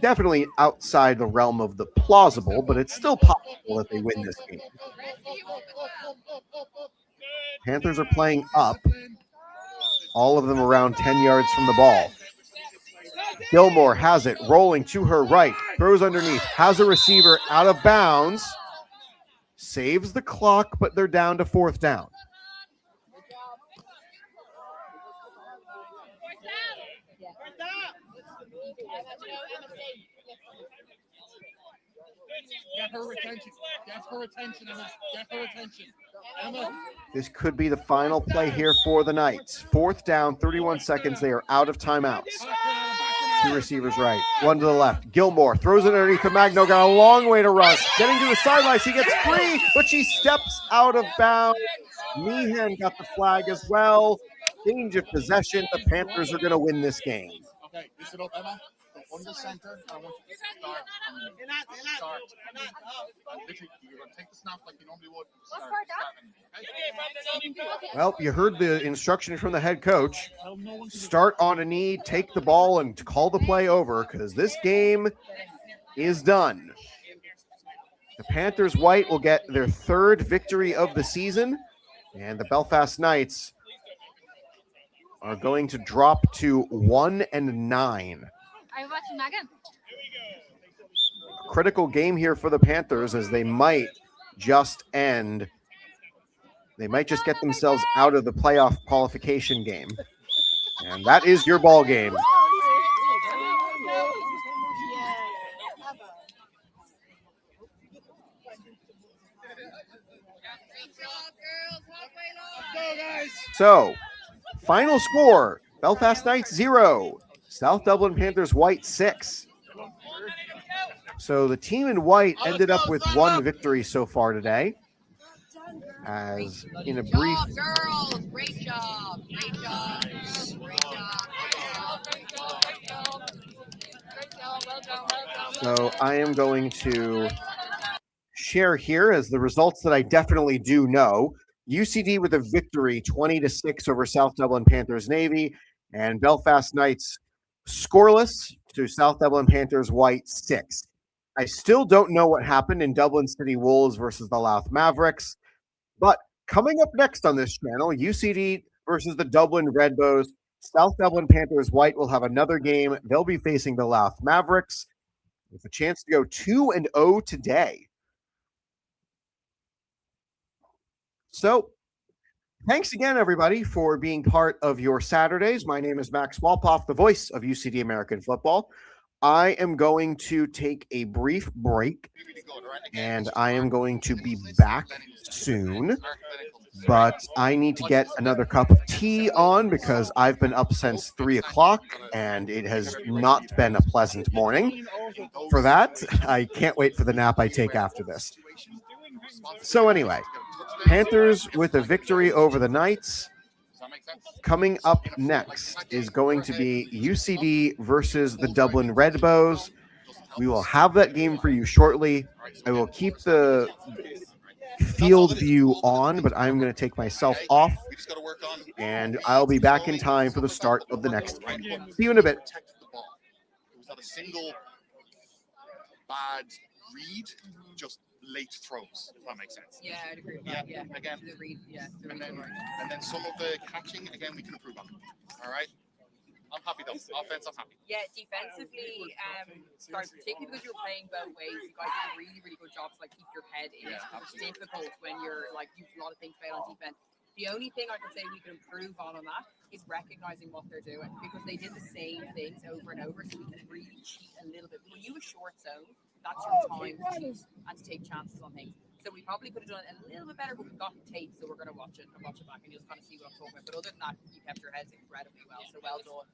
definitely outside the realm of the plausible, but it's still possible that they win this game. Panthers are playing up, all of them around 10 yards from the ball. Gilmore has it, rolling to her right, throws underneath, has a receiver out of bounds, saves the clock, but they're down to fourth down. Get her attention. Get her attention, Emma. Get her attention. Emma. This could be the final play here for the Knights. Fourth down, 31 seconds. They are out of timeouts. 2 receivers right, 1 to the left. Gilmore throws it underneath to Magno. Got a long way to run. Getting to the sidelines. She gets free, but she steps out of bounds. Meehan got the flag as well. Change of possession. The Panthers are going to win this game. Okay, listen up, Emma. On the center, I want you to start. Literally, you're going to take the snap like you normally would. Well, you heard the instruction from the head coach. Start on a knee, take the ball, and call the play over because this game is done. The Panthers white will get their 3rd victory of the season, and the Belfast Knights are going to drop to 1-9. Are you watching Megan? Critical game here for the Panthers as they might just get themselves out of the playoff qualification game. And that is your ball game. So, final score, Belfast Knights 0, South Dublin Panthers white 6. So the team in white ended up with 1 victory so far today. As in a brief... Girls, great job. Great job. Great job. So I am going to share here as the results that I definitely do know. UCD with a victory 20-6 over South Dublin Panthers Navy, and Belfast Knights scoreless to South Dublin Panthers White 6. I still don't know what happened in Dublin City Wolves versus the Louth Mavericks, but coming up next on this channel, UCD versus the Dublin Redbows. South Dublin Panthers White will have another game. They'll be facing the Louth Mavericks with a chance to go 2-0 today. So, thanks again, everybody, for being part of your Saturdays. My name is Max Wolpoff, the voice of UCD American Football. I am going to take a brief break, and I am going to be back soon. But I need to get another cup of tea on because I've been up since 3 o'clock, and it has not been a pleasant morning. For that, I can't wait for the nap I take after this. So anyway, Panthers with a victory over the Knights. Coming up next is going to be UCD versus the Dublin Redbows. We will have that game for you shortly. I will keep the field view on, but I'm going to take myself off, and I'll be back in time for the start of the next game. See you in a bit. It was not a single bad read, just late throws, if that makes sense. Yeah, I'd agree with that. Yeah. Again, The read, and then some of the catching, again, we can improve on. All right? I'm happy though. Offense, I'm happy. Yeah, defensively, sorry, particularly because you're playing both ways, you guys did a really, really good job to like keep your head in it. It's difficult when you're like you've a lot of things fail on defense. The only thing I can say we can improve on that is recognizing what they're doing, because they did the same things over and over, so we can really cheat a little bit. When you have a short zone, that's your time to cheat and to take chances on things. So we probably could have done it a little bit better, but we've got the tape, so we're going to watch it and watch it back and just kind of see what I'm talking about. But other than that, you kept your heads incredibly well, so well done.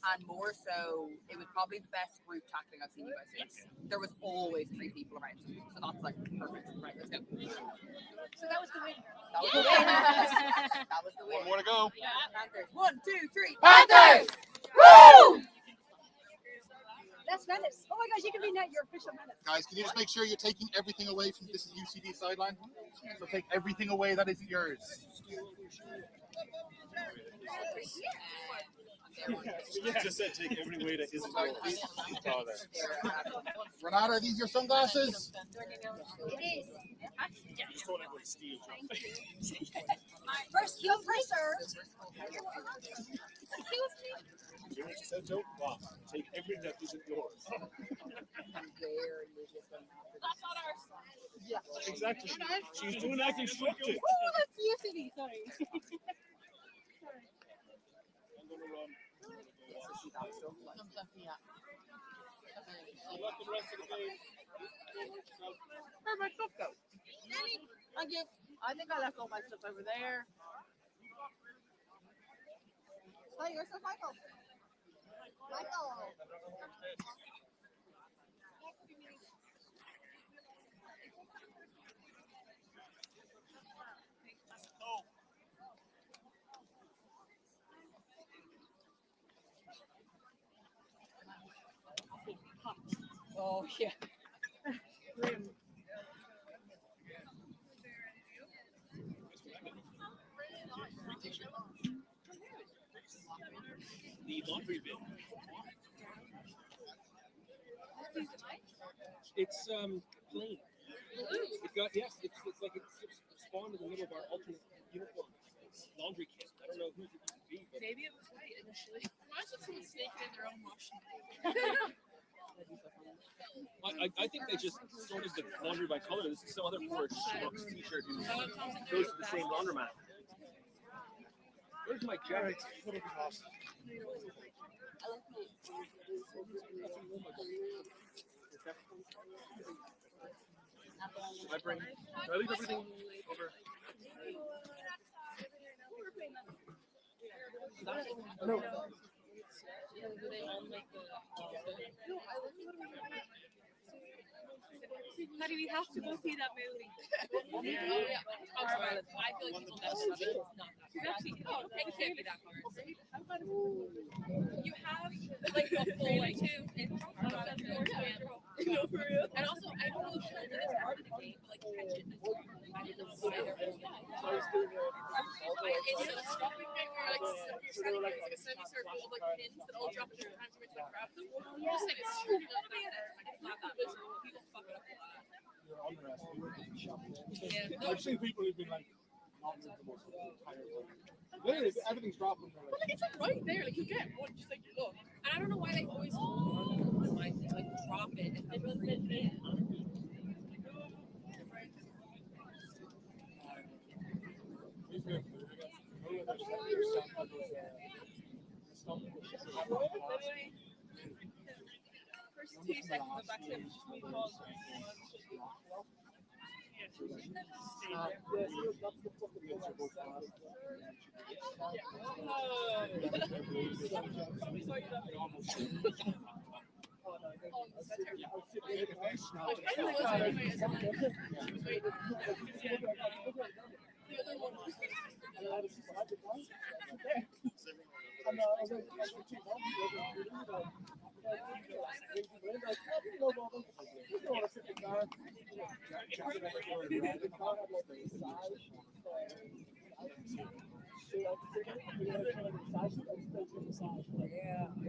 And more so, it was probably the best group tackling I've seen you guys do. There was always 3 people around, so that's like perfect. Right, let's go. So that was the win. That was the win. That was the win. One more to go. Panthers. 1, 2, 3. Panthers! Woo! That's Menace. Oh my gosh, you can be your official Menace. Guys, can you just make sure you're taking everything away from this UCD sideline? So take everything away that isn't yours. Just said take every way that isn't yours. Renata, are these your sunglasses? It is. Just told everyone steal. First, you first, sir. You just said don't walk. Take everything that isn't yours. That's not ours. Yeah. Exactly. She's doing that constructed. Oh, that's UCD, sorry. I'm gonna run. Let the rest of the game. Where'd my stuff go? I think I left all my stuff over there. Oh, your stuff, Michael. Michael. Oh, yeah. The laundry bin. It's plain. It got it's like it's spawned in the middle of our alternate uniform laundry kit. I don't know who it could be, but Maybe it was white initially. Why is it someone snaking in their own washing? I think they just sorted the laundry by color. This is some other poor schmuck's t-shirt who goes to the same laundromat. Where's my jacket? Do I leave everything over? No. Honey, we have to go see that movie. Yeah. I feel like people never see it. Actually, oh, It can't be that hard. you have like a full like two. No, for real. And also, I don't know if she'll do this part of the game, but like catch it. I did the slider. Yeah. I've seen people who've been like, not moved the most entire time. Literally, everything's dropping. But like, it's like right there. Like you get one, just like look. And I don't know why they always like drop it and then bring it in. First 2 seconds of back to just me calls.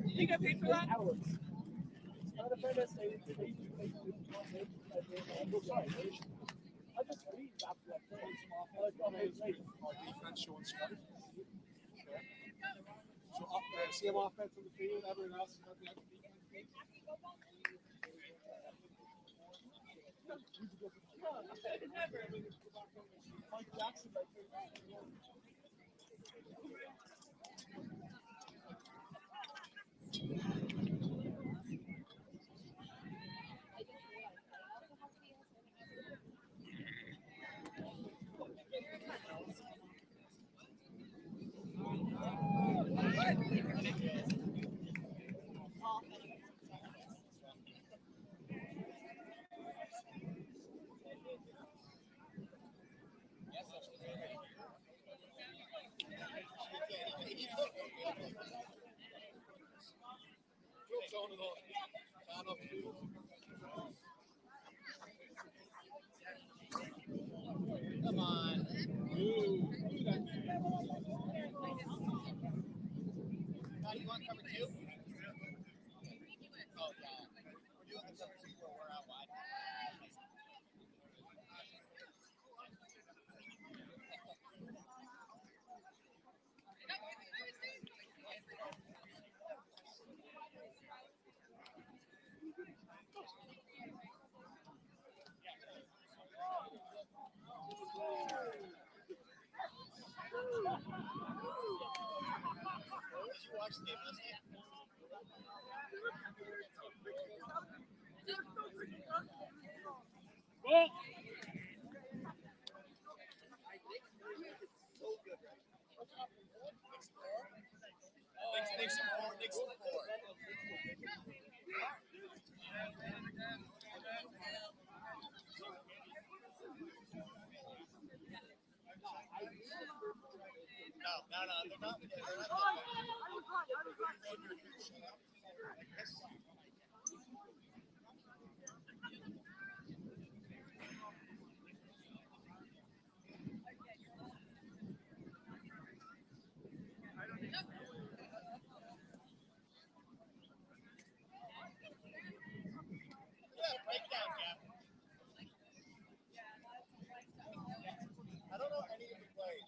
You get paid for that? Defense showing strength. So same offense on the field, everyone else is not the extra defense. Mike Jackson, I think. Come on. Now you want cover 2? Oh, yeah. We're doing the cover 2 where we're out wide. Did you watch the game last night? Well, So good, right? Nixon 4. Nixon 4. No, they're not. Breakdown, Jeff. I don't know any of the plays.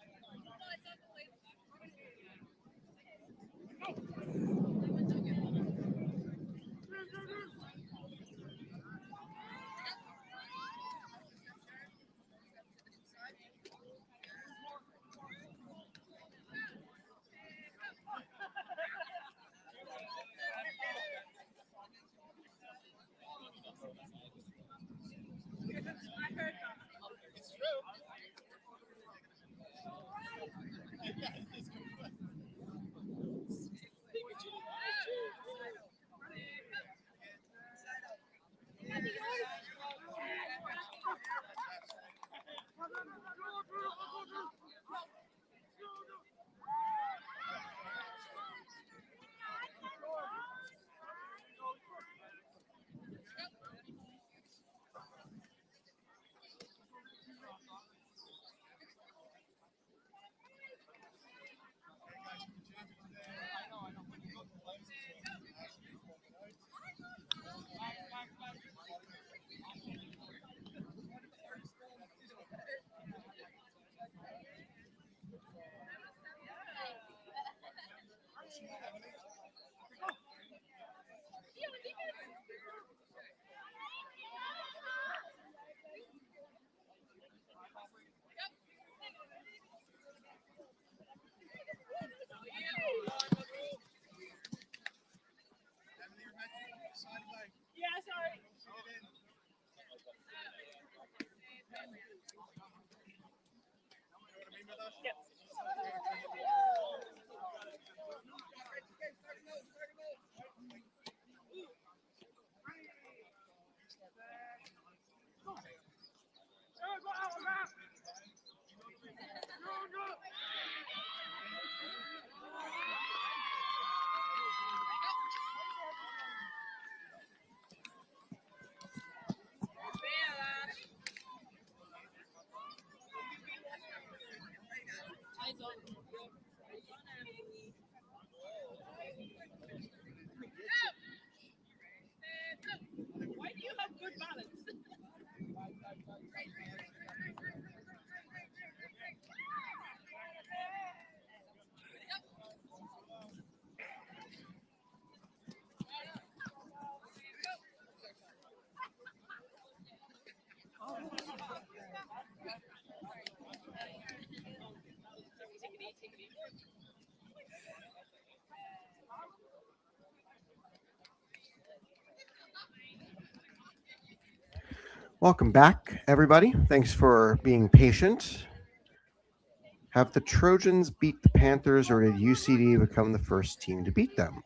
Why do you have good balance? Welcome back, everybody. Thanks for being patient. Have the Trojans beat the Panthers, or did UCD become the first team to beat them?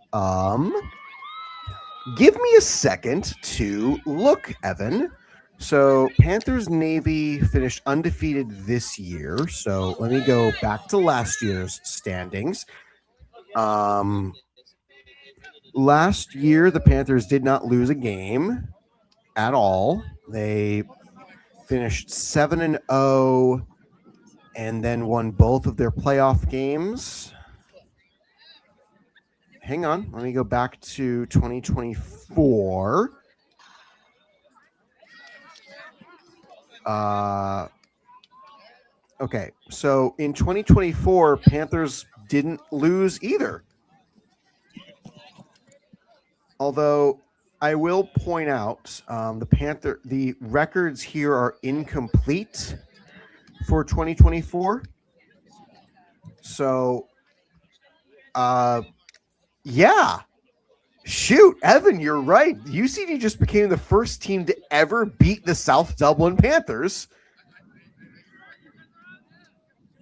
Give me a second to look, Evan. So Panthers Navy finished undefeated this year. So let me go back to last year's standings. Last year, the Panthers did not lose a game at all. They finished 7-0 and then won both of their playoff games. Hang on, let me go back to 2024. Okay, so in 2024, Panthers didn't lose either. Although I will point out the records here are incomplete for 2024. So, yeah. Shoot, Evan, you're right. UCD just became the first team to ever beat the South Dublin Panthers.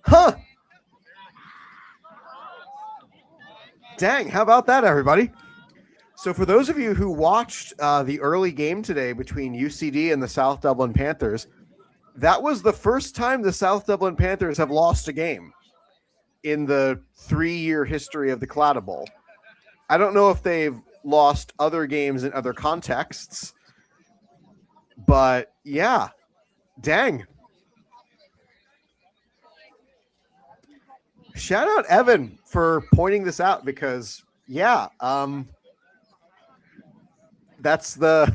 Huh. Dang, how about that, everybody? So for those of you who watched the early game today between UCD and the South Dublin Panthers, that was the first time the South Dublin Panthers have lost a game in the 3-year history of the Claddagh Bowl. I don't know if they've lost other games in other contexts, but yeah, dang. Shout out Evan for pointing this out because, yeah, that's the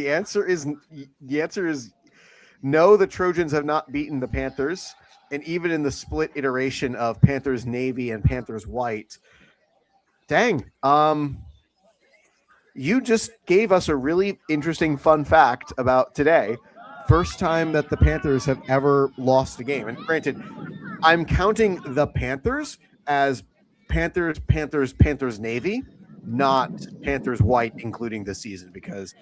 answer is no. The Trojans have not beaten the Panthers, and even in the split iteration of Panthers Navy and Panthers White, dang, you just gave us a really interesting fun fact about today. First time that the Panthers have ever lost a game, and granted, I'm counting the Panthers as Panthers Navy, not Panthers White, including this season, because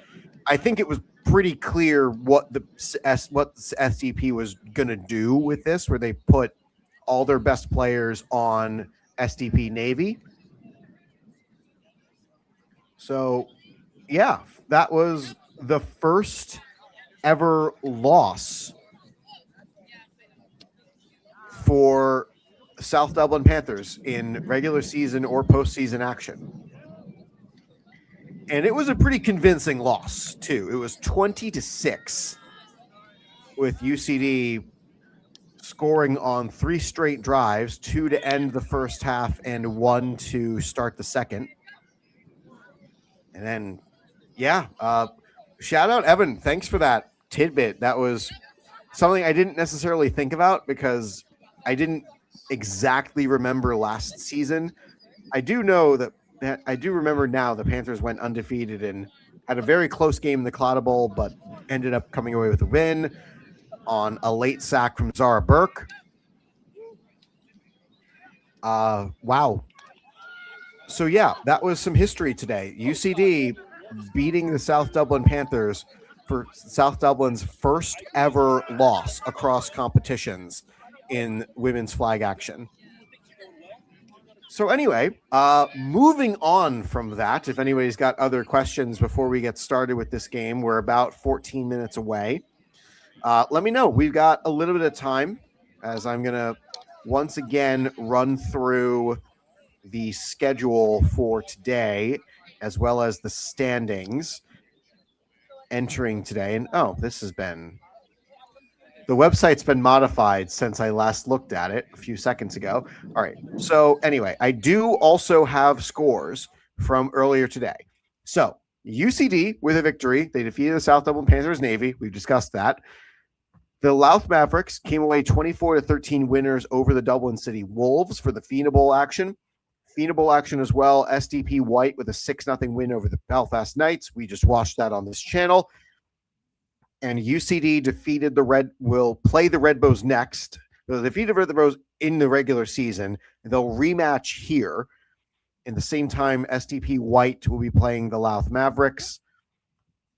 I think it was pretty clear what the SDP was going to do with this, where they put all their best players on SDP Navy. So, yeah, that was the first ever loss for South Dublin Panthers in regular season or postseason action. And it was a pretty convincing loss, too. It was 20-6 with UCD scoring on 3 straight drives, 2 to end the first half and 1 to start the second. And then, yeah, shout out Evan. Thanks for that tidbit. That was something I didn't necessarily think about because I didn't exactly remember last season. I do know that I do remember now the Panthers went undefeated and had a very close game in the Claddagh Bowl, but ended up coming away with a win on a late sack from Zara Burke. Wow. So, yeah, that was some history today. UCD beating the South Dublin Panthers for South Dublin's first ever loss across competitions in women's flag action. So anyway, moving on from that, if anybody's got other questions before we get started with this game, we're about 14 minutes away. Let me know. We've got a little bit of time, as I'm going to once again run through the schedule for today, as well as the standings entering today. And this has been... The website's been modified since I last looked at it a few seconds ago. All right. So anyway, I do also have scores from earlier today. So UCD with a victory. They defeated the South Dublin Panthers Navy. We've discussed that. The Louth Mavericks came away 24-13 winners over the Dublin City Wolves for the FINA Bowl action. FINA Bowl action as well. SDP White with a 6-0 win over the Belfast Knights. We just watched that on this channel. And UCD will play the Red Bows next. They'll defeat the Red Bows in the regular season. They'll rematch here. In the same time, SDP White will be playing the Louth Mavericks.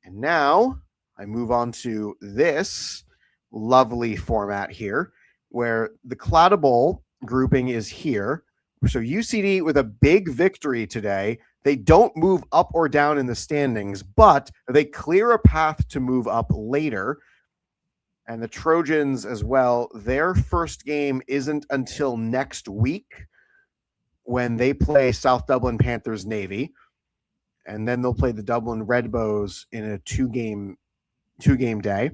And now I move on to this lovely format here, where the Claddagh Bowl grouping is here. So UCD with a big victory today. They don't move up or down in the standings, but they clear a path to move up later. And the Trojans as well, their first game isn't until next week when they play South Dublin Panthers Navy. And then they'll play the Dublin Red Bows in a two-game day.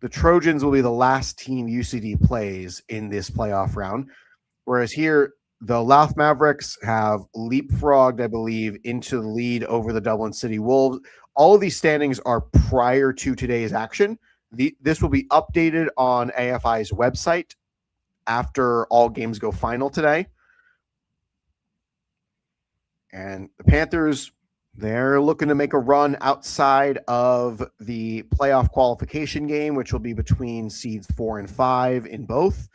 The Trojans will be the last team UCD plays in this playoff round. Whereas here, the Louth Mavericks have leapfrogged, I believe, into the lead over the Dublin City Wolves. All of these standings are prior to today's action. This will be updated on AFI's website after all games go final today. And the Panthers, they're looking to make a run outside of the playoff qualification game, which will be between seeds 4 and 5 in both.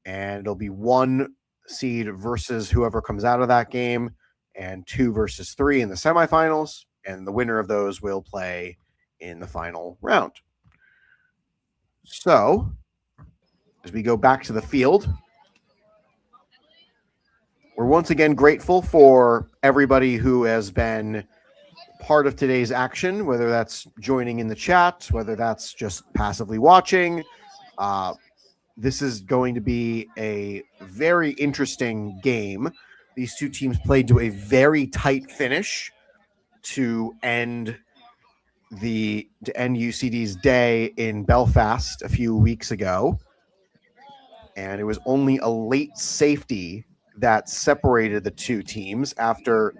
And it'll be 1 seed versus whoever comes out of that game, and 2 versus 3 in the semifinals. And the winner of those will play in the final round. So, as we go back to the field, we're once again grateful for everybody who has been part of today's action, whether that's joining in the chat, whether that's just passively watching. This is going to be a very interesting game. These two teams played to a very tight finish to end UCD's day in Belfast a few weeks ago. And it was only a late safety that separated the two teams after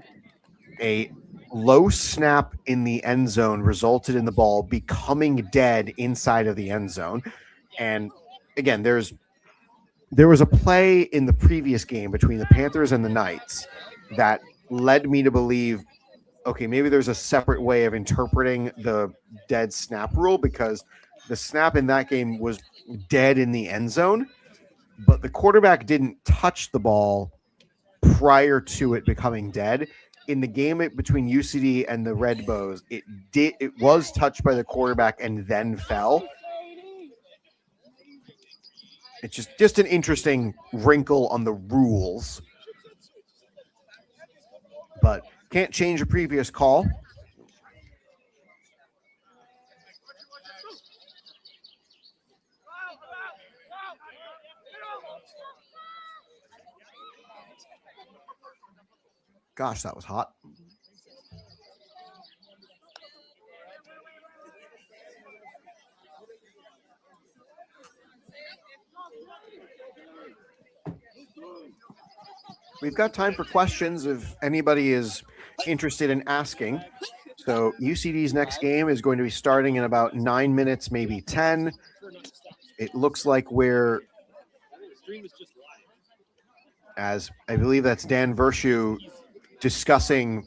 a low snap in the end zone resulted in the ball becoming dead inside of the end zone. And again, there was a play in the previous game between the Panthers and the Knights that led me to believe, okay, maybe there's a separate way of interpreting the dead snap rule, because the snap in that game was dead in the end zone, but the quarterback didn't touch the ball prior to it becoming dead. In the game between UCD and the Red Bows, it was touched by the quarterback and then fell. It's just an interesting wrinkle on the rules, but can't change a previous call. Gosh, that was hot. We've got time for questions if anybody is interested in asking. So UCD's next game is going to be starting in about 9 minutes, maybe 10. It looks like we're, as I believe that's Dan Vershu discussing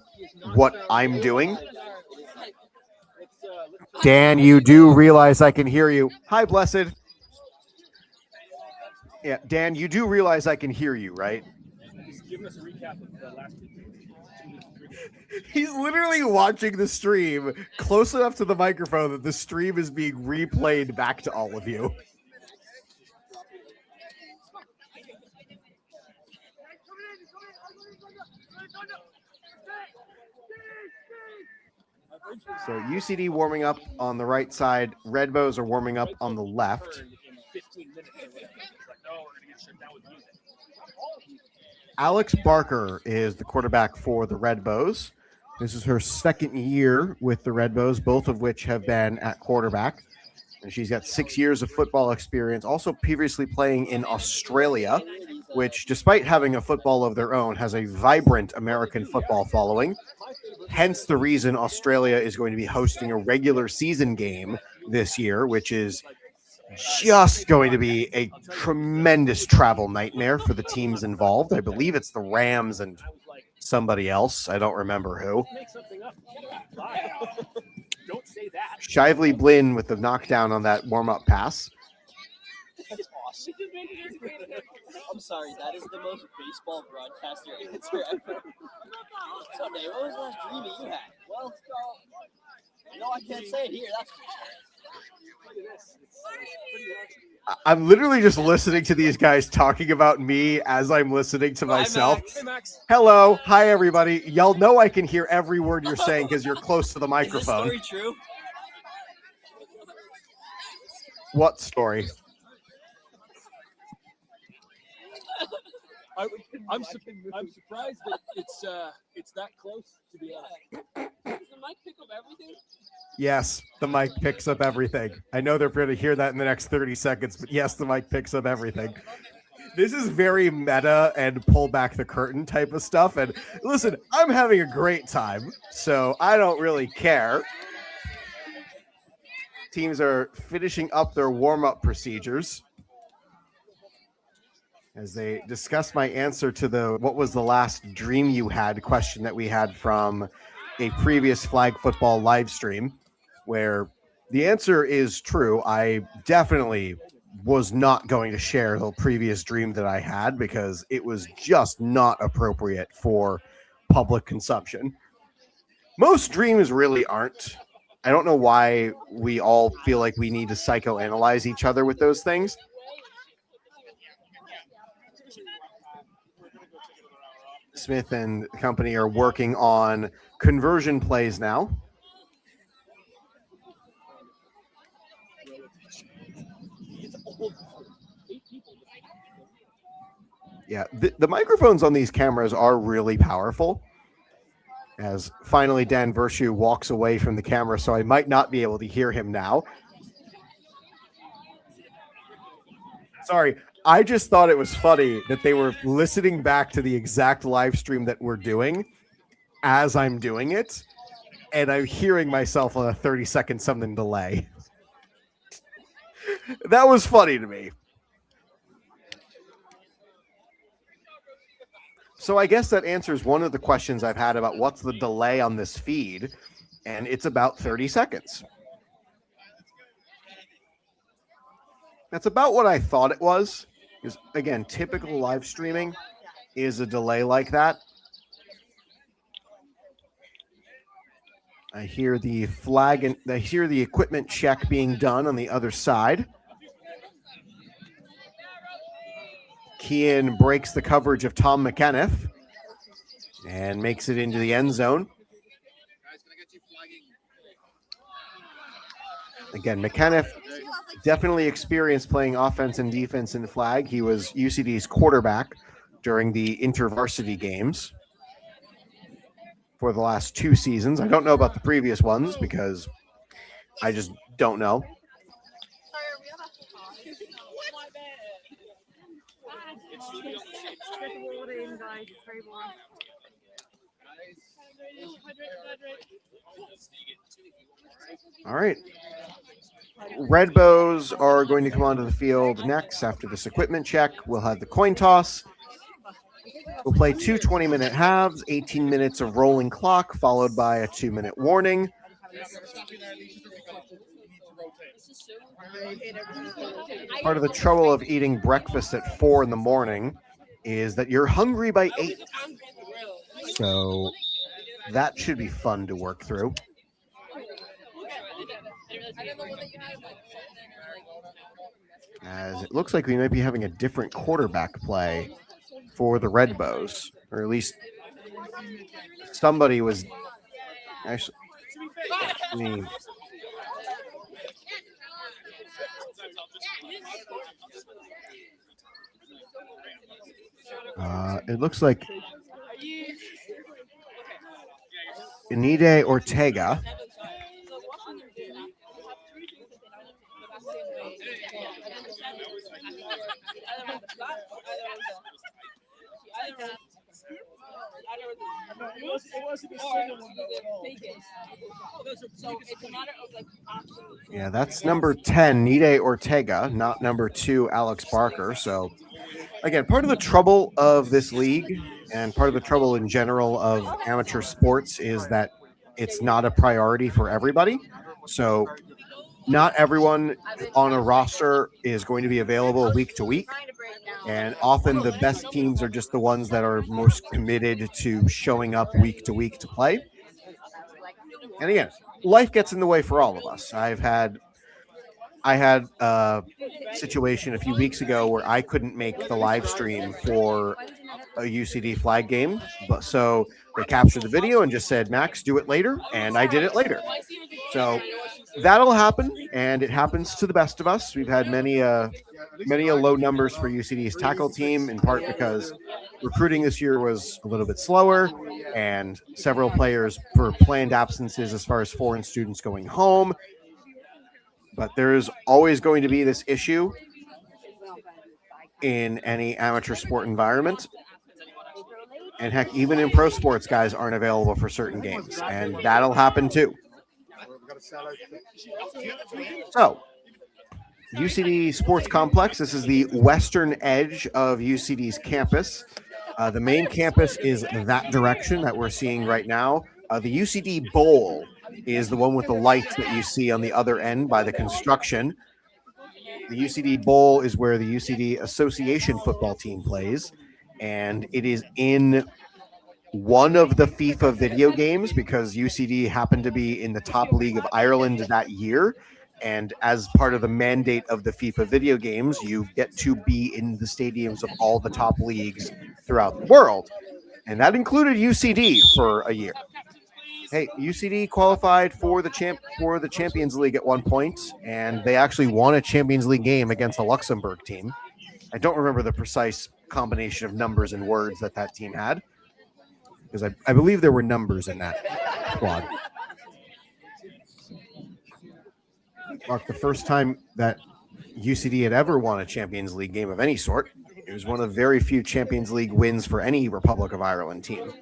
what I'm doing. Dan, you do realize I can hear you. Hi, Blessed. Yeah, Dan, you do realize I can hear you, right? Giving us a recap of the last week. He's literally watching the stream close enough to the microphone that the stream is being replayed back to all of you. So UCD warming up on the right side. Red Bows are warming up on the left. Alex Barker is the quarterback for the Red Bows. This is her second year with the Red Bows, both of which have been at quarterback. And she's got 6 years of football experience, also previously playing in Australia, which, despite having a football of their own, has a vibrant American football following. Hence the reason Australia is going to be hosting a regular season game this year, which is just going to be a tremendous travel nightmare for the teams involved. I believe it's the Rams and somebody else. I don't remember who. Shively Blinn with the knockdown on that warm-up pass. That's awesome. I'm sorry, that is the most baseball broadcaster answer ever. Sunday, what was the last dream that you had? Well, let's go. You know, I can't say it here. That's I'm literally just listening to these guys talking about me as I'm listening to myself. Hey, Max. Hello. Hi, everybody. Y'all know I can hear every word you're saying because you're close to the microphone. Is this story true? What story? I'm surprised that it's that close, to be honest. Does the mic pick up everything? Yes, the mic picks up everything. I know they're going to hear that in the next 30 seconds, but yes, the mic picks up everything. This is very meta and pull back the curtain type of stuff. And listen, I'm having a great time, so I don't really care. Teams are finishing up their warm-up procedures as they discuss my answer to the what was the last dream you had question that we had from a previous flag football live stream, where the answer is true. I definitely was not going to share the previous dream that I had because it was just not appropriate for public consumption. Most dreams really aren't. I don't know why we all feel like we need to psychoanalyze each other with those things. Smith and company are working on conversion plays now. Yeah, the microphones on these cameras are really powerful. As finally Dan Vershu walks away from the camera, so I might not be able to hear him now. Sorry, I just thought it was funny that they were listening back to the exact live stream that we're doing as I'm doing it, and I'm hearing myself on a 30-second something delay. That was funny to me. So I guess that answers one of the questions I've had about what's the delay on this feed, and it's about 30 seconds. That's about what I thought it was. Because, again, typical live streaming is a delay like that. I hear the flag and I hear the equipment check being done on the other side. Kean breaks the coverage of Tom McAniff and makes it into the end zone. Again, McAniff definitely experienced playing offense and defense in the flag. He was UCD's quarterback during the intervarsity games for the last 2 seasons. I don't know about the previous ones because I just don't know. All right. Red Bows are going to come onto the field next after this equipment check. We'll have the coin toss. We'll play 2 20-minute halves, 18 minutes of rolling clock, followed by a 2-minute warning. Part of the trouble of eating breakfast at 4 in the morning is that you're hungry by 8. So that should be fun to work through. As it looks like we might be having a different quarterback play for the Red Bows, or at least somebody was actually. It looks like Inide Ortega Yeah, that's number 10, Nide Ortega, not number 2, Alex Barker. So, again, part of the trouble of this league and part of the trouble in general of amateur sports is that it's not a priority for everybody. So, not everyone on a roster is going to be available week to week. And often the best teams are just the ones that are most committed to showing up week to week to play. And again, life gets in the way for all of us. I had a situation a few weeks ago where I couldn't make the live stream for a UCD flag game, but so they captured the video and just said, Max, do it later, and I did it later. So that'll happen, and it happens to the best of us. We've had many low numbers for UCD's tackle team, in part because recruiting this year was a little bit slower, and several players for planned absences as far as foreign students going home. But there's always going to be this issue in any amateur sport environment. And heck, even in pro sports, guys aren't available for certain games, and that'll happen too. So, UCD Sports Complex, this is the western edge of UCD's campus. The main campus is that direction that we're seeing right now. The UCD Bowl is the one with the lights that you see on the other end by the construction. The UCD Bowl is where the UCD Association football team plays, and it is in one of the FIFA video games because UCD happened to be in the top league of Ireland that year. And as part of the mandate of the FIFA video games, you get to be in the stadiums of all the top leagues throughout the world. And that included UCD for a year. Hey, UCD qualified for the Champions League at one point, and they actually won a Champions League game against a Luxembourg team. I don't remember the precise combination of numbers and words that team had, because I believe there were numbers in that squad. Mark, the first time that UCD had ever won a Champions League game of any sort. It was one of very few Champions League wins for any Republic of Ireland team.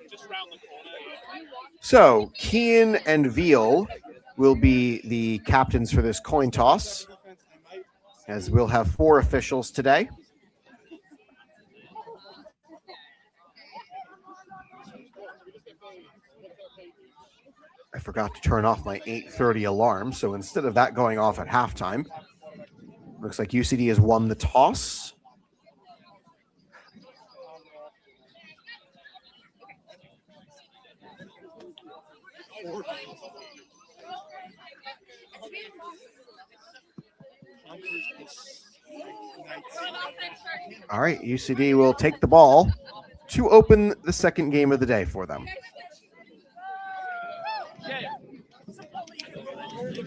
So, Kean and Veal will be the captains for this coin toss, as we'll have 4 officials today. I forgot to turn off my 8:30 alarm, so instead of that going off at halftime, looks like UCD has won the toss. All right, UCD will take the ball to open the second game of the day for them.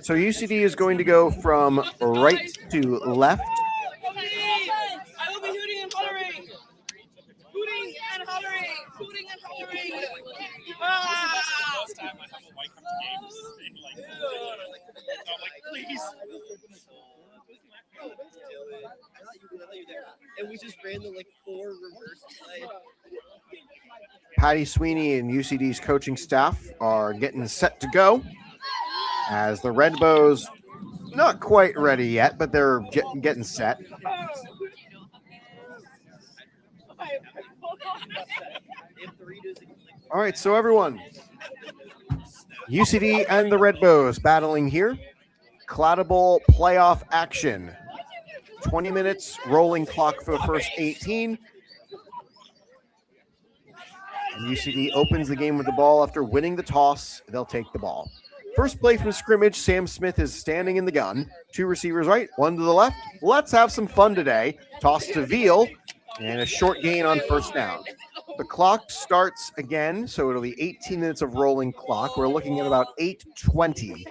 So UCD is going to go from right to left. I will be hooting and hollering. Hooting and hollering. Hooting and hollering. Last time I have a white come to games, they I'm like, please. And we just ran the 4 reverse play. Patty Sweeney and UCD's coaching staff are getting set to go, as the Red Bows not quite ready yet, but they're getting set. All right, so everyone, UCD and the Red Bows battling here. Claddagh Bowl playoff action. 20 minutes, rolling clock for the first 18. And UCD opens the game with the ball after winning the toss. They'll take the ball. First play from scrimmage, Sam Smith is standing in the gun. 2 receivers right, 1 to the left. Let's have some fun today. Toss to Veal, and a short gain on first down. The clock starts again, so it'll be 18 minutes of rolling clock. We're looking at about 8:20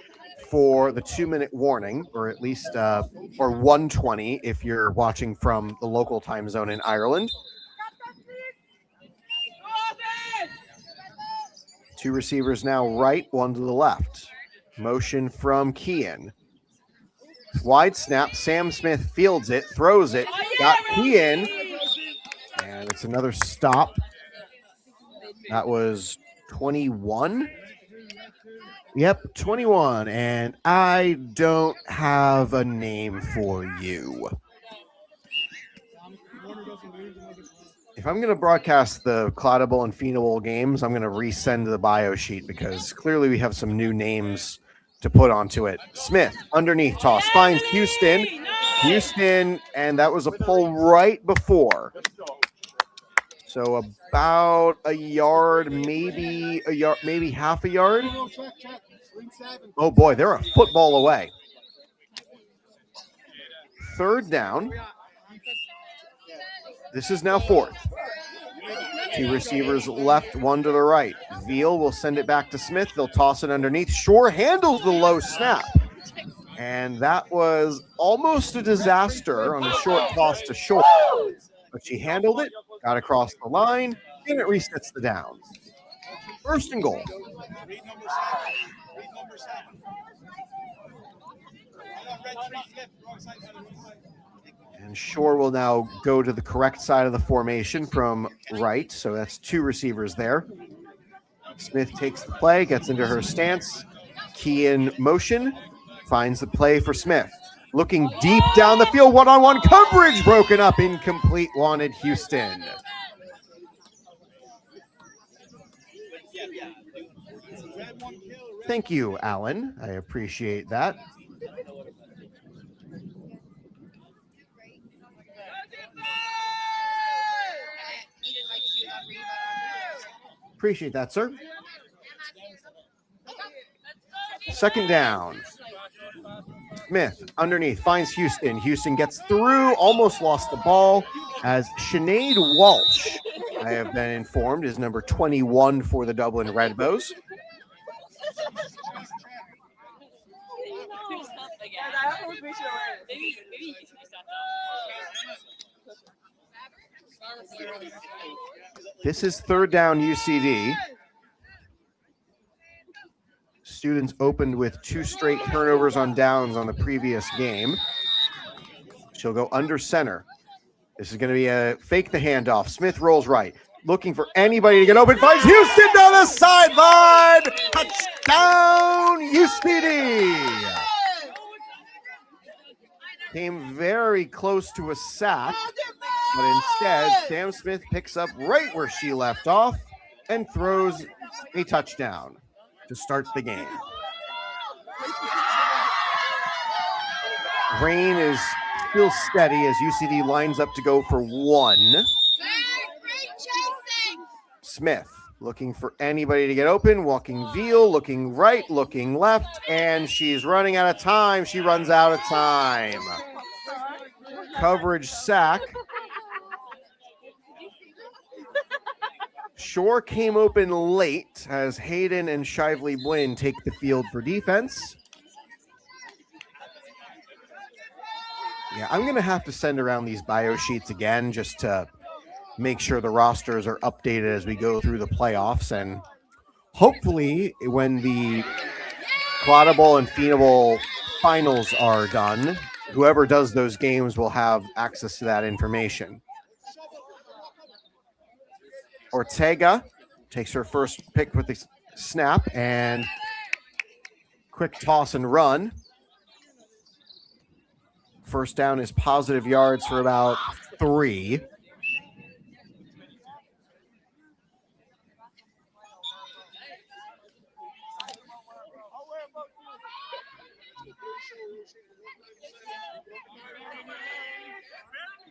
for the 2-minute warning, or at least, or 1:20 if you're watching from the local time zone in Ireland. 2 receivers now right, 1 to the left. Motion from Kean. Wide snap. Sam Smith fields it, throws it, got Kean, and it's another stop. That was 21. Yep, 21. And I don't have a name for you. If I'm going to broadcast the Claddagh Bowl and Fina Bowl games, I'm going to resend the bio sheet because clearly we have some new names to put onto it. Smith, underneath toss, finds Houston. Houston, and that was a pull right before. So about a yard, maybe half a yard. Oh boy, they're a football away. Third down. This is now 4th. 2 receivers left, 1 to the right. Veal will send it back to Smith. They'll toss it underneath. Shore handles the low snap. And that was almost a disaster on the short toss to Shore. But she handled it, got across the line, and it resets the downs. 1st and goal. And Shore will now go to the correct side of the formation from right. So that's 2 receivers there. Smith takes the play, gets into her stance. Kean motion, finds the play for Smith. Looking deep down the field, one-on-one coverage broken up, incomplete, wanted Houston. Thank you, Alan. I appreciate that. Appreciate that, sir. 2nd down. Smith underneath finds Houston. Houston gets through, almost lost the ball as Sinead Walsh, I have been informed, is number 21 for the Dublin Redbows. This is 3rd down UCD. Students opened with 2 straight turnovers on downs on the previous game. She'll go under center. This is going to be a fake the handoff. Smith rolls right, looking for anybody to get open. Finds Houston down the sideline. Touchdown, UCD. Came very close to a sack, but instead, Sam Smith picks up right where she left off and throws a touchdown to start the game. Rain is still steady as UCD lines up to go for 1. Smith looking for anybody to get open, walking Veal, looking right, looking left, and she's running out of time. She runs out of time. Coverage sack. Shore came open late as Hayden and Shively Blinn take the field for defense. Yeah, I'm going to have to send around these bio sheets again just to make sure the rosters are updated as we go through the playoffs. And hopefully when the Claddagh Bowl and Fina Bowl finals are done, whoever does those games will have access to that information. Ortega takes her first pick with the snap and quick toss and run. First down is positive yards for about 3.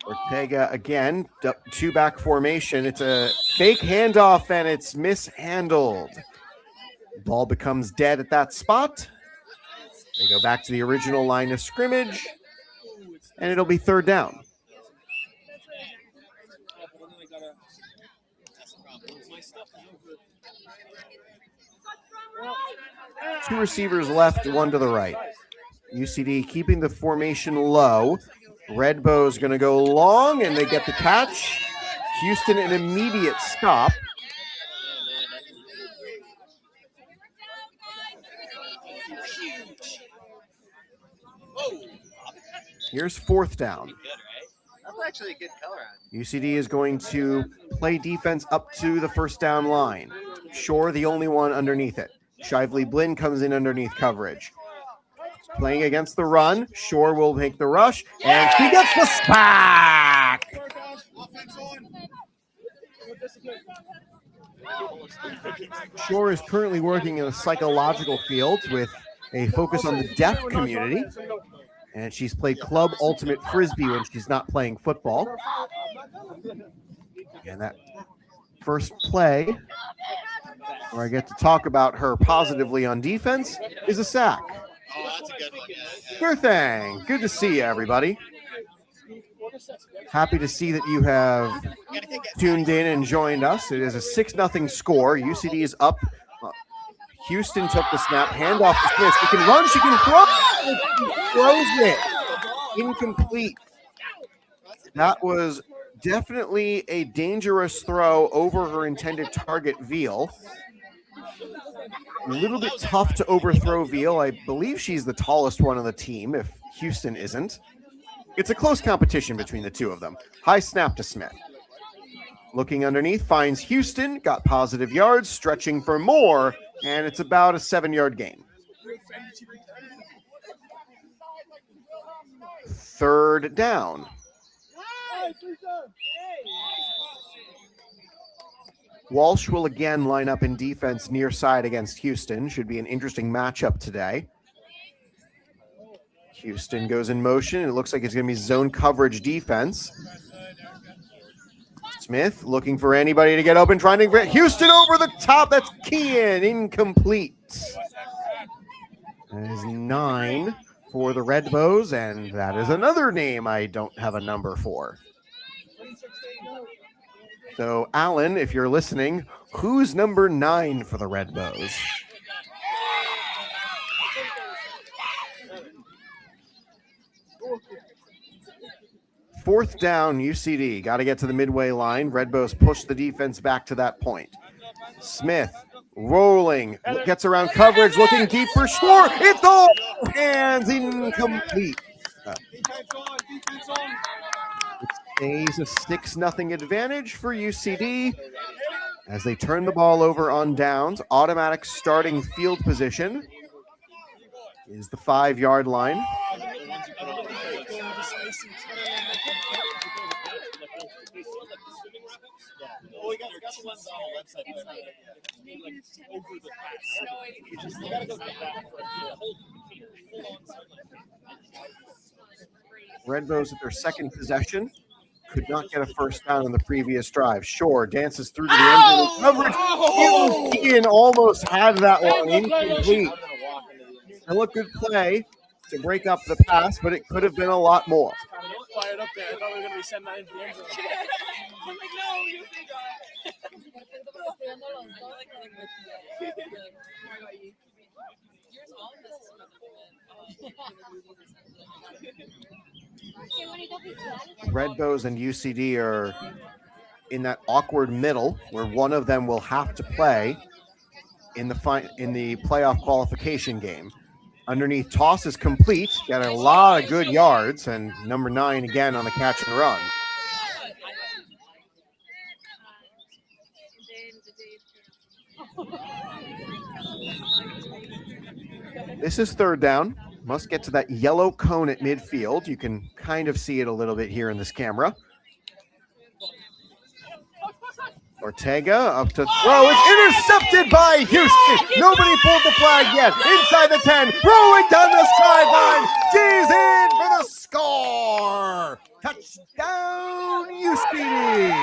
Ortega again, two-back formation. It's a fake handoff, and it's mishandled. Ball becomes dead at that spot. They go back to the original line of scrimmage, and it'll be third down. Two receivers left, one to the right. UCD keeping the formation low. Red Bow's going to go long, and they get the catch. Houston, an immediate stop. Here's fourth down. That's actually a good color on. UCD is going to play defense up to the first down line. Shore, the only one underneath it. Shively Blinn comes in underneath coverage. Playing against the run. Shore will make the rush, and he gets the sack. Shore is currently working in a psychological field with a focus on the deaf community. And she's played club ultimate frisbee when she's not playing football. And that first play, where I get to talk about her positively on defense, is a sack. Oh, that's a good one. Sure thing. Good to see you, everybody. Happy to see that you have tuned in and joined us. It is a 6-0 score. UCD is up. Houston took the snap. Handoff to Smith. She can run. She can throw. She throws it. Incomplete. That was definitely a dangerous throw over her intended target, Veal. A little bit tough to overthrow Veal. I believe she's the tallest one on the team, if Houston isn't. It's a close competition between the two of them. High snap to Smith. Looking underneath, finds Houston, got positive yards, stretching for more, and it's about a 7-yard gain. Third down. Walsh will again line up in defense near side against Houston. Should be an interesting matchup today. Houston goes in motion. It looks like it's going to be zone coverage defense. Smith looking for anybody to get open, trying to get Houston over the top. That's Kean, incomplete. That is 9 for the Red Bows, and that is another name I don't have a number for. So, Alan, if you're listening, who's number 9 for the Red Bows? Fourth down, UCD. Got to get to the midway line. Red Bows push the defense back to that point. Smith rolling, gets around coverage, looking deep for sure. It's all hands, incomplete. It stays a 6-0 advantage for UCD as they turn the ball over on downs. Automatic starting field position is the 5-yard line. Oh, we got the ones on the website. Red Bows at their second possession. Could not get a first down in the previous drive. Shore dances through to the end of the coverage. Ian almost had that one incomplete. And look, good play to break up the pass, but it could have been a lot more. Fired up there. I thought we were going to be sending that into the end zone. I'm like, no, you think Red Bows and UCD are in that awkward middle where one of them will have to play in the playoff qualification game. Underneath, toss is complete. Got a lot of good yards, and number 9 again on the catch and run. This is third down. Must get to that yellow cone at midfield. You can kind of see it a little bit here in this camera. Ortega up to throw. It's intercepted by Houston. Nobody pulled the flag yet. Inside the 10. Rolling down the sideline. She's in for the score. Touchdown, UCD.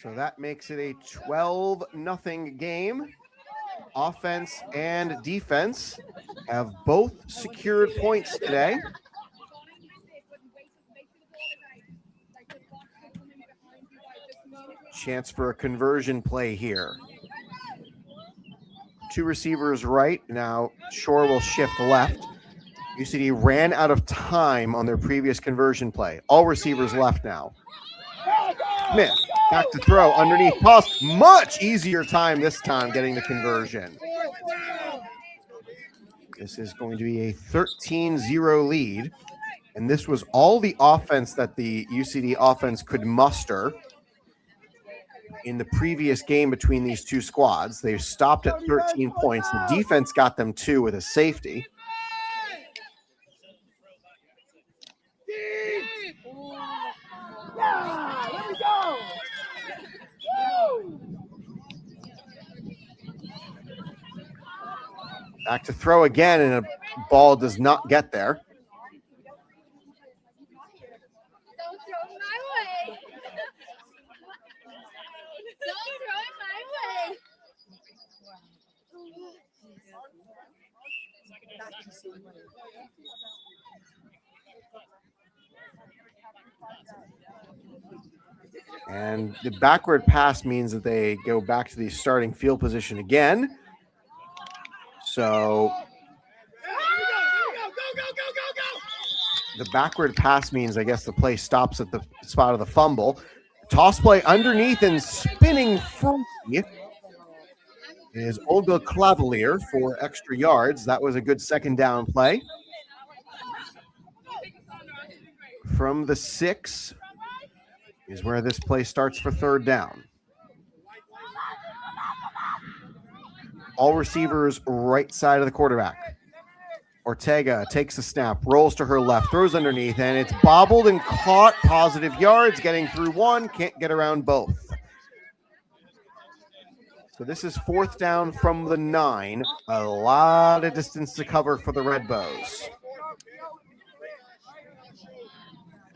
So that makes it a 12-0 game. Offense and defense have both secured points today. Chance for a conversion play here. Two receivers right. Now Shore will shift left. UCD ran out of time on their previous conversion play. All receivers left now. Smith back to throw underneath toss. Much easier time this time getting the conversion. This is going to be a 13-0 lead. And this was all the offense that the UCD offense could muster in the previous game between these two squads. They stopped at 13 points. The defense got them 2 with a safety. Back to throw again, and a ball does not get there. Don't throw it my way. Don't throw it my way. And the backward pass means that they go back to the starting field position again. So the backward pass means, I guess, the play stops at the spot of the fumble. Toss play underneath and spinning free is Olga Clavalier for extra yards. That was a good second down play. From the 6 is where this play starts for third down. All receivers right side of the quarterback. Ortega takes the snap, rolls to her left, throws underneath, and it's bobbled and caught. Positive yards, getting through one, can't get around both. So this is fourth down from the 9. A lot of distance to cover for the Red Bows.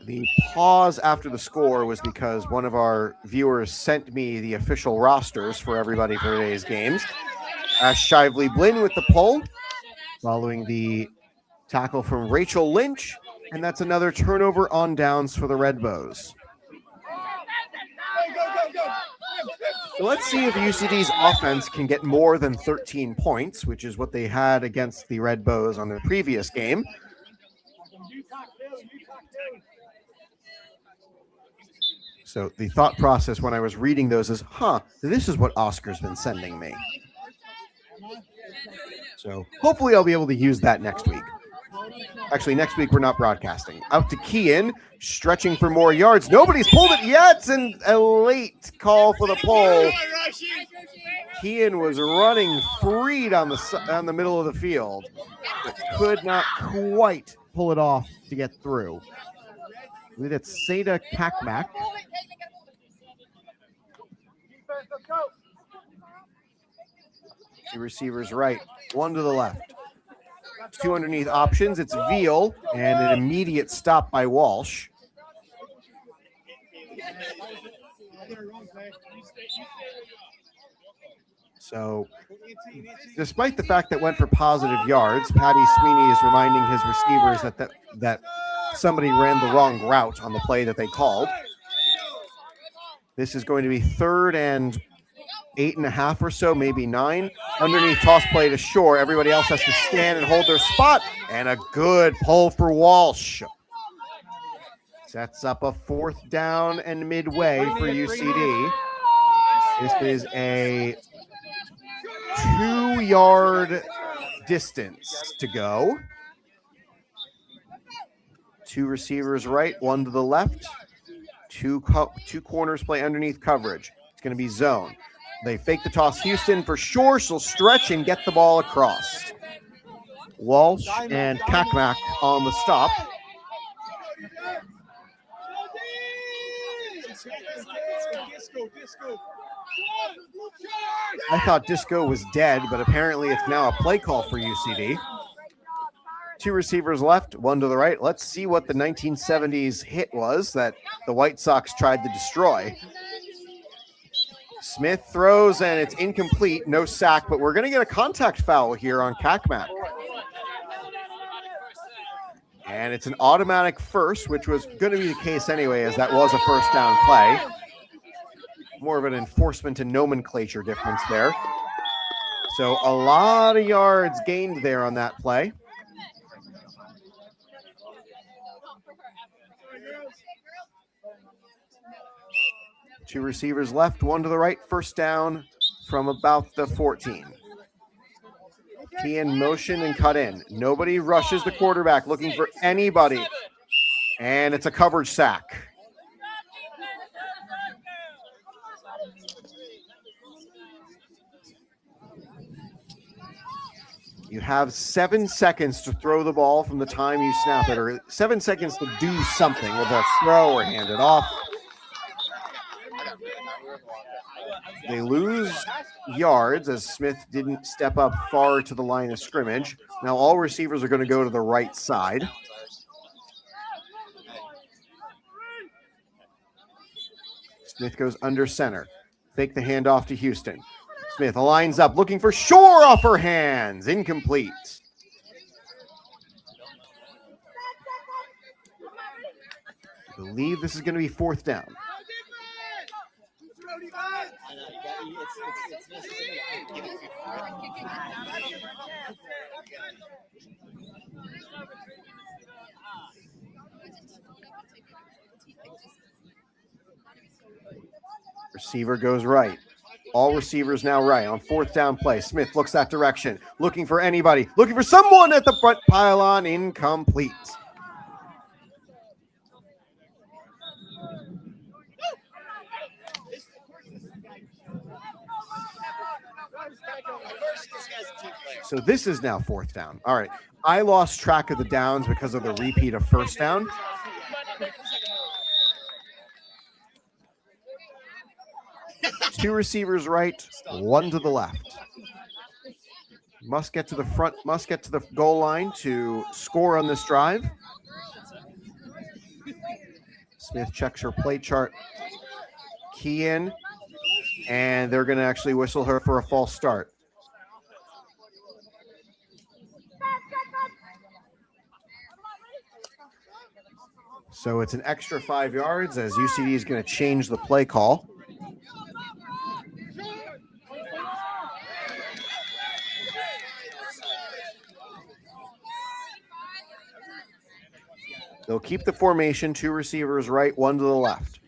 The pause after the score was because one of our viewers sent me the official rosters for everybody for today's games. Ash Shively Blinn with the pull, following the tackle from Rachel Lynch, and that's another turnover on downs for the Red Bows. So let's see if UCD's offense can get more than 13 points, which is what they had against the Red Bows on their previous game. So the thought process when I was reading those is, this is what Oscar's been sending me. So hopefully I'll be able to use that next week. Actually, next week we're not broadcasting. Out to Kean, stretching for more yards. Nobody's pulled it yet, and a late call for the pull. Kean was running free down the middle of the field, but could not quite pull it off to get through. I believe that's Seda Kakmak. Two receivers right, one to the left. 2 underneath options. It's Veal and an immediate stop by Walsh. So, despite the fact that went for positive yards, Patty Sweeney is reminding his receivers that somebody ran the wrong route on the play that they called. This is going to be 3rd and 8.5 or so, maybe 9. Underneath toss play to Shore. Everybody else has to stand and hold their spot. And a good pull for Walsh. Sets up a 4th down and midway for UCD. This is a 2-yard distance to go. 2 receivers right, 1 to the left. Two corners play underneath coverage. It's going to be zone. They fake the toss. Houston for sure. She'll stretch and get the ball across. Walsh and Kakmak on the stop. I thought disco was dead, but apparently it's now a play call for UCD. 2 receivers left, 1 to the right. Let's see what the 1970s hit was that the White Sox tried to destroy. Smith throws, and it's incomplete. No sack, but we're going to get a contact foul here on Kakmak. And it's an automatic first, which was going to be the case anyway, as that was a first down play. More of an enforcement and nomenclature difference there. So a lot of yards gained there on that play. Two receivers left, 1 to the right, first down from about the 14. Key in motion and cut in. Nobody rushes the quarterback looking for anybody. And it's a coverage sack. You have 7 seconds to throw the ball from the time you snap it, or 7 seconds to do something with a throw or hand it off. They lose yards as Smith didn't step up far to the line of scrimmage. Now all receivers are going to go to the right side. Smith goes under center. Fake the handoff to Houston. Smith lines up, looking for Shore off her hands. Incomplete. I believe this is going to be 4th down. Receiver goes right. All receivers now right on 4th down play. Smith looks that direction, looking for anybody, looking for someone at the front pylon. Incomplete. So this is now 4th down. All right. I lost track of the downs because of the repeat of first down. Two receivers right, 1 to the left. Must get to the front, must get to the goal line to score on this drive. Smith checks her play chart. Key in, and they're going to actually whistle her for a false start. So it's an extra 5 yards as UCD is going to change the play call. They'll keep the formation, 2 receivers right, 1 to the left.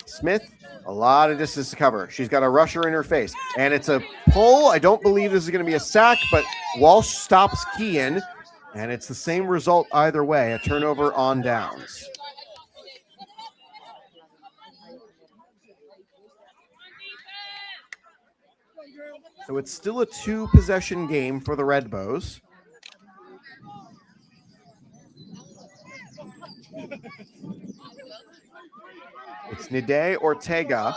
Smith, a lot of distance to cover. She's got a rusher in her face, and it's a pull. I don't believe this is going to be a sack, but Walsh stops Kean, and it's the same result either way, a turnover on downs. So it's still a 2-possession game for the Red Bows. It's Nide Ortega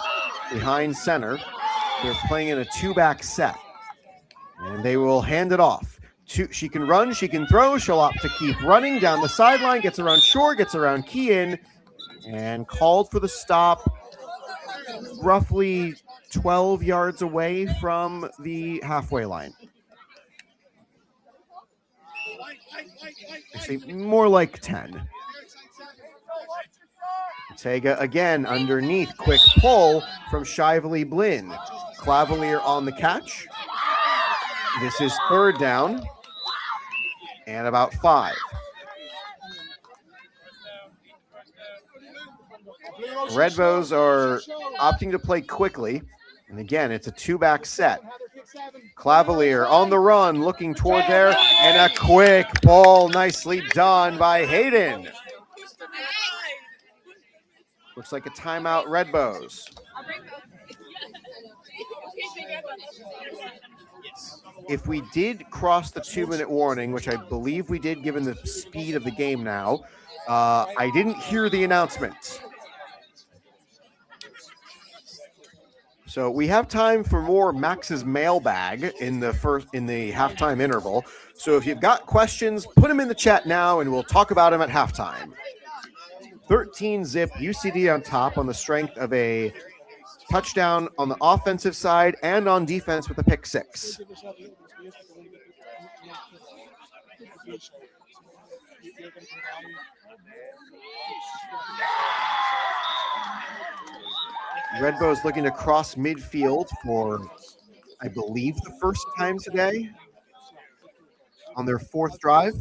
behind center. They're playing in a 2-back set. And they will hand it off. She can run, she can throw. She'll opt to keep running down the sideline, gets around Shore, gets around Kean, and called for the stop roughly 12 yards away from the halfway line. Actually, more like 10. Ortega again underneath. Quick pull from Shively Blinn. Clavalier on the catch. This is 3rd down and about 5. Red Bows are opting to play quickly. And again, it's a 2-back set. Clavalier on the run, looking toward there, and a quick ball nicely done by Hayden. Looks like a timeout, Red Bows. If we did cross the 2-minute warning, which I believe we did given the speed of the game now, I didn't hear the announcement. So we have time for more Max's mailbag in the halftime interval. So if you've got questions, put them in the chat now, and we'll talk about them at halftime. 13-zip UCD on top on the strength of a touchdown on the offensive side and on defense with a pick six. Redbow's looking to cross midfield for, I believe, the first time today on their fourth drive.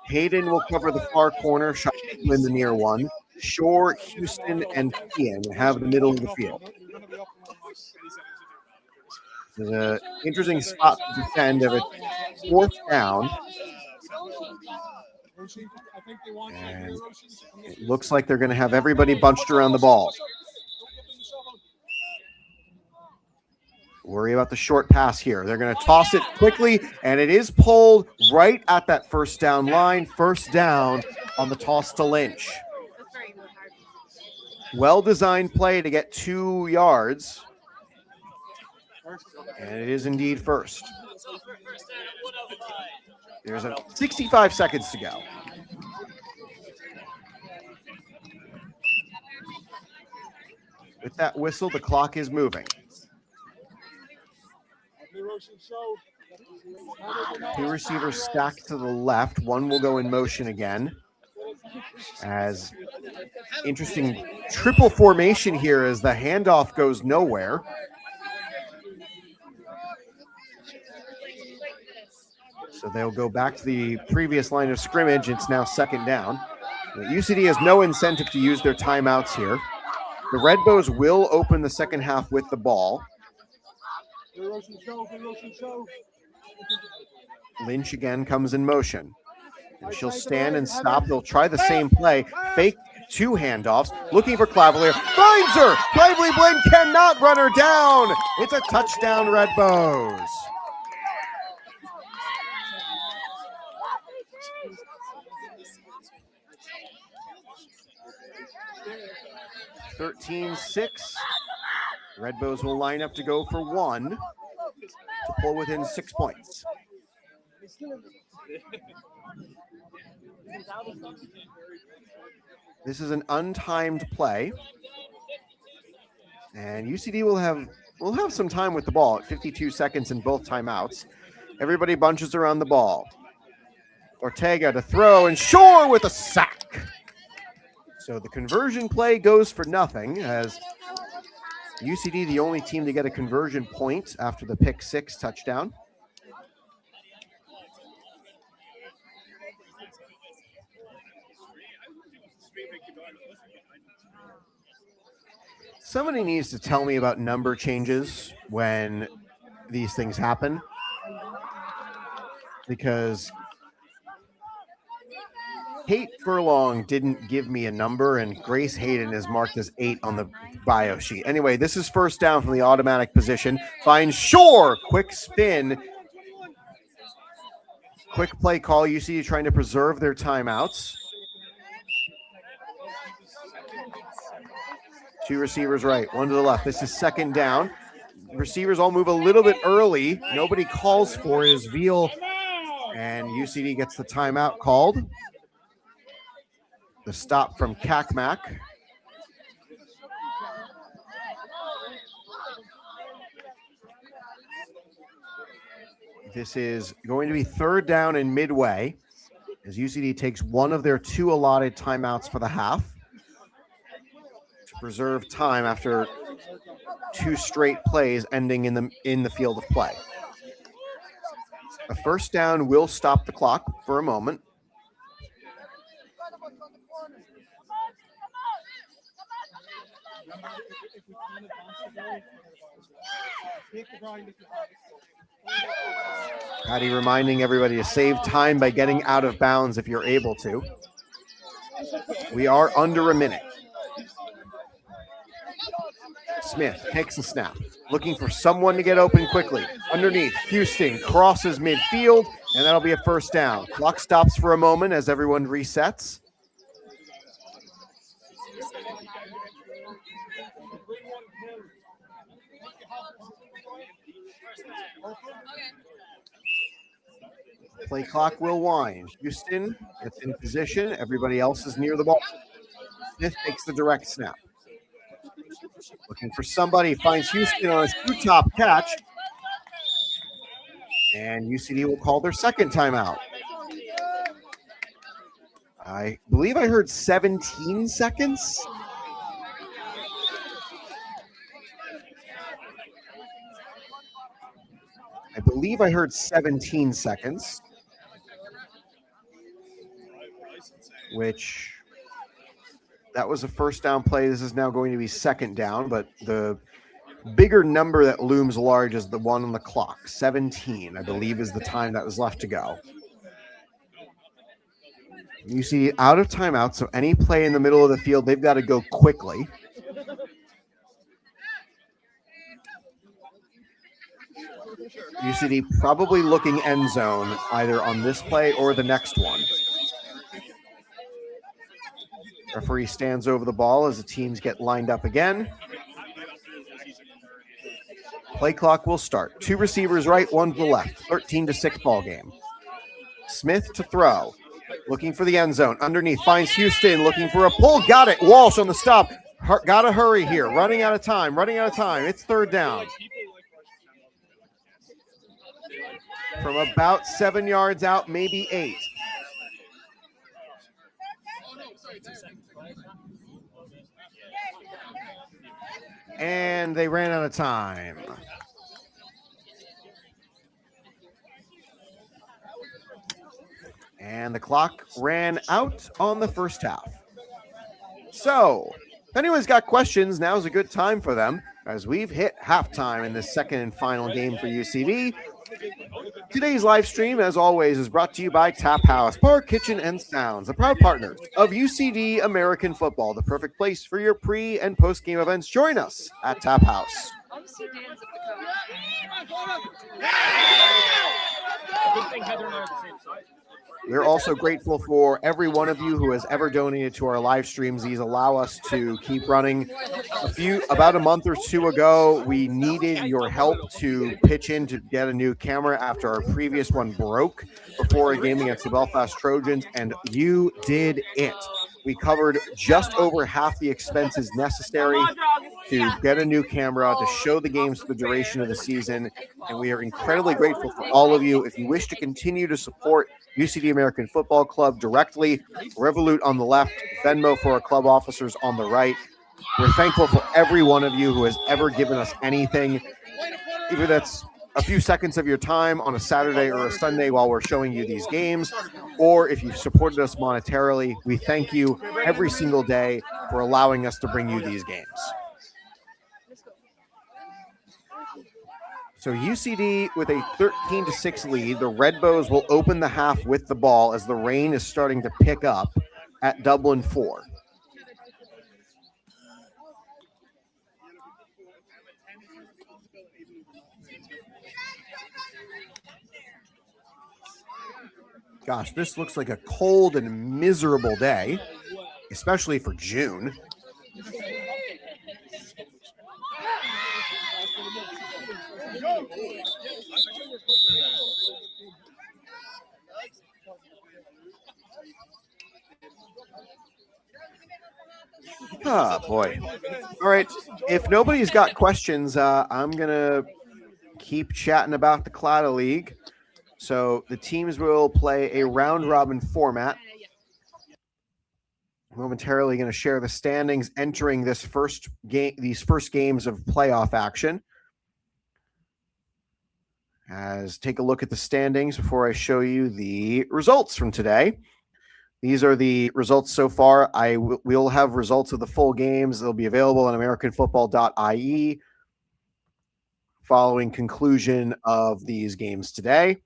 Hayden will cover the far corner, shot in the near one. Shore, Houston, and Ian have the middle of the field. There's an interesting spot to defend of a fourth down. And it looks like they're going to have everybody bunched around the ball. Worry about the short pass here. They're going to toss it quickly, and it is pulled right at that first down line. First down on the toss to Lynch. Well-designed play to get 2 yards. And it is indeed first. There's 65 seconds to go. With that whistle, the clock is moving. 2 receivers stacked to the left. One will go in motion again. As interesting triple formation here as the handoff goes nowhere. So they'll go back to the previous line of scrimmage. It's now second down. The UCD has no incentive to use their timeouts here. The Redbows will open the second half with the ball. Lynch again comes in motion. And she'll stand and stop. They'll try the same play. Fake 2 handoffs. Looking for Clavalier. Finds her! Lively Blinn cannot run her down. It's a touchdown, Redbows. 13-6. Redbows will line up to go for 1 to pull within 6 points. This is an untimed play. And UCD will have some time with the ball at 52 seconds in both timeouts. Everybody bunches around the ball. Ortega to throw, and Shore with a sack. So the conversion play goes for nothing, as UCD the only team to get a conversion point after the pick 6 touchdown. Somebody needs to tell me about number changes when these things happen, because Kate Furlong didn't give me a number, and Grace Hayden is marked as 8 on the bio sheet. Anyway, this is first down from the automatic position. Finds Shore. Quick spin. Quick play call. UCD trying to preserve their timeouts. 2 receivers right, 1 to the left. This is second down. Receivers all move a little bit early. Nobody calls for it as Veal, and UCD gets the timeout called. The stop from Kakmak. This is going to be third down and midway, as UCD takes 1 of their 2 allotted timeouts for the half to preserve time after 2 straight plays ending in the field of play. A first down will stop the clock for a moment. Patty reminding everybody to save time by getting out of bounds if you're able to. We are under a minute. Smith takes the snap, looking for someone to get open quickly. Underneath, Houston crosses midfield, and that'll be a first down. Clock stops for a moment as everyone resets. Play clock will wind. Houston gets in position. Everybody else is near the ball. Smith takes the direct snap. Looking for somebody, finds Houston on a two-top catch. And UCD will call their second timeout. I believe I heard 17 seconds. I believe I heard 17 seconds. Which, that was a first down play. This is now going to be second down, but the bigger number that looms large is the one on the clock. 17, I believe, is the time that was left to go. You see, out of timeout, so any play in the middle of the field, they've got to go quickly. UCD probably looking end zone either on this play or the next one. Referee stands over the ball as the teams get lined up again. Play clock will start. 2 receivers right, 1 to the left. 13-6 ball game. Smith to throw. Looking for the end zone. Underneath, finds Houston. Looking for a pull. Got it. Walsh on the stop. Got to hurry here. Running out of time. It's third down. From about 7 yards out, maybe 8. And they ran out of time. And the clock ran out on the first half. So, if anyone's got questions, now's a good time for them, as we've hit halftime in this second and final game for UCD. Today's live stream, as always, is brought to you by Tap House, Bar, Kitchen, and Sounds, the proud partner of UCD American Football, the perfect place for your pre- and post-game events. Join us at Tap House. Obviously, Dan's at the Good thing Heather and I are the same size. We're also grateful for every one of you who has ever donated to our live streams. These allow us to keep running. About a month or two ago, we needed your help to pitch in to get a new camera after our previous one broke before a game against the Belfast Trojans, and you did it. We covered just over half the expenses necessary to get a new camera to show the games for the duration of the season, and we are incredibly grateful for all of you. If you wish to continue to support UCD American Football Club directly, Revolut on the left, Venmo for our club officers on the right. We're thankful for every one of you who has ever given us anything, either that's a few seconds of your time on a Saturday or a Sunday while we're showing you these games, or if you've supported us monetarily. We thank you every single day for allowing us to bring you these games. So UCD with a 13-6 lead. The Red Bows will open the half with the ball as the rain is starting to pick up at Dublin 4. Gosh, this looks like a cold and miserable day, especially for June. Oh, boy. All right. If nobody's got questions, I'm going to keep chatting about the Claddagh League. So the teams will play a round-robin format. Momentarily going to share the standings entering this first game, these first games of playoff action. Take a look at the standings before I show you the results from today. These are the results so far. We'll have results of the full games. They'll be available on AmericanFootball.ie following conclusion of these games today.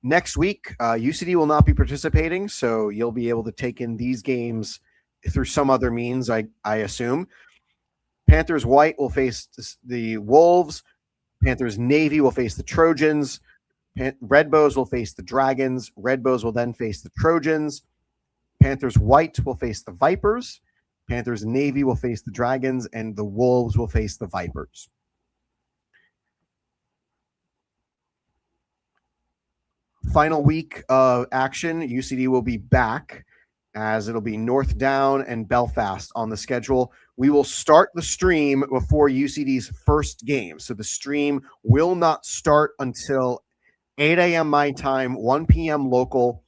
Next week, UCD will not be participating, so you'll be able to take in these games through some other means, I assume. Panthers White will face the Wolves. Panthers Navy will face the Trojans. Red Bows will face the Dragons. Red Bows will then face the Trojans. Panthers White will face the Vipers. Panthers and Navy will face the Dragons, and the Wolves will face the Vipers. Final week of action, UCD will be back as it'll be North Down and Belfast on the schedule. We will start the stream before UCD's first game. So the stream will not start until 8 a.m. my time, 1 p.m. local.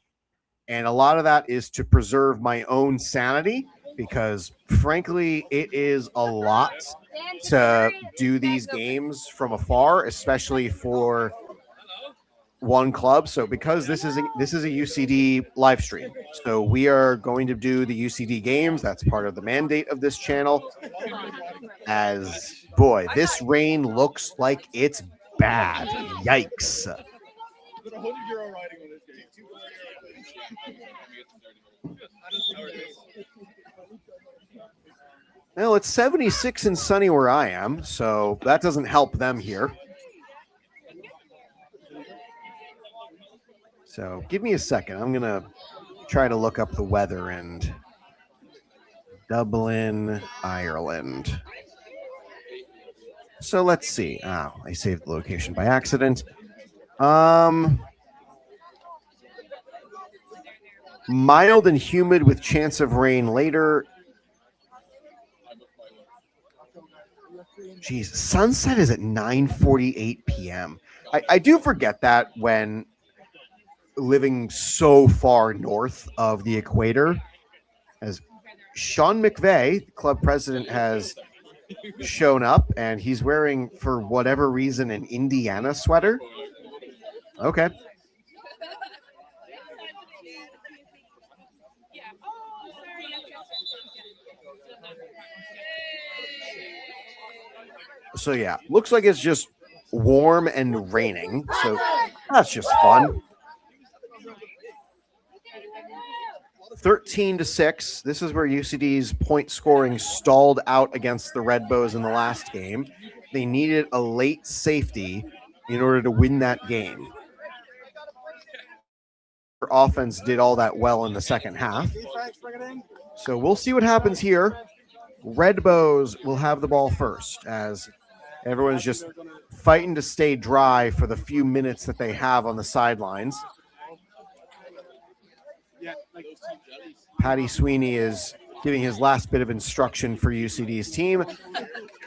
And a lot of that is to preserve my own sanity because, frankly, it is a lot to do these games from afar, especially for one club. So because this is a UCD live stream, so we are going to do the UCD games. That's part of the mandate of this channel. As boy, this rain looks like it's bad. Yikes. Well, it's 76 and sunny where I am, so that doesn't help them here. So give me a second. I'm going to try to look up the weather in Dublin, Ireland. So let's see. Oh, I saved the location by accident. Mild and humid with chance of rain later. Geez, sunset is at 9:48 p.m. I do forget that when living so far north of the equator. As Sean McVeigh, club president, has shown up, and he's wearing, for whatever reason, an Indiana sweater. Okay. So yeah, looks like it's just warm and raining. So that's just fun. 13-6. This is where UCD's point scoring stalled out against the Red Bows in the last game. They needed a late safety in order to win that game. Their offense did all that well in the second half. So we'll see what happens here. Red Bows will have the ball first as everyone's just fighting to stay dry for the few minutes that they have on the sidelines. Patty Sweeney is giving his last bit of instruction for UCD's team.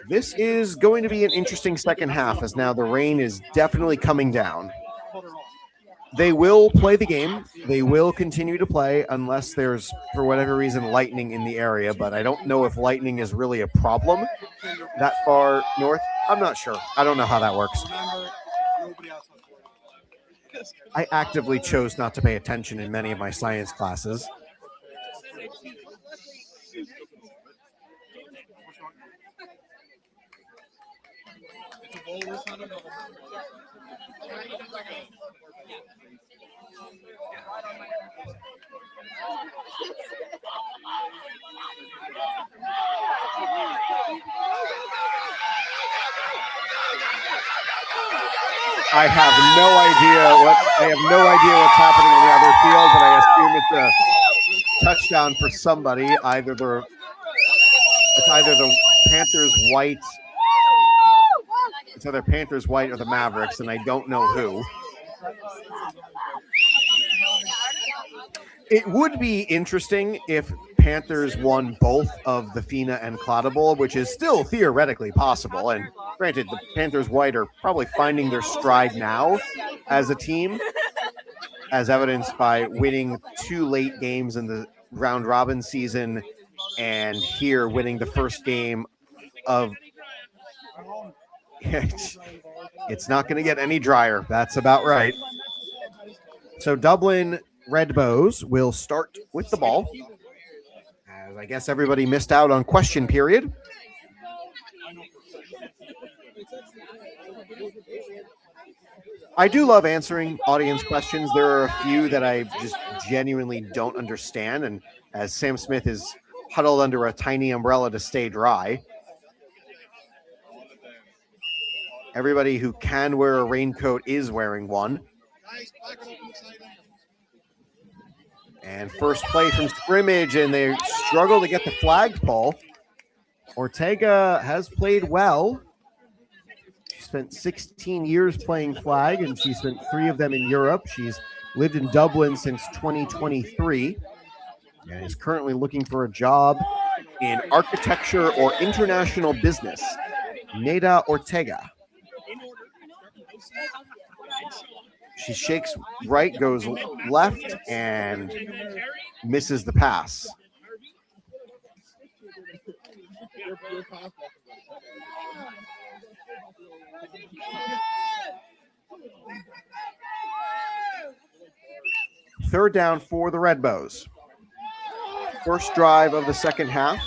This is going to be an interesting second half as now the rain is definitely coming down. They will play the game. They will continue to play unless there's, for whatever reason, lightning in the area. But I don't know if lightning is really a problem that far north. I'm not sure. I don't know how that works. I actively chose not to pay attention in many of my science classes. I have no idea what's happening in the other field, but I assume it's a touchdown for somebody. It's either the Panthers white. It's either Panthers white or the Mavericks, and I don't know who. It would be interesting if Panthers won both of the FINA and Claddagh Bowl, which is still theoretically possible. And granted, the Panthers white are probably finding their stride now as a team, as evidenced by winning 2 late games in the round robin season and here winning the first game of it's not going to get any drier. That's about right. So Dublin Red Bows will start with the ball. As I guess everybody missed out on question period. I do love answering audience questions. There are a few that I just genuinely don't understand. And as Sam Smith is huddled under a tiny umbrella to stay dry, everybody who can wear a raincoat is wearing one. And first play from scrimmage, and they struggle to get the flagpole. Ortega has played well. She spent 16 years playing flag, and she spent 3 of them in Europe. She's lived in Dublin since 2023 and is currently looking for a job in architecture or international business. Neda Ortega. She shakes right, goes left, and misses the pass. Third down for the Red Bows. First drive of the second half.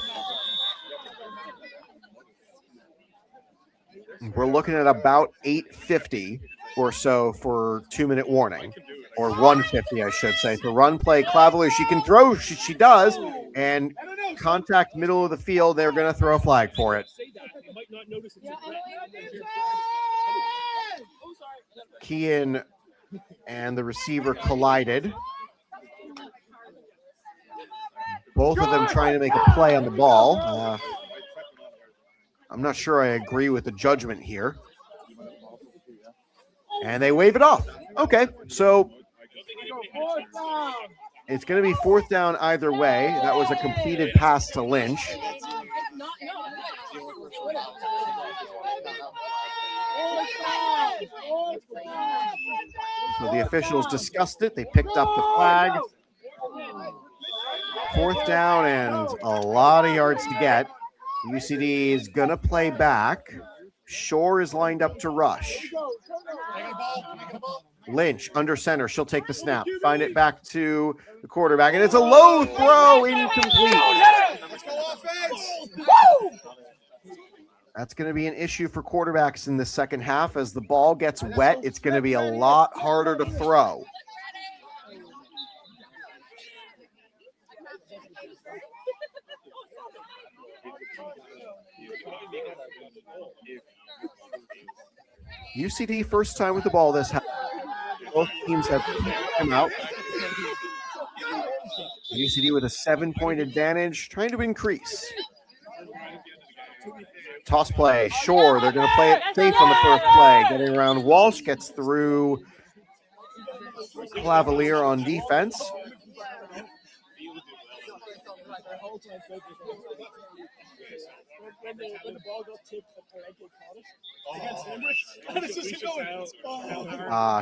We're looking at about 8:50 or so for 2-minute warning, or 1:50, I should say. For run play, Claddagh, she can throw, she does, and contact middle of the field, they're going to throw a flag for it. Kean and the receiver collided. Both of them trying to make a play on the ball. I'm not sure I agree with the judgment here. And they wave it off. Okay, so it's going to be fourth down either way. That was a completed pass to Lynch. So the officials discussed it. They picked up the flag. Fourth down and a lot of yards to get. UCD is going to play back. Shore is lined up to rush. Lynch under center. She'll take the snap. Find it back to the quarterback. And it's a low throw, incomplete. That's going to be an issue for quarterbacks in the second half. As the ball gets wet, it's going to be a lot harder to throw. UCD first time with the ball this half. Both teams have come out. UCD with a 7-point advantage, trying to increase. Toss play, Shore. They're going to play it safe on the first play. Getting around Walsh, gets through Clavalier on defense.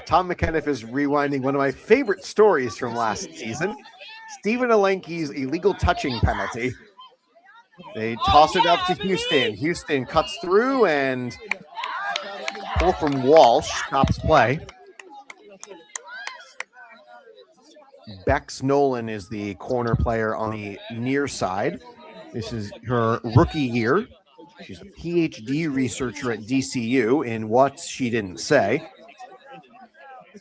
Tom McKenniff is rewinding one of my favorite stories from last season. Stephen Alenke's illegal touching penalty. They toss it up to Houston. Houston cuts through and pull from Walsh. Stops play. Bex Nolan is the corner player on the near side. This is her rookie year. She's a PhD researcher at DCU in what she didn't say.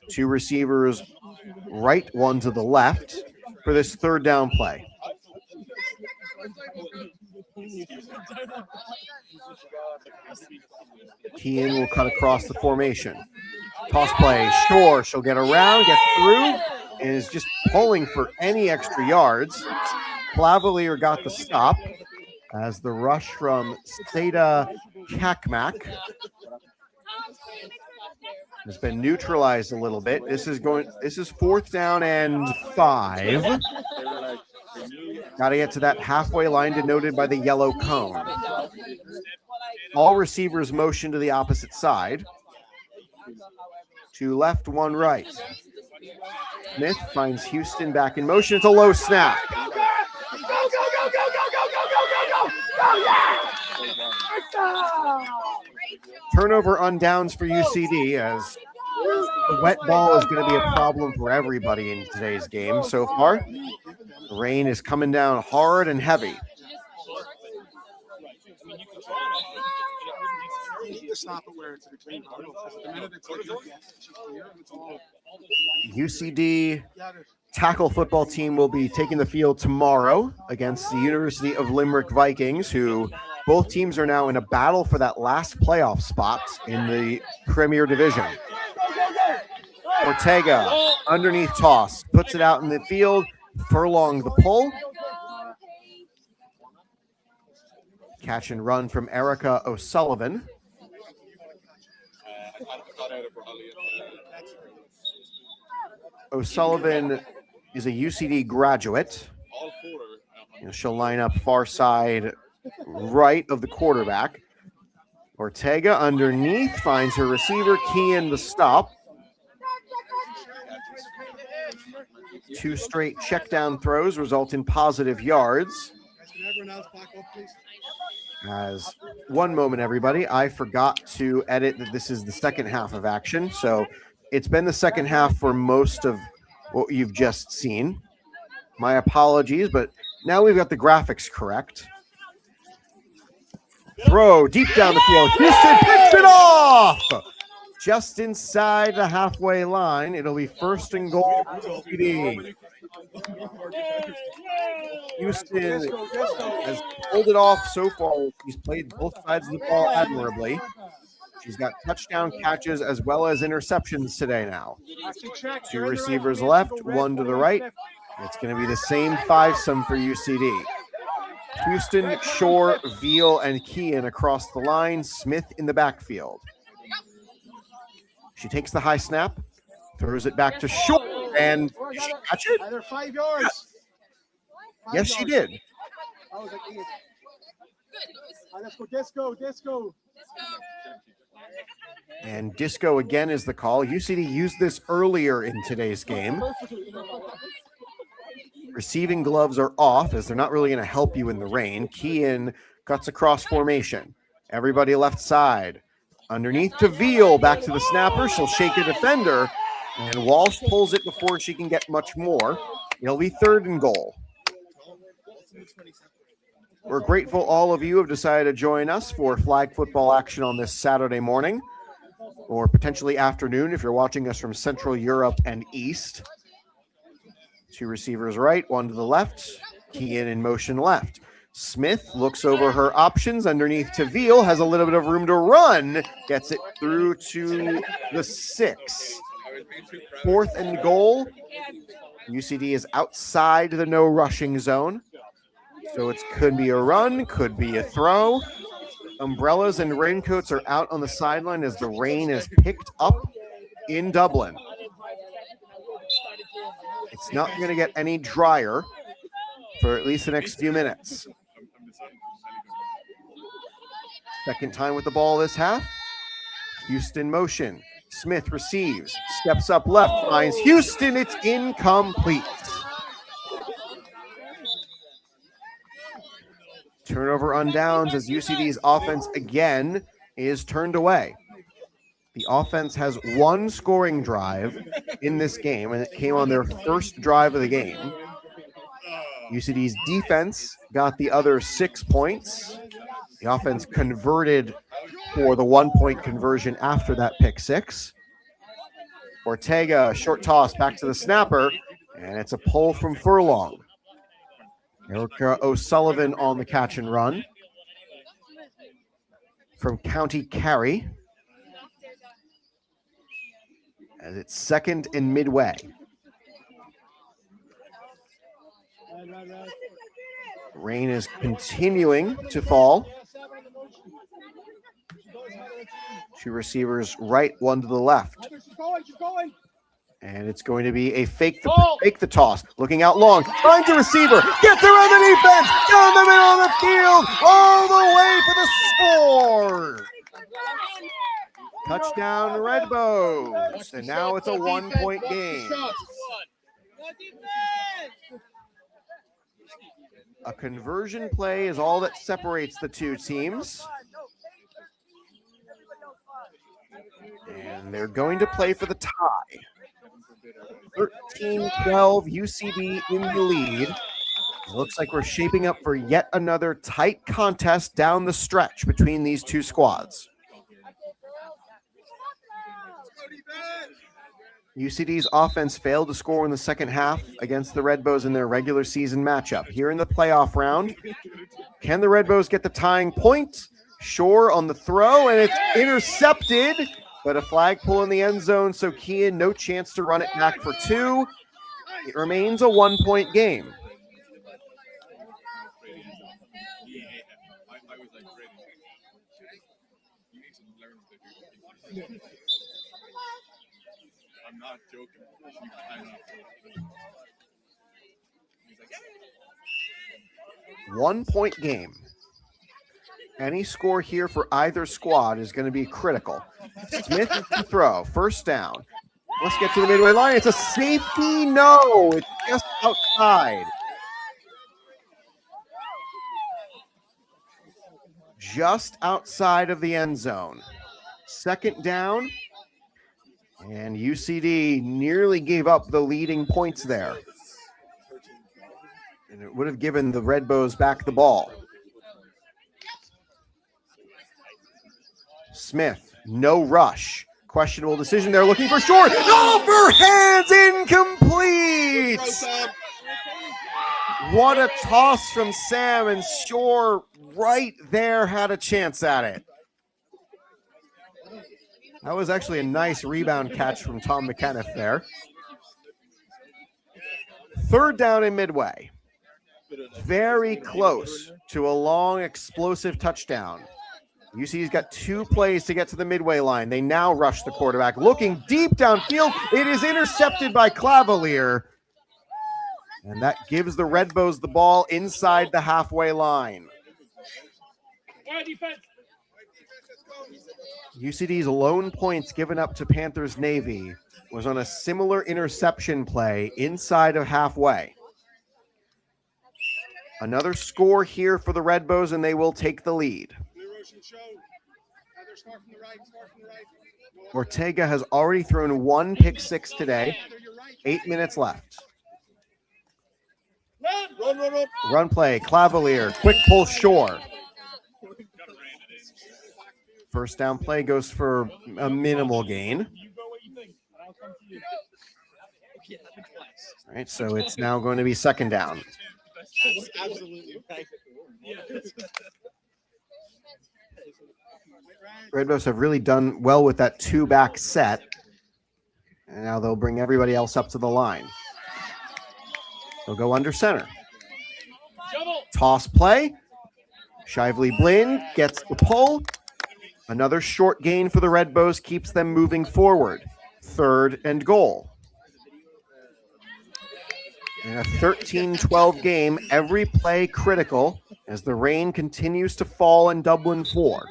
2 receivers right, 1 to the left for this third down play. Kean will cut across the formation. Toss play, Shore. She'll get around, get through, and is just pulling for any extra yards. Clavalier got the stop as the rush from Seda Kakmak has been neutralized a little bit. This is fourth down and 5. Got to get to that halfway line denoted by the yellow cone. All receivers motion to the opposite side. 2 left, 1 right. Smith finds Houston back in motion. It's a low snap. Turnover on downs for UCD, as the wet ball is going to be a problem for everybody in today's game so far. The rain is coming down hard and heavy. UCD tackle football team will be taking the field tomorrow against the University of Limerick Vikings, who both teams are now in a battle for that last playoff spot in the Premier Division. Ortega, underneath toss, puts it out in the field. Furlong the pull. Catch and run from Erica O'Sullivan. O'Sullivan is a UCD graduate. She'll line up far side right of the quarterback. Ortega underneath finds her receiver, Kean the stop. 2 straight check down throws result in positive yards. As one moment, everybody, I forgot to edit that this is the second half of action. So it's been the second half for most of what you've just seen. My apologies, but now we've got the graphics correct. Throw deep down the field. Houston picks it off just inside the halfway line. It'll be 1st and goal for UCD. Houston has pulled it off so far. He's played both sides of the ball admirably. She's got touchdown catches as well as interceptions today now. 2 receivers left, 1 to the right. It's going to be the same 5-some for UCD. Houston, Shore, Veal, and Kean across the line. Smith in the backfield. She takes the high snap, throws it back to Shore, and did she catch it? Either 5 yards. Yes, she did. Let's go, disco. And disco again is the call. UCD used this earlier in today's game. Receiving gloves are off as they're not really going to help you in the rain. Kean cuts across formation. Everybody left side. Underneath to Veal, back to the snapper. She'll shake a defender, and Walsh pulls it before she can get much more. It'll be 3rd and goal. We're grateful all of you have decided to join us for flag football action on this Saturday morning, or potentially afternoon if you're watching us from Central Europe and East. 2 receivers right, 1 to the left. Kean in motion left. Smith looks over her options underneath to Veal, has a little bit of room to run, gets it through to the 6. 4th and goal. UCD is outside the no rushing zone. So it could be a run, could be a throw. Umbrellas and raincoats are out on the sideline as the rain is picked up in Dublin. It's not going to get any drier for at least the next few minutes. Second time with the ball this half. Houston motion. Smith receives, steps up left, finds Houston. It's incomplete. Turnover on downs as UCD's offense again is turned away. The offense has 1 scoring drive in this game, and it came on their first drive of the game. UCD's defense got the other 6 points. The offense converted for the 1-point conversion after that pick 6. Ortega, short toss back to the snapper, and it's a pull from Furlong. Erica O'Sullivan on the catch and run from County Kerry. As it's 2nd and midway. Rain is continuing to fall. 2 receivers right, 1 to the left. And it's going to be a fake the toss. Looking out long. Finds a receiver. Gets around the defense. Down the middle of the field. All the way for the score. Touchdown Redbows. And now it's a 1-point game. A conversion play is all that separates the 2 teams. And they're going to play for the tie. 13-12, UCD in the lead. It looks like we're shaping up for yet another tight contest down the stretch between these 2 squads. UCD's offense failed to score in the second half against the Redbows in their regular season matchup. Here in the playoff round, can the Redbows get the tying point? Shore on the throw, and it's intercepted, but a flag pull in the end zone, so Kean, no chance to run it back for 2. It remains a 1-point game. I'm not joking. 1-point game. Any score here for either squad is going to be critical. Smith to throw. First down. Let's get to the midway line. It's a safety. No, it's just outside. Just outside of the end zone. Second down. And UCD nearly gave up the leading points there. And it would have given the Red Bows back the ball. Smith, no rush. Questionable decision. They're looking for short. Overhands incomplete. What a toss from Sam, and Shore right there had a chance at it. That was actually a nice rebound catch from Tom McKenniff there. Third down in midway. Very close to a long, explosive touchdown. UCD's got 2 plays to get to the midway line. They now rush the quarterback. Looking deep downfield. It is intercepted by Claddagh. And that gives the Red Bows the ball inside the halfway line. UCD's lone points given up to Panthers Navy was on a similar interception play inside of halfway. Another score here for the Red Bows, and they will take the lead. Ortega has already thrown 1 pick 6 today. 8 minutes left. Run play, Clavalier, quick pull Shore. First down play goes for a minimal gain. All right, so it's now going to be second down. Absolutely right. Red Bows have really done well with that 2-back set. And now they'll bring everybody else up to the line. They'll go under center. Toss play. Shively Blinn gets the pull. Another short gain for the Red Bows keeps them moving forward. 3rd and goal. In a 13-12 game, every play critical as the rain continues to fall in Dublin 4.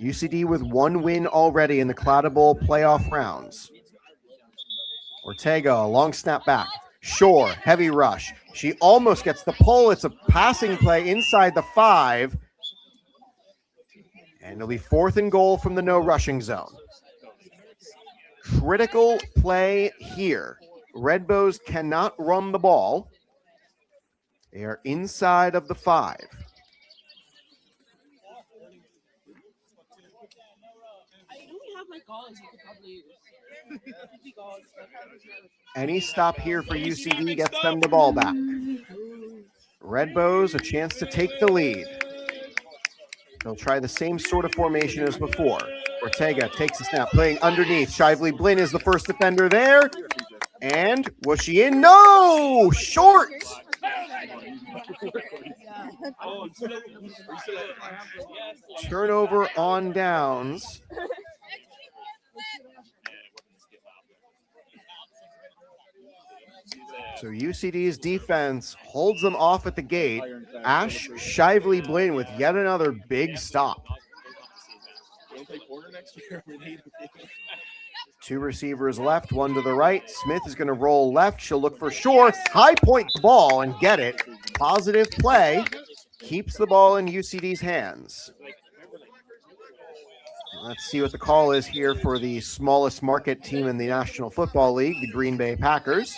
UCD with 1 win already in the Claddagh Bowl playoff rounds. Ortega, a long snap back. Shore, heavy rush. She almost gets the pull. It's a passing play inside the 5. And it'll be 4th and goal from the no rushing zone. Critical play here. Red Bows cannot run the ball. They are inside of the 5. Any stop here for UCD gets them the ball back. Red Bows a chance to take the lead. They'll try the same sort of formation as before. Ortega takes a snap, playing underneath. Shively Blinn is the first defender there. And was she in? No! Short! Turnover on downs. So UCD's defense holds them off at the gate. Ash Shively Blinn with yet another big stop. 2 receivers left, 1 to the right. Smith is going to roll left. She'll look for Shore. High point the ball and get it. Positive play. Keeps the ball in UCD's hands. Let's see what the call is here for the smallest market team in the National Football League, the Green Bay Packers,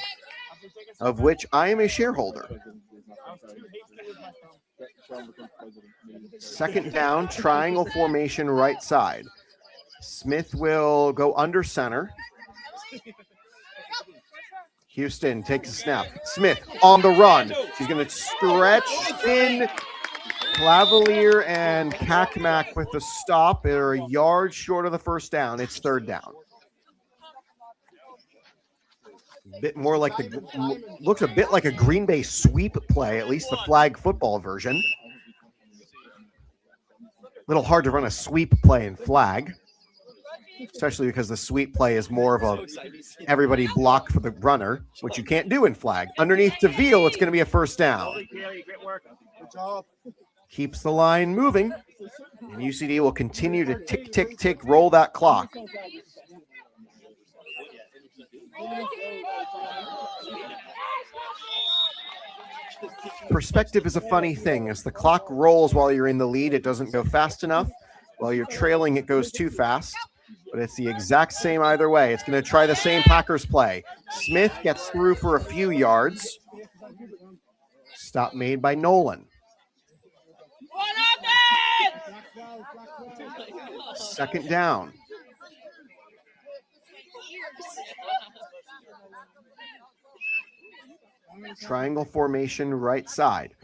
of which I am a shareholder. Second down, triangle formation right side. Smith will go under center. Houston takes a snap. Smith on the run. She's going to stretch in. Clavalier and Kakmak with the stop. They're a yard short of the first down. It's 3rd down. Bit more like looks a bit like a Green Bay sweep play, at least the flag football version. A little hard to run a sweep play in flag, especially because the sweep play is more of a everybody block for the runner, which you can't do in flag. Underneath to Veal, it's going to be a first down. Keeps the line moving, and UCD will continue to tick, tick, tick, roll that clock. Perspective is a funny thing. As the clock rolls while you're in the lead, it doesn't go fast enough. While you're trailing, it goes too fast. But it's the exact same either way. It's going to try the same Packers play. Smith gets through for a few yards. Stop made by Nolan. Second down. Triangle formation right side.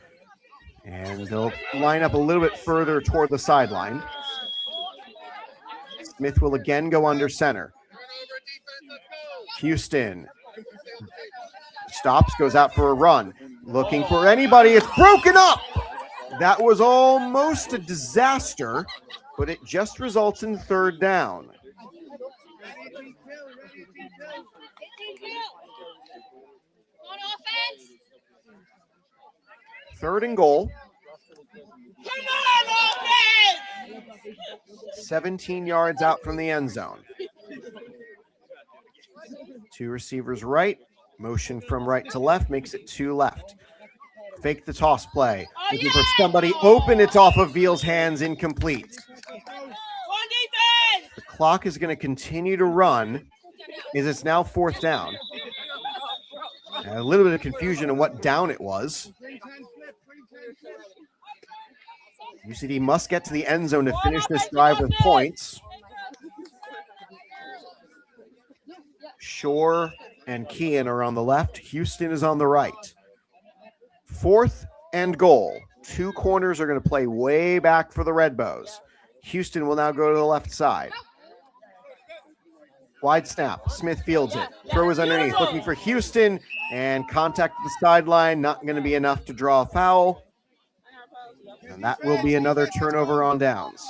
And they'll line up a little bit further toward the sideline. Smith will again go under center. Houston stops, goes out for a run. Looking for anybody. It's broken up. That was almost a disaster, but it just results in third down. Third and goal. 17 yards out from the end zone. Two receivers right. Motion from right to left makes it two left. Fake the toss play. Looking for somebody open. It's off of Veal's hands, incomplete. The clock is going to continue to run as it's now fourth down. A little bit of confusion on what down it was. UCD must get to the end zone to finish this drive with points. Shore and Kean are on the left. Houston is on the right. Fourth and goal. Two corners are going to play way back for the Red Bows. Houston will now go to the left side. Wide snap. Smith fields it. Throw is underneath. Looking for Houston. And contact at the sideline. Not going to be enough to draw a foul. And that will be another turnover on downs.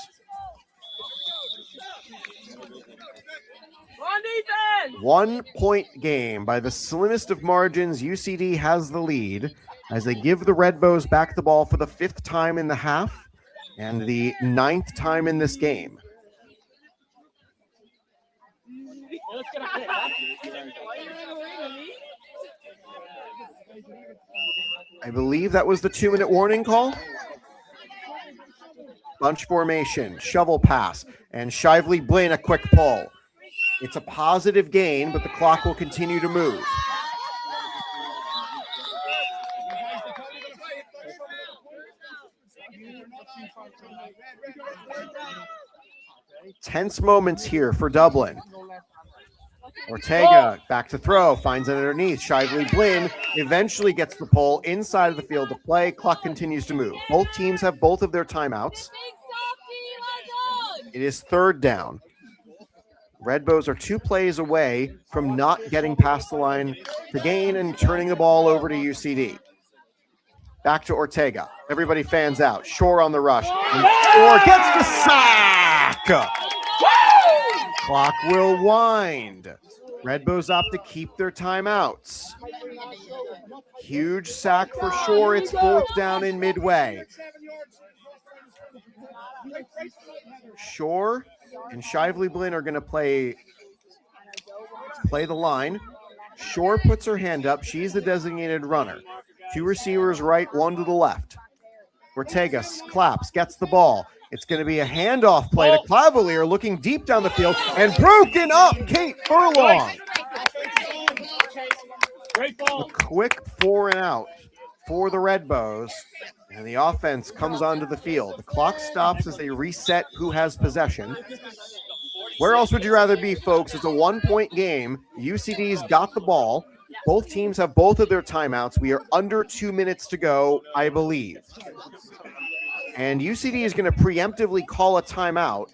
One point game. By the slimmest of margins, UCD has the lead as they give the Red Bows back the ball for the fifth time in the half and the ninth time in this game. I believe that was the 2-minute warning call. Bunch formation, shovel pass, and Shively Blinn a quick pull. It's a positive gain, but the clock will continue to move. Tense moments here for Dublin. Ortega back to throw, finds it underneath. Shively Blinn eventually gets the pull inside of the field to play. Clock continues to move. Both teams have both of their timeouts. It is third down. Red Bows are 2 plays away from not getting past the line to gain and turning the ball over to UCD. Back to Ortega. Everybody fans out. Shore on the rush. And Shore gets the sack. Clock will wind. Red Bows opt to keep their timeouts. Huge sack for Shore. It's fourth down in midway. Shore and Shively Blinn are going to play the line. Shore puts her hand up. She's the designated runner. 2 receivers right, 1 to the left. Ortega claps, gets the ball. It's going to be a handoff play to Clavalier, looking deep down the field, and broken up, Kate Furlong. A quick 4 and out for the Red Bows, and the offense comes onto the field. The clock stops as they reset who has possession. Where else would you rather be, folks? It's a 1-point game. UCD's got the ball. Both teams have both of their timeouts. We are under 2 minutes to go, I believe. And UCD is going to preemptively call a timeout.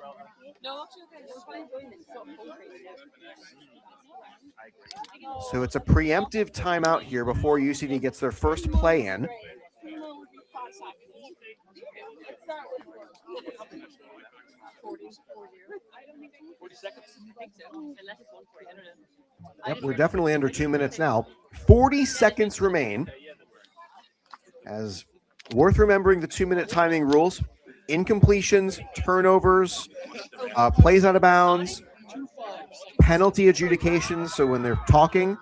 So it's a preemptive timeout here before UCD gets their first play in. Yep, we're definitely under 2 minutes now. 40 seconds remain. As worth remembering the 2-minute timing rules: incompletions, turnovers, plays out of bounds, penalty adjudications, so when they're talking,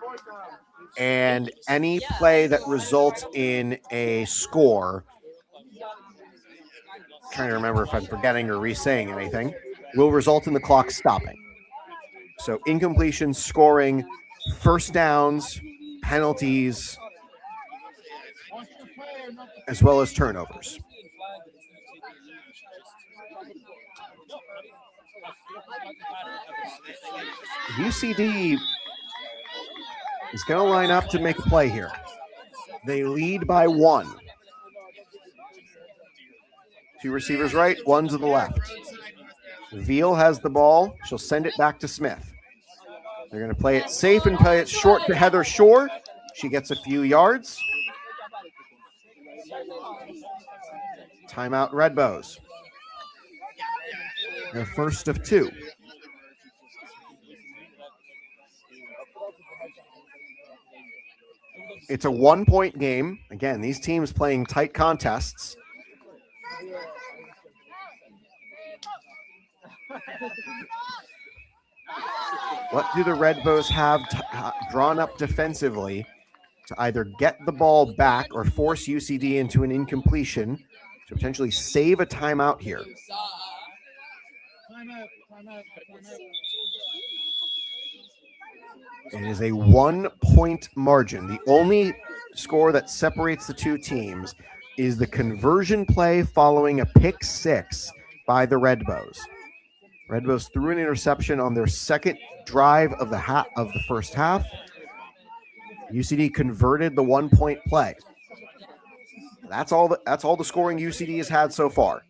and any play that results in a score. Trying to remember if I'm forgetting or re-saying anything, will result in the clock stopping. So incompletion, scoring, first downs, penalties, as well as turnovers. UCD is going to line up to make a play here. They lead by 1. 2 receivers right, 1 to the left. Veal has the ball. She'll send it back to Smith. They're going to play it safe and play it short to Heather Shore. She gets a few yards. Timeout, Red Bows. Their first of 2. It's a 1-point game. Again, these teams playing tight contests. What do the Red Bows have drawn up defensively to either get the ball back or force UCD into an incompletion to potentially save a timeout here? It is a 1-point margin. The only score that separates the two teams is the conversion play following a pick 6 by the Red Bows. Red Bows threw an interception on their second drive of the first half. UCD converted the 1-point play. That's all the scoring UCD has had so far.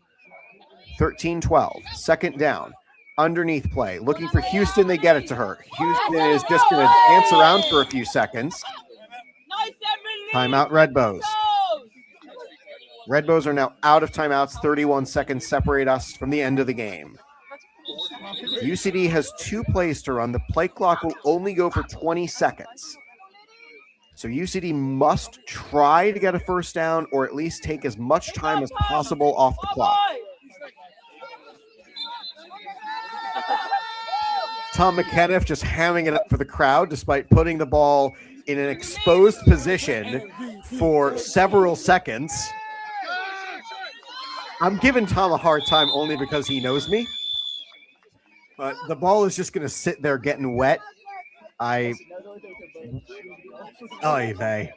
13-12, second down. Underneath play, looking for Houston, they get it to her. Houston is just going to dance around for a few seconds. Timeout, Red Bows. Red Bows are now out of timeouts. 31 seconds separate us from the end of the game. UCD has 2 plays to run. The play clock will only go for 20 seconds. So UCD must try to get a first down or at least take as much time as possible off the clock. Tom McKenniff just hamming it up for the crowd despite putting the ball in an exposed position for several seconds. I'm giving Tom a hard time only because he knows me. But the ball is just going to sit there getting wet. Oy vey.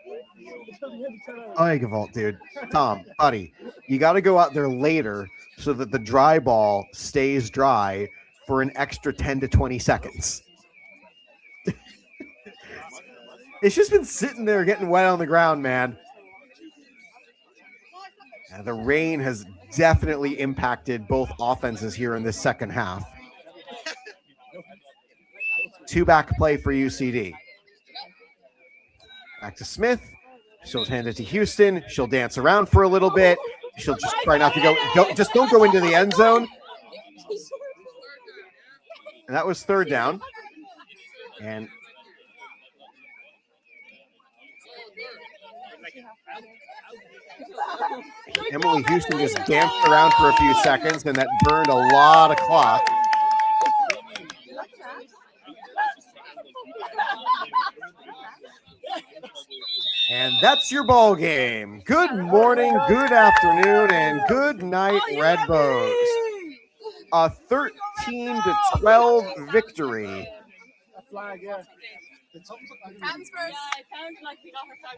Oy Gavolt, dude. Tom, buddy, you got to go out there later so that the dry ball stays dry for an extra 10 to 20 seconds. It's just been sitting there getting wet on the ground, man. And the rain has definitely impacted both offenses here in this second half. 2-back play for UCD. Back to Smith. She'll hand it to Houston. She'll dance around for a little bit. She'll just try not to don't go into the end zone. And that was third down. And Emily Houston just danced around for a few seconds, and that burned a lot of clock. And that's your ball game. Good morning, good afternoon, and good night, Red Bows. A 13-12 victory. Flag, yeah. Hands first. Yeah, it sounds like we got her flag.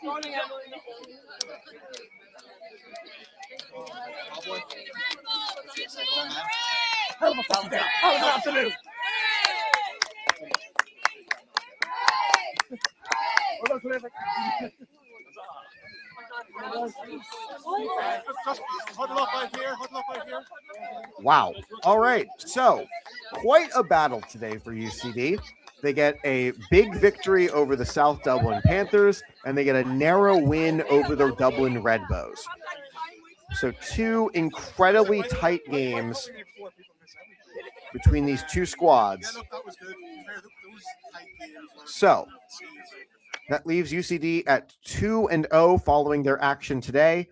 Morning, Emily. Afternoon. Just huddle up right here. Huddle up right here. Wow. All right. So, quite a battle today for UCD. They get a big victory over the South Dublin Panthers, and they get a narrow win over the Dublin Red Bows. So, two incredibly tight games between these two squads. So, that leaves UCD at 2-0 following their action today.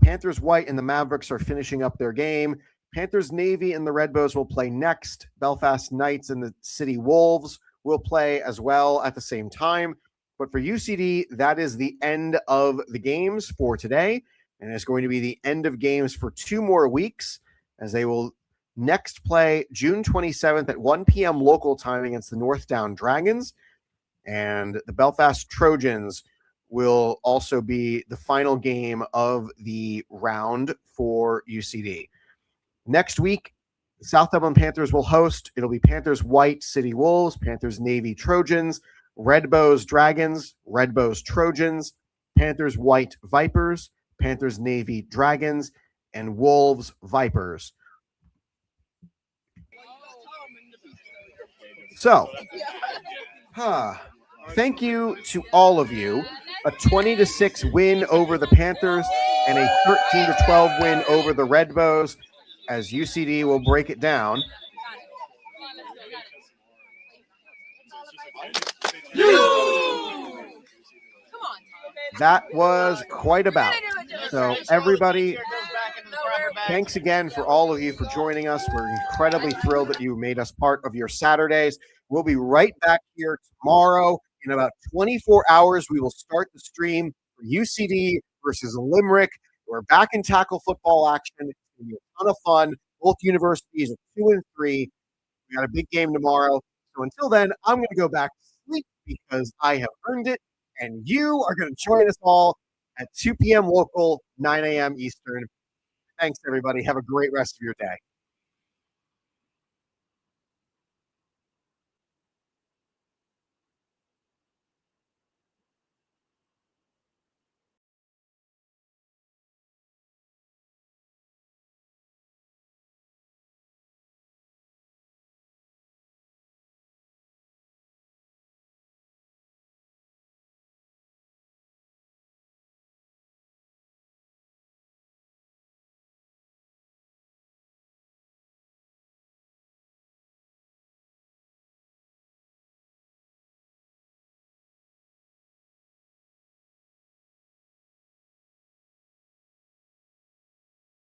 Panthers White and the Mavericks are finishing up their game. Panthers Navy and the Red Bows will play next. Belfast Knights and the City Wolves will play as well at the same time. But for UCD, that is the end of the games for today. And it's going to be the end of games for 2 more weeks, as they will next play June 27th at 1 p.m. local time against the North Down Dragons. And the Belfast Trojans will also be the final game of the round for UCD. Next week, the South Dublin Panthers will host. It'll be Panthers White, City Wolves, Panthers Navy Trojans, Red Bows Dragons, Red Bows Trojans, Panthers White Vipers, Panthers Navy Dragons, and Wolves Vipers. So, thank you to all of you. A 20-6 win over the Panthers and a 13-12 win over the Red Bows, as UCD will break it down. That was quite a bout. So everybody, thanks again for all of you for joining us. We're incredibly thrilled that you made us part of your Saturdays. We'll be right back here tomorrow. In about 24 hours, we will start the stream for UCD versus Limerick. We're back in tackle football action. It's going to be a ton of fun. Both universities are 2 and 3. We got a big game tomorrow. So until then, I'm going to go back to sleep because I have earned it. And you are going to join us all at 2 p.m. local, 9 a.m. Eastern. Thanks, everybody. Have a great rest of your day.